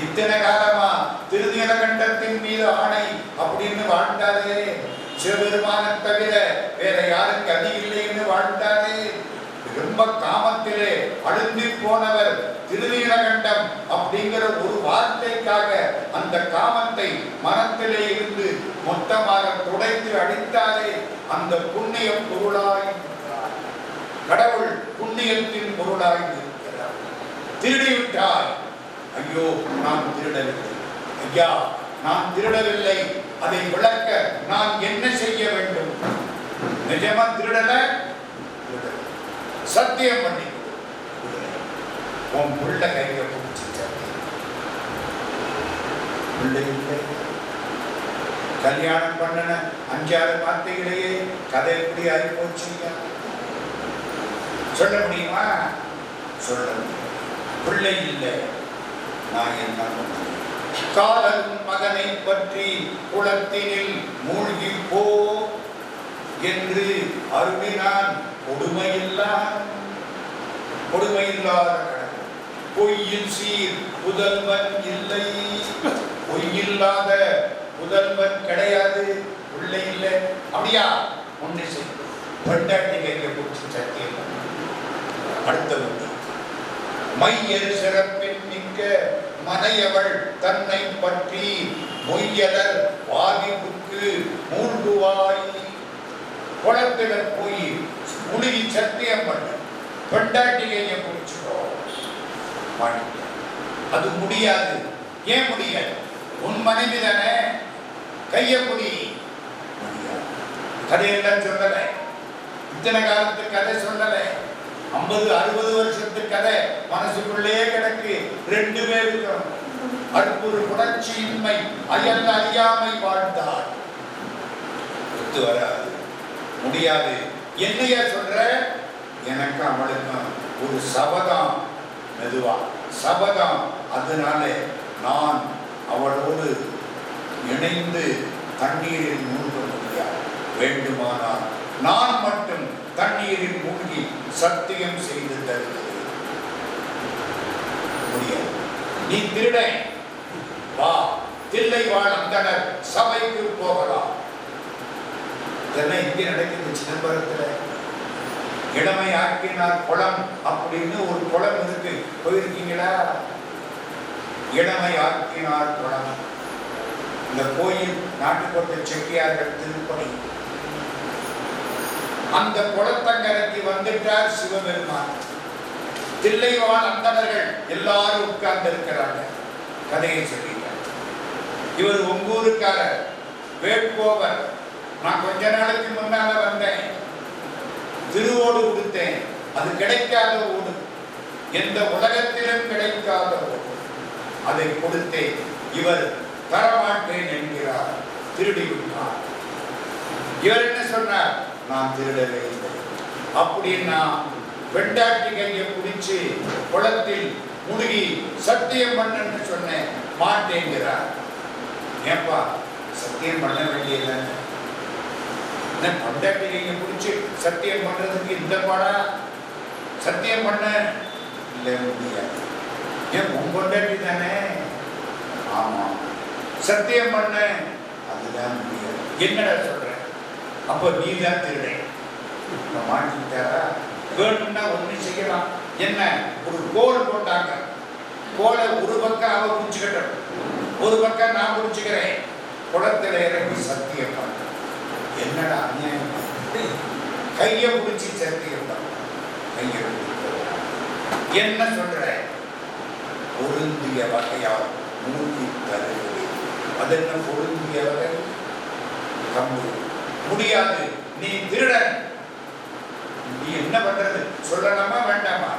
S1: இத்தனை காலமா திருநீலகண்டத்தின் மீது ஆணை அப்படின்னு வாழ்ந்தாரு. சிவபெருமான தவிர வேற யாரும் கதி இல்லைன்னு வாழ்ந்தாரு. ரொம்ப காமத்திலே அழுந்தி போனவர் திருநீலகண்டம் அப்படிங்கிற ஒரு வார்த்தைக்காக அந்த காமத்தை மனத்திலே இருந்து மொத்தமாக துடைத்து அடித்தாரே. அந்த புண்ணிய பொருளாய் கடவுள் புண்ணியத்தின் பொருளாய் இருக்கிறார். திருடிவிட்டாய். ஐயோ நான் திருடவில்லை. ஐயா நான் திருடவில்லை. அதை விளக்க நான் என்ன செய்ய வேண்டும்? நிஜமா திருடல? சத்தியம் பண்ணி உன் புள்ள கையில பிடிச்சி பிள்ளை இல்லை. கல்யாணம் பண்ணன 5-6 வார்த்தைகளையே கதை எப்படி ஆகி போச்சு. சொல்ல முடியுமா? சொல்ல முடியும். பிள்ளை இல்லை. நான் என்ன காதல் மகனை பற்றி குளத்தினில் மூழ்கி போ என்று அருளினான். கொடுமையில்லாத கடவுள். பொய்யில் சீர் புதல்வன் இல்லை. பொய்யில்லாத புதல்வன் கிடையாது. பிள்ளை இல்லை. அப்படியா? ஒன்று செய். பெண்டாட்டி கையை பிடிச்சி சத்தியம். அடுத்தவங்க மையர் சிறப்பின் மிக்க மனையவள் தன்னை பற்றி மொய்யதர் வாதிப்புக்கு மூழ்குவாய். குளத்தில போய் முழுகி சத்தியம் பண்ண பெண்டாட்டி கையை பிடிச்சிட்டோ. அது முடியாது. ஏன் முடியாது? உன் மனைவி தானே. கைய புடி. கதையெல்லாம் சொல்லல. இத்தனை காலத்து கதை சொல்லல. 50-60 வருஷத்து கதை மனசுக்குள்ளே கிடக்கு. 2 பேருக்கும் அற்புத புணர்ச்சியின்மை அயல் அறியாமை வாழ்ந்தார். ஒத்து வராது. முடியாது. என்னையா சொல்ற? எனக்கு அவளுக்கும் ஒரு சபதம். மெதுவா சபதம். அதனால நான் அவளோடு இணைந்து தண்ணீரில் மூழ்க முடியாது. வேண்டுமானால் நான் மட்டும் தண்ணீரில் மூழ்கி சத்தியம் செய்து தருகிறேன். முடியாது. நீ திருட வா. தில்லை வாழ் அந்தனர் சபைக்கு போகலாம். இதெல்லாம் இங்கே நடக்குது. சிதம்பரத்துல இளமை ஆக்கினார் குளம் அப்படின்னு ஒரு குளம் இருக்கு. போயிருக்கீங்களா? இளமை ஆக்கினார் குளம். இந்த கோயில் நாட்டுக்கோட்டை செட்டியார்கள் திருப்பணி. அந்த குளத்தங்கரைக்கு வந்துட்டார் சிவபெருமான். தில்லைவாழ் அந்தணர்கள் எல்லாரும் உட்கார்ந்து இருக்கிறாங்க. கதையை சொல்லிட்டார். இவர் உங்கூருக்காரர் வேட்கோவர். நான் கொஞ்ச நாளைக்கு முன்னால வந்தேன். திருவோடு கொடுத்தேன். அது கிடைக்காத ஓடு. எந்த உலகத்திலும் கிடைக்காத ஓடு. அதை கொடுத்தேன். இவர் தரமாட்டேன் என்கிறார். திருடி விட்டார். இவர் என்ன சொன்னார்? நான் திருடவே இல்லை. அப்படின்னா பெண்டாட்டி கையை பிடிச்சு குளத்தில் முழுகி சத்தியம் பண்ணு சொன்னேன். மாட்டேங்கிறார். ஏப்பா சத்தியம் பண்ண வேண்டியதுதானே? பெண்டாட்டி கையை பிடிச்சு சத்தியம் பண்றதுக்கு இந்த பாடா? சத்தியம் பண்ண இல்லை, முடியாது. ஏன் உன் பொண்டாட்டி தானே? ஆமா. சத்தியம் பண்ண அதுதான் முடியாது. என்னடா சொல்ற? அப்ப நீ தான் திருடை. மாட்டிக்கிட்டாரா? வேணும்னா ஒண்ணு செய்யலாம். என்ன? ஒரு கோல் போட்டாங்க. கோலை ஒரு பக்கம் அவ பிடிச்சுக்கிட்ட, ஒரு பக்கம் நான் பிடிச்சுக்கிறேன். குளத்துல இறங்கி சத்தியம் பண்ண. என்னடா அநியாயம்! கைய பிடிச்சி சத்தியம் பண்ண. கைய என்ன சொல்ற? பொருந்திய வகையால் மூழ்கி தருவது. அது என்ன பொருந்திய வகை? கம்பு முடியாது. நீ திருடன். நீ என்ன பண்றது? சொல்லலாமா வேண்டாமா?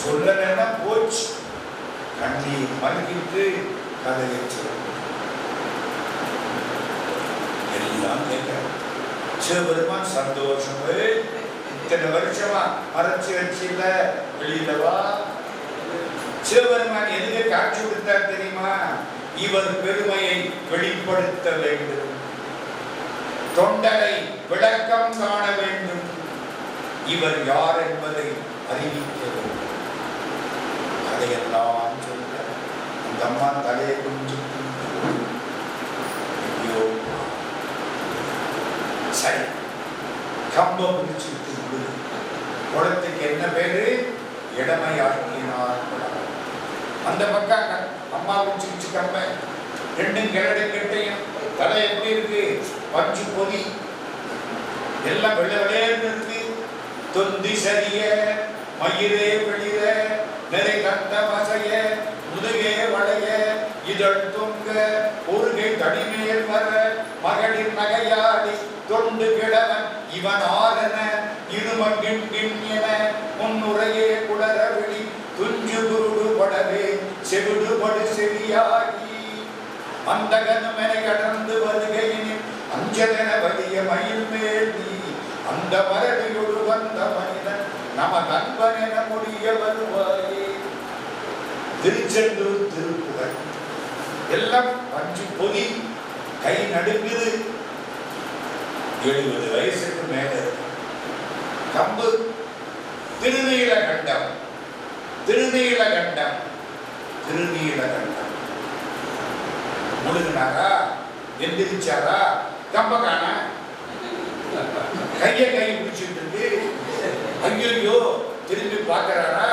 S1: சொல்லலன்னா போச்சு. கண்ணீர் மல்கிட்டு கதையை சொல்ல எல்லாம் கேட்க சிவபெருமான் சந்தோஷம். இத்தனை வருஷமா மறைச்சு வச்சுல வெளியிலவா. சிவபெருமான் எதுக்கு காட்சி கொடுத்தார் தெரியுமா? இவர் பெருமையை வெளிப்படுத்த வேண்டும், தொண்டரை விளக்கம் காண வேண்டும், இவர் யார் என்பதை அறிவிக்க வேண்டும். அதையெல்லாம் சொல்ல அந்த அம்மா தலையை கொஞ்சம் சரி கம்பம் பிடிச்சிட்டு முடியும். குளத்துக்கு என்ன பேரு? இடமையாக்கினார் குளம். அந்த பக்கம் அம்மா பிடிச்சிருச்சு கம்ப, ரெண்டும் கிழடு கெட்டையும். தலை எப்படி இருக்கு? பஞ்சு பொதி எல்லாம் வெள்ள விளையாண்டு இருக்கு. தொந்தி சரிய மயிரே வெளிய நிறை கந்த மசைய முதுகே வளைய இதழ் தொங்க ஒருகை தடிமேல் வர மகளிர் நகையாடி தொண்டு கிழவன் இவன் ஆரன இருமங்கின் என முன்னுரையே குளர வெளி துஞ்சு குருடு படவே செவிடுபடு செவியாகி அந்தகனுமென கடந்து வருகையினில் அஞ்சலென வலிய மயில் மேல் நீ அந்த மரடியோடு வந்த மனிதன் நம நண்பன் என முடிய வருவாயே. திருச்செந்தூர் திருப்புகழ் எல்லாம் பஞ்சு பொதி, கை நடுங்குது. 70 வயசுக்கு மேல கம்பு. திருநீலகண்டம், திருநீலகண்டம், திருநீலகண்டம் முழுகினாரா? எந்திரிச்சாரா? கம்பகான கைய கை பிடிச்சிட்டு இருக்கு. ஐயோ திரும்பி பார்க்கிறாரா?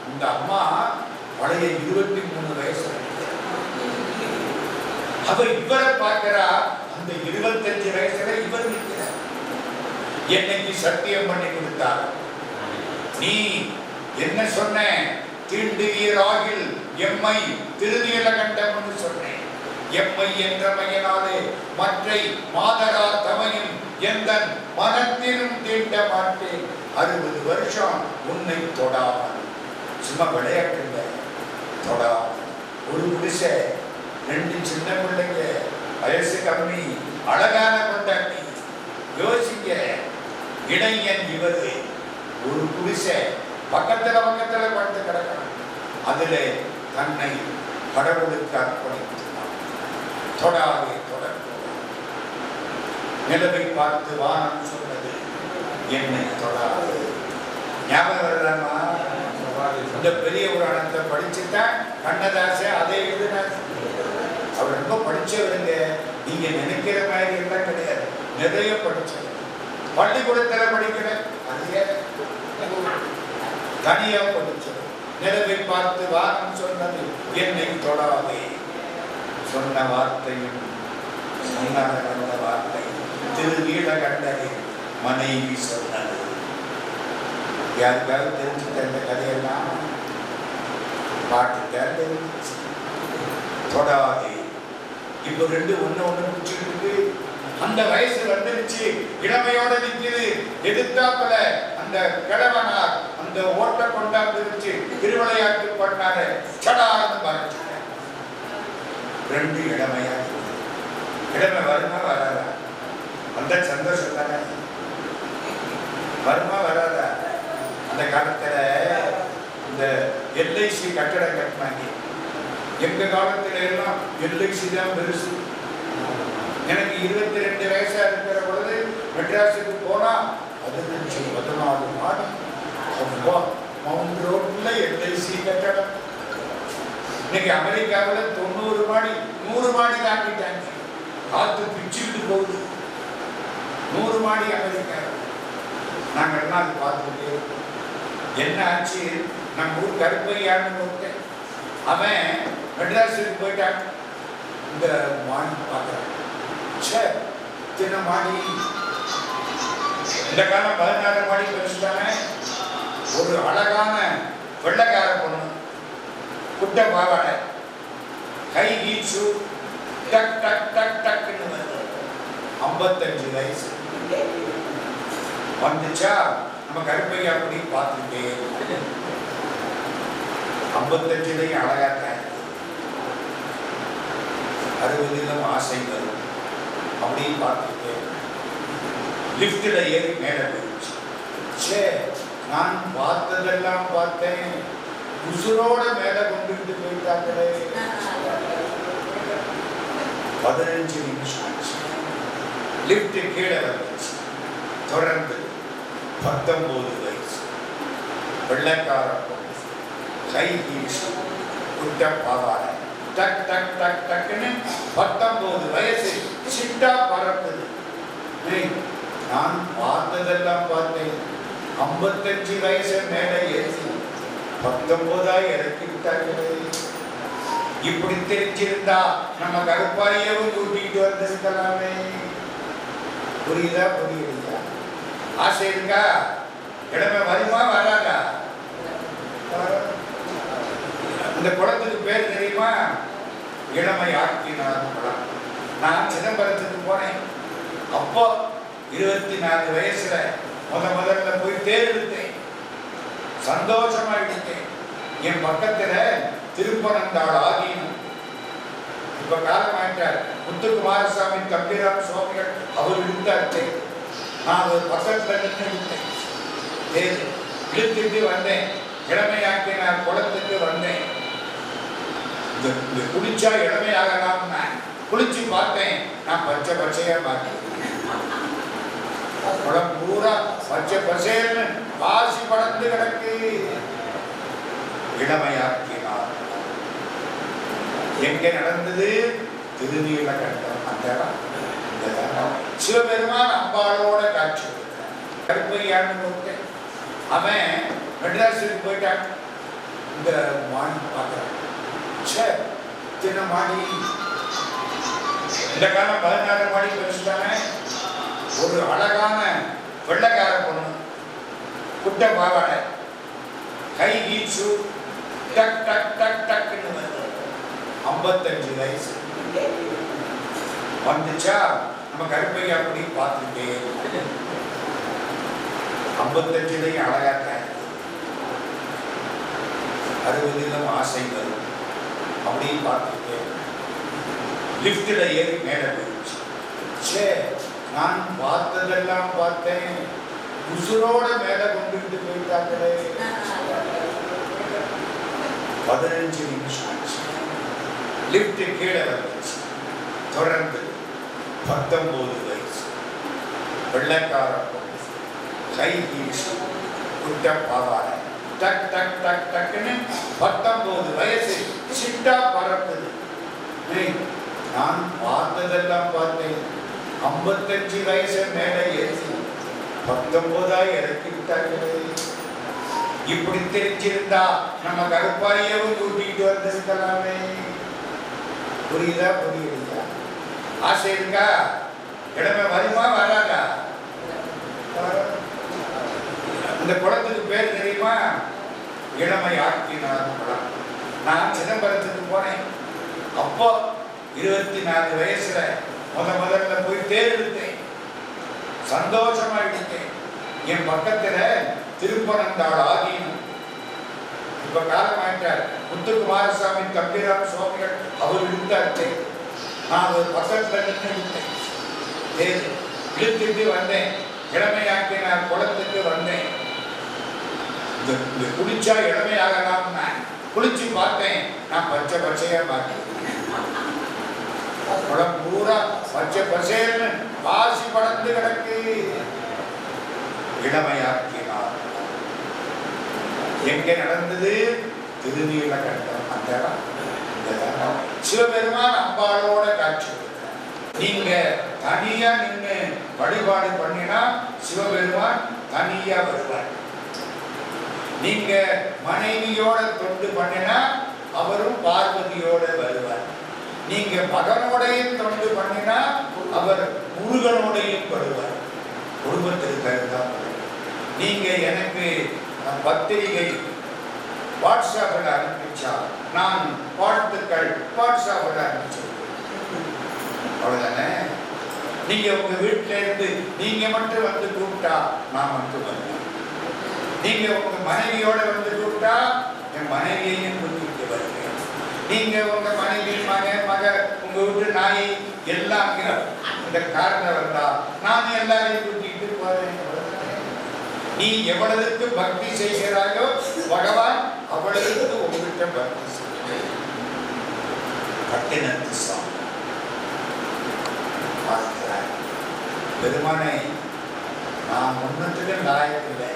S1: இந்த அம்மா பழைய 23 வயசு. அவ இவரை பார்க்கிறா, அந்த 25 வயசுல இவர் நிற்கிறார். என்னைக்கு சத்தியம் பண்ணி கொடுத்தார், நீ என்ன சொன்ன? தீண்டுவீராகில் எம்மை திருநீலகண்டம் சொன்னேன். எம்மை என்ற மையனாலே மற்றை மாதரா தமையும் எந்த மனத்திலும் தீண்ட மாட்டேன். 60 வருஷம் உன்னை தொடாமல், சும்மா விளையாட்டுங்க, தொடாமல். ஒரு குடிசை, 2 சின்ன பிள்ளைங்க, வயசு கம்மி, அழகான கொண்டாட்டி. யோசிக்க, இடையன் இவது. ஒரு குடிசை பக்கத்துல பக்கத்துல படுத்து கிடக்கணும். அதுல தன்னை கடவுளுக்கு அர்ப்பணித்தார். தொடாவே தொடர்பு. நிலவை பார்த்து வானம் சொன்னது, என்னை தொடாது. ஞாபகம் வருதாமா? இந்த பெரிய புராணத்தை படிச்சுதான் கண்ணதாச அதை எழுதினார். அவர் ரொம்ப படிச்சவருங்க. நீங்க நினைக்கிற மாதிரி எல்லாம் கிடையாது, நிறைய படிச்சவர். பள்ளிக்கூடத்துல படிக்கிற அதே தனியா படிச்சவர். நிலவை பார்த்து வானம் சொன்னது, என்னை தொடாதே. சொன்ன வார்த்தையும் சொன்ன வார்த்தை திருநீலகண்டனை மனைவி சொன்னது. யாருக்காவது தெரிஞ்சுட்ட இந்த கதையெல்லாம் பாட்டுக்கார் தெரிஞ்சு. தொடாதே. இப்ப 2 ஒண்ணு பிடிச்சிருக்கு. அந்த வயசு வந்துருச்சு, இளமையோட நிற்குது. எதிர்த்தாப்புல அந்த கிழவனார் அந்த ஓட்ட கொண்டாந்துருச்சு. திருவிளையாட்டு பண்ணாரு, சடார்னு மறைச்சு. 2 இளமையா. இளமை வருமா வராதா? அந்த சந்தோஷம் தானே. வருமா வராதா? அந்த காலத்துல இந்த எல்ஐசி கட்டடம் கட்டினாங்க. எங்க காலத்துல எல்லாம் எல்ஐசி தான் பெருசு. எனக்கு 22 வயசா இருக்கிற பொழுது மெட்ராஸுக்கு போனா 14 மாடி மவுண்ட் ரோட்ல எல்ஐசி கட்டடம். இன்னைக்கு அமெரிக்காவில் 90 மாடி 100 மாடி தாண்டிட்டாங்க. காத்து பிச்சுக்கிட்டு போகுது. 100 மாடி அமெரிக்கா. நாங்க எல்லாம் அது பார்த்துக்கிட்டே இருக்கோம். என்ன ஆச்சு? நம்ம ஊர் கருப்பையான்னு ஒருத்தன், அவன் மெட்ராஸுக்கு போயிட்டான். இந்த மாடி பார்க்குறான். சின்ன மாடி. இந்த காலம் 16 மாடி வச்சுட்டானே. ஒரு அழகான வெள்ளைக்கார பொண்ணு, குட்ட பாவாடை, கை கீச்சு, டக் டக் டக் டக்குன்னு வருது. 55 வயசு வந்துச்சா. நம்ம கருப்பையா அப்படி பார்த்துட்டே 55 அழகா தான். 60 ஆசை வரும். அப்படி பார்த்துட்டே லிப்ட்ல ஏறி மேலே போயிடுச்சு. நான் பார்த்ததெல்லாம் பார்த்தேன், உசுரோட மேலே கொண்டுட்டு போயிட்டாங்களே. 15 நிமிஷம் ஆச்சு. லிப்ட் கீழே வந்துச்சு. தொடர்ந்து 19 வயசு, வெள்ளைக்கார பொண்ணு, கை ஹீல்ஸ், குட்ட பாவாடை, டக் டக் டக் டக்குன்னு 19 வயசு சிட்டா பறக்குது. நான் பார்த்ததெல்லாம் பார்த்தேன். 55 வயசு மேலே ஏசி 19 இறக்கி விட்டார்களே. இப்படி தெரிஞ்சிருந்தா நம்ம கருப்பாயவும் கூட்டிட்டு வந்திருக்கலாமே. புரியுதா புரியுதா? ஆசை இருக்கா? இடமே வருமா வராதா? இந்த குளத்துக்கு பேர் தெரியுமா? இளமை ஆக்கினார் குளம். நான் சிதம்பரத்துக்கு போனேன். அப்போ 24 வயசுல முதல்ல போய் தேர் எடுத்தேன். சந்தோஷமா எடுத்தேன். என் பக்கத்துல திருப்பனந்தாள் ஆதீனம், இப்ப காலமாயிட்டார், முத்துக்குமாரசாமி தம்பிராம் சுவாமிகள் அவர் இழுத்தாரு. நான் ஒரு பக்கத்துல நின்று விட்டேன். தேர் இழுத்துட்டு வந்தேன். இளமையாக்கினார் குளத்துக்கு வந்தேன். குளிச்சா இளமையாகலாம். குளிச்சு பார்த்தேன். நான் பச்சை பச்சையா பார்த்தேன். குளம் பூரா பச்சை பசேல்னு பாசி படர்ந்து கிடக்கு. இளமையாக்கினார். எங்க நடந்தது? திருநீலகண்டம். அந்த சிவபெருமான் அம்பாளோட காட்சி கொடுத்தார். கருப்பையான்னு கொடுத்தேன். அவன் மெட்ராஸுக்கு போயிட்டான். இந்த மாடி பார்க்கிறான். சின்ன மாடி, இந்த காலம் 16 மாடி பெருசுதானே. ஒரு அழகான வெள்ளைக்கார பொண்ணு, குட்ட பாவாடை, கை ஹீல்ஸு, டக் டக் டக் டக்குன்னு வருது. 55 வயசு வந்துச்சா. நம்ம கருப்பையா அப்படி பார்த்துட்டே 55 அழகாக 60 ஆசை வரும். அப்படி பார்த்துட்டு லிப்ட்ல ஏறி மேலே போயிடுச்சு. நான் பார்த்ததெல்லாம் பார்த்தேன். உசுரோட மேலே கொண்டுகிட்டு போயிட்டாங்களே. 15 நிமிஷம் ஆச்சு. லிப்ட் கீழே வந்துச்சு. தொடர்ந்து 19 வயசு, வெள்ளைக்கார பொண்ணு, கை ஹீல்ஸ், குட்ட பாவாடை, டக் டக் டக் டக்குன்னு 19 வயசு சிட்டா பறக்குது. நான் பார்த்ததெல்லாம் பார்த்தேன். 55 வயசு மேலே ஏசி 19 இறக்கி விட்டார்களே. இப்படி தெரிஞ்சிருந்தா நம்ம கருப்பாயவும் கூட்டிட்டு வந்திருக்கலாமே. புரியுதா புரியுதா? ஆசை இருக்கா? இடமே வருமா வராதா? இந்த குளத்துக்கு பேர் தெரியுமா? இளமை ஆக்கினார் குளம். நான் சிதம்பரத்துக்கு போனேன். அப்போ 24 வயசுல முதல்ல போய் தேர் எடுத்தேன். சந்தோஷமா எடுத்தேன். என் பக்கத்துல திருப்பனந்தாள் ஆதீனம், இப்ப காலமாயிட்டார், முத்துக்குமாரசாமி தம்பிராம் சுவாமிகள் அவர் இழுத்தாரு. நான் ஒரு பக்கத்துல நின்று விட்டேன். தேர் இழுத்துட்டு வந்தேன். இளமையாக்கினார் குளத்துக்கு வந்தேன். குளிச்சா இளமையாகலாம். குளிச்சு பார்த்தேன். நான் பச்சை பச்சையா பார்த்தேன். குளம் பூரா பச்சை பசேல்னு பாசி படர்ந்து கிடக்கு. இளமையாக்கினார். எங்க நடந்தது? திருநீலகண்டம். அந்த சிவபெருமான் அம்பாளோட காட்சி கொடுத்தார். நீங்க தனியா நின்று வழிபாடு பண்ணினா சிவபெருமான் தனியா வருவார். நீங்க மனைவியோட தொண்டு பண்ணினா அவரும் பார்வதியோட வருவார். நீங்க மகனோடையும் தொண்டு பண்ணினா அவர் முருகனோடையும் வருவார். குடும்பத்திற்கு கருதான். நீங்க எனக்கு பத்திரிகை வாட்ஸ்அப்பில் அனுப்பிச்சா நான் வாழ்த்துக்கள் வாட்ஸ்அப்பில் அனுப்பிச்சேன். அவ்வளவுதானே? நீங்க உங்க வீட்டில இருந்து நீங்க மட்டும் வந்து கூப்பிட்டா நான் மட்டும் வருவேன். நீங்க உங்க மனைவியோட வந்து கூப்பிட்டா என் மனைவியையும் கூட்டிட்டு வருவேன். நீங்க உங்க மனைவி மக உங்க வீட்டு நாய் எல்லாம் இந்த காரில் வந்தா நான் எல்லாரையும் கூட்டிட்டு போறேன். நீ எவ்வளவுக்கு பக்தி செய்கிறாயோ பகவான் அவ்வளவுக்கு உங்ககிட்ட பக்தி செய்ய. பட்டினத்து சாமி பார்க்கிறார். பெருமானே, நான் ஒன்றுத்துக்கு லாயக்கில்லை,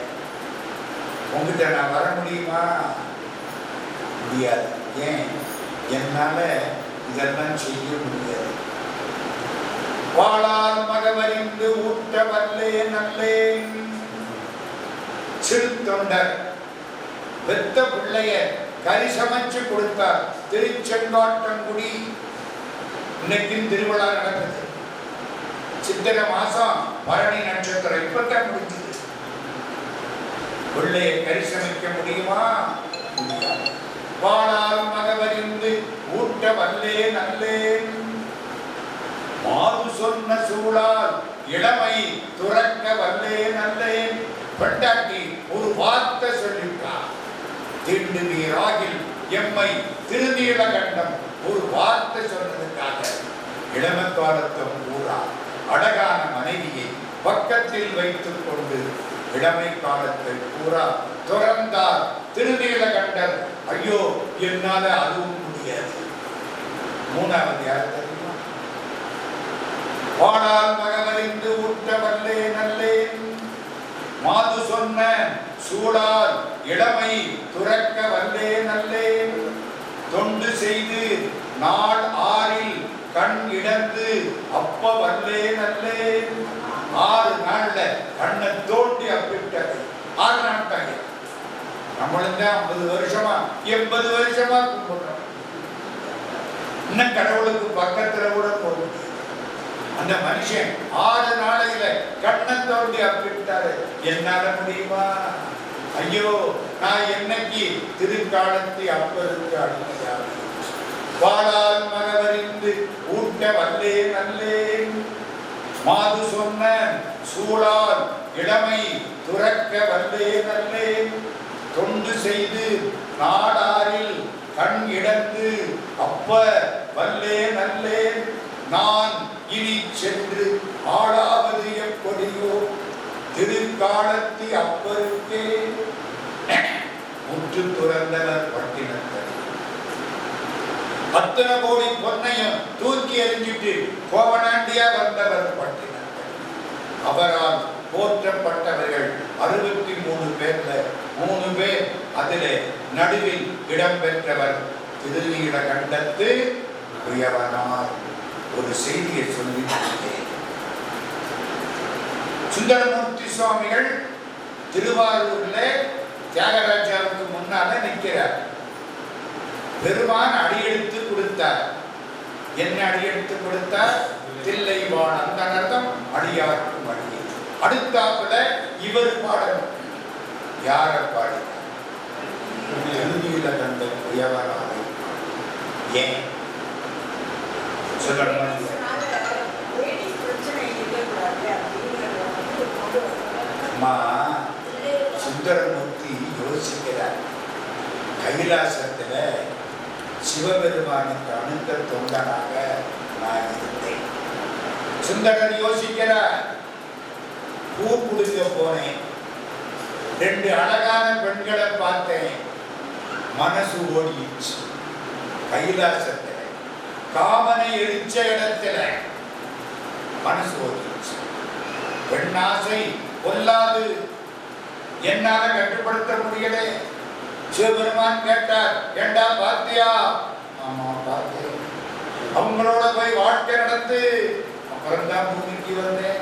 S1: உங்ககிட்ட நான் வர முடியுமா? முடியாது. ஏன்? என்னால இதெல்லாம் செய்ய முடியாது. வாளால் மகவறிந்து ஊட்ட வல்லே நல்லேன். சிறு தொண்டர் பெத்த பிள்ளைய கறி சமைச்சு கொடுத்தார். திருச்செங்காட்டங்குடி இன்னைக்கும் திருவிழா நடக்குது. சித்திரை மாசம் பரணி நட்சத்திரம் இப்பதான் முடிஞ்சது. பிள்ளைய கறி சமைக்க முடியுமா? வாளால் மகவறிந்து ஊட்ட வல்லே நல்லேன். மாறு சொன்ன சூழால் இளமை துறக்க வல்லே நல்லேன். பெண்டாட்டி ஒரு வார்த்தை சொல்லிட்டா, திண்டு நீராகில் எம்மை திருநீலகண்டம் ஒரு வார்த்தை சொன்னதுக்காக இளம காலத்தை பூரா அழகான மனைவியை பக்கத்தில் வைத்துக் கொண்டு இளமை காலத்தை பூரா துறந்தார் திருநீலகண்டர். ஐயோ, என்னால அதுவும் முடியாது. மூணாவது யார் தெரியுமா? வாடால் மகவறிந்து ஊட்ட வல்லே நல்லேன். மாது சொன்ன சூழால் இளமை துறக்க வல்லே நல்லேன். தொண்டு செய்து நாள் ஆறில் கண் இடந்து அப்ப வல்லே நல்லேன். 6 நாள்ல கண்ணை தோண்டி அப்பிட்டது. 6 நாட்கள். நம்மளும் 50 வருஷமா 80 வருஷமா கும்பிடுறோம். இன்னும் கடவுளுக்கு பக்கத்துல கூட போகுது. அந்த மனுஷன் 6 நாளையில கண்ணை தோண்டி அப்பிட்டாரு. என்னால முடியுமா? ஐயோ, நான் என்னைக்கு திருக்காலத்தை அப்பருக்கு அடிமையாக. வாளால் மகவறிந்து ஊட்ட வல்லே நல்லேன். மாது சொன்ன சூழால் இளமை துறக்க வல்லே நல்லேன். தொண்டு செய்து நாடாரில் கண் இடந்து அப்ப வல்லே நல்லேன். நான் இனி சென்று ஆளாவது எப்படியோ திருக்காலத்தி அப்பருக்கே. முற்று துறந்தவர் பட்டினத்தடி. 10 கோடி பொன்னையும் தூக்கி எறிஞ்சிட்டு கோவனாண்டியா வந்தவர் பட்டினத்தடி. அவரால் போற்றப்பட்டவர்கள் 63 பேர்ல 3 பேர். அதிலே நடுவில் இடம்பெற்றவர் திருநீலகண்டத்து உயவனார். ஒரு செய்தியை சொல்லி சுந்தரமூர்த்தி சுவாமிகள் திருவாரூர்ல தியாகராஜாவுக்கு முன்னால நிற்கிறார். பெருமான் அடியெடுத்து கொடுத்தார். என்ன அடியெடுத்து கொடுத்தார்? தில்லை வாணந்தனர்தம் அடியார்க்கும் அடியே. அடுத்தாப்புல இவர் பாடணும். யார பாடினார்? திருநீலகண்ட உயவனாரை. ஏன் சொல்லணும்? அம்மா, சுந்தரமூர்த்தி யோசிக்கிறார். கைலாசத்துல சிவபெருமானுக்கு அணுக்க தொண்டனாக நான் இருந்தேன். சுந்தரர் யோசிக்கிறார். பூ குடிக்க போனேன். 2 அழகான பெண்களை பார்த்தேன். மனசு ஓடிச்சு. கைலாசத்துல காமனை எரிச்ச இடத்துல மனசு ஓடிச்சு. பெண்ணாசை கொல்லாது, என்னால கட்டுப்படுத்த முடியல. சிவபெருமான் கேட்டார், ஏண்டா பார்த்தியா? ஆமா பார்த்தேன். அவங்களோட போய் வாழ்க்கை நடந்து அப்புறம் தான் பூமிக்கு வந்தேன்.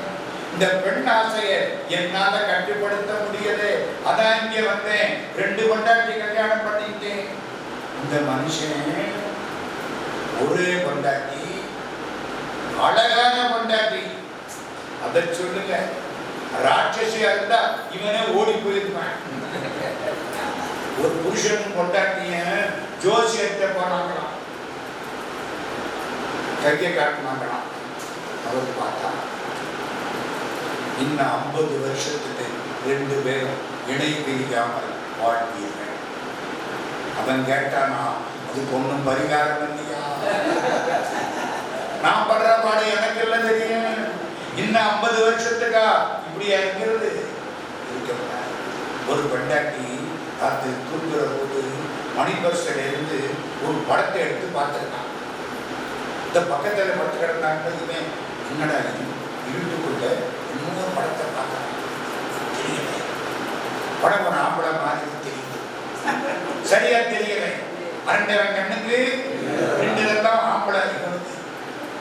S1: இந்த பெண் ஆசையை என்னால கட்டுப்படுத்த முடியல. அதான் இங்கே வந்தேன். 2 பொண்டாட்டி கல்யாணம் பண்ணிட்டேன். இந்த மனுஷன் ஒரே பொண்டாட்டி, அழகான பொண்டாட்டி. அதை சொல்லுங்க. ராட்சசியா இருந்தா இவனே ஓடி போயிருப்பான். ஒரு புருஷன் பொண்டாட்டிய ஜோசியத்தை போனாங்களாம். கையை காட்டினாங்களாம். அவர் பார்த்தா இன்னும் 50 வருஷத்துக்கு 2 பேரும் இணை பிரிக்காமல் வாழ்வீர்கள். அவன் கேட்டானா, அதுக்கு ஒன்றும் பரிகாரம் இல்லையா? நான் படுற பாடு எனக்கு எல்லாம் தெரியும். இன்னும் 50 வருஷத்துக்கா இப்படியா இருக்கிறது? ஒரு பெண்டாட்டி அது தூங்குற போது மணிபர்ஸ்ல இருந்து ஒரு படத்தை எடுத்து பார்த்துருக்கான். இந்த பக்கத்தில் படுத்து கிடந்தாங்க. இவன் என்னடா இருட்டுக்குள்ள இன்னொரு படத்தை பார்க்கறேன், தெரியல. படம் ஒரு ஆம்பளை மாதிரி தெரியுது, சரியா தெரியல. அரண்டவன் கண்ணுக்கு ரெண்டுதான் ஆம்பளை.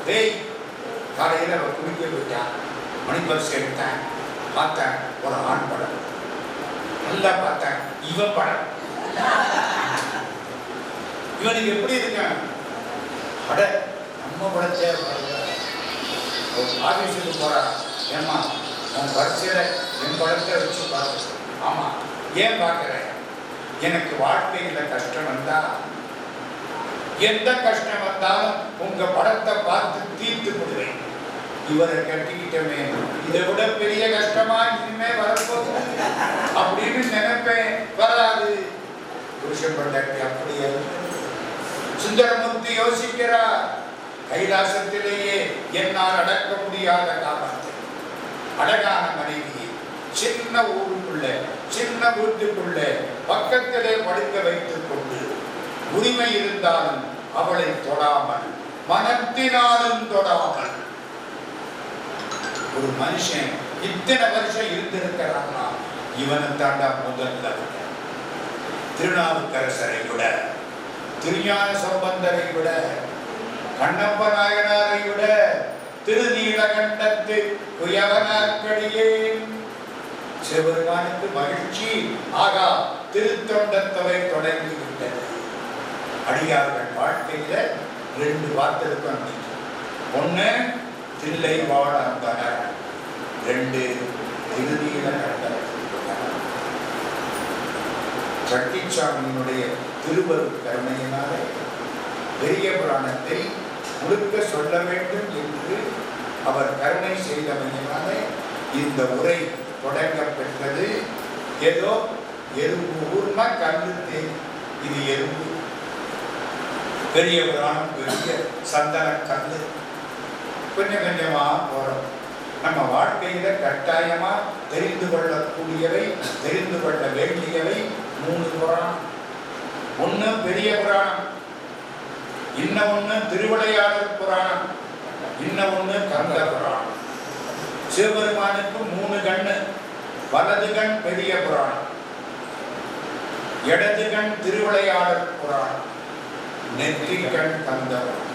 S1: டேய், காலையில் அவன் குளிக்க போயிட்டான், மணிபர்ஸ் எடுத்தேன், பார்த்தேன் ஒரு ஆண் படம், நல்லா பார்த்தேன் இவன் படம். இவனுக்கு எப்படி இருக்கான்? அட நம்ம படத்தை ஆபீஸுக்கு போறான், ஏம்மா உன் வரிசையில என் படத்தை வச்சு பார்க்க. ஆமா, ஏன் பார்க்கிறேன்? எனக்கு வாழ்க்கையில் கஷ்டம் வந்தா, எந்த கஷ்டம் வந்தாலும் உங்க படத்தை பார்த்து தீர்த்து விடுவேன். இவரை கட்டிக்கிட்டமே, இதை விட பெரிய கஷ்டமா இனிமே வரப்போகுது அப்படின்னு நினைப்பேன், வராது. புருஷன் பண்டாட்டி அப்படியே. சுந்தரமூர்த்தி யோசிக்கிறார், கைலாசத்திலேயே என்னால் அடக்க முடியாத காரணத்தை, அழகான மனைவியை சின்ன ஊருக்குள்ள, சின்ன வீட்டுக்குள்ள பக்கத்திலே படுக்க வைத்துக் கொண்டு, உரிமை இருந்தாலும் அவளை தொடாமல், மனத்தினாலும் தொடாமல், ஒரு மனுஷன் இத்தனை வருஷம் இருந்திருக்கிறான்னா இவனை தாண்டா முதல்ல. திருநாவுக்கரசரை விட, திருஞான சம்பந்தரை விட, கண்ணப்ப நாயனாரை விட, திருநீலகண்டத்து குயவனார்க்கடியே சிவபெருமானுக்கு மகிழ்ச்சி. ஆகா, திருத்தொண்டத்தவை தொடங்கிவிட்டது. அடியார்கள் வாழ்க்கையில 2 வார்த்தைக்கும், ஒண்ணு தில்லை வாழ் அன்பனர், 2 திருநீலகண்டர். சட்டிச்சாமியினுடைய திருவருட் கருணையினாலே பெரிய புராணத்தை முழுக்க சொல்ல வேண்டும் என்று அவர் கருணை செய்தமையினாலே இந்த உரை தொடங்க பெற்றது. ஏதோ எறும்பு ஊர்னா கல்லு தேன், இது எறும்பு. பெரிய புராணம் பெரிய சந்தன கல்லு. கொஞ்சம் கொஞ்சமா போறோம். நம்ம வாழ்க்கையில கட்டாயமா தெரிந்து கொள்ளக்கூடியவை, தெரிந்து கொள்ள வேண்டியவை 3 புராணம். ஒண்ணு பெரிய புராணம், இன்னொன்னு திருவிளையாடல் புராணம், இன்னொன்னு கந்த புராணம். சிவபெருமானுக்கு 3 கண்ணு. வலது கண் பெரிய புராணம், இடது கண் திருவிளையாடல் புராணம், நெற்றி கண் கந்த புராணம்.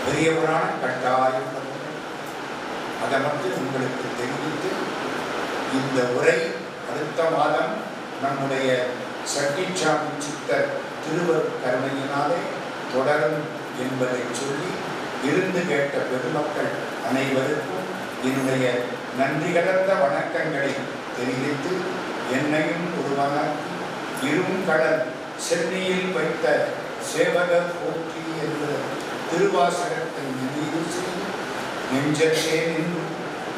S1: பெரிய புராணம் கட்டாயம், அதை மட்டும் உங்களுக்கு தெரிவித்து இந்த உரை அடுத்த மாதம் நம்முடைய சட்டிச்சாமி சித்தர் திருவருட் கருணையினாலே தொடரும் என்பதை சொல்லி, இருந்து கேட்ட பெருமக்கள் அனைவருக்கும் என்னுடைய நன்றி கலந்த வணக்கங்களை தெரிவித்து, என்னையும் ஒருவனாக்கி இரும் கடல் சென்னையில் வைத்த சேவகர் போற்றி என்ற திருவாசகத்தை நினைவு செய்து, நெஞ்சத்தே நின்று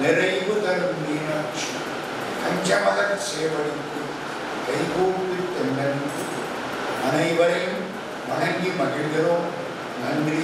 S1: நிறைவு தரும் மீனாட்சி பஞ்சமதன் சேவடிக்கு கைகூப்பி தென்னன் அனைவரையும் வணங்கி மகிழ்கிறோம். நன்றி.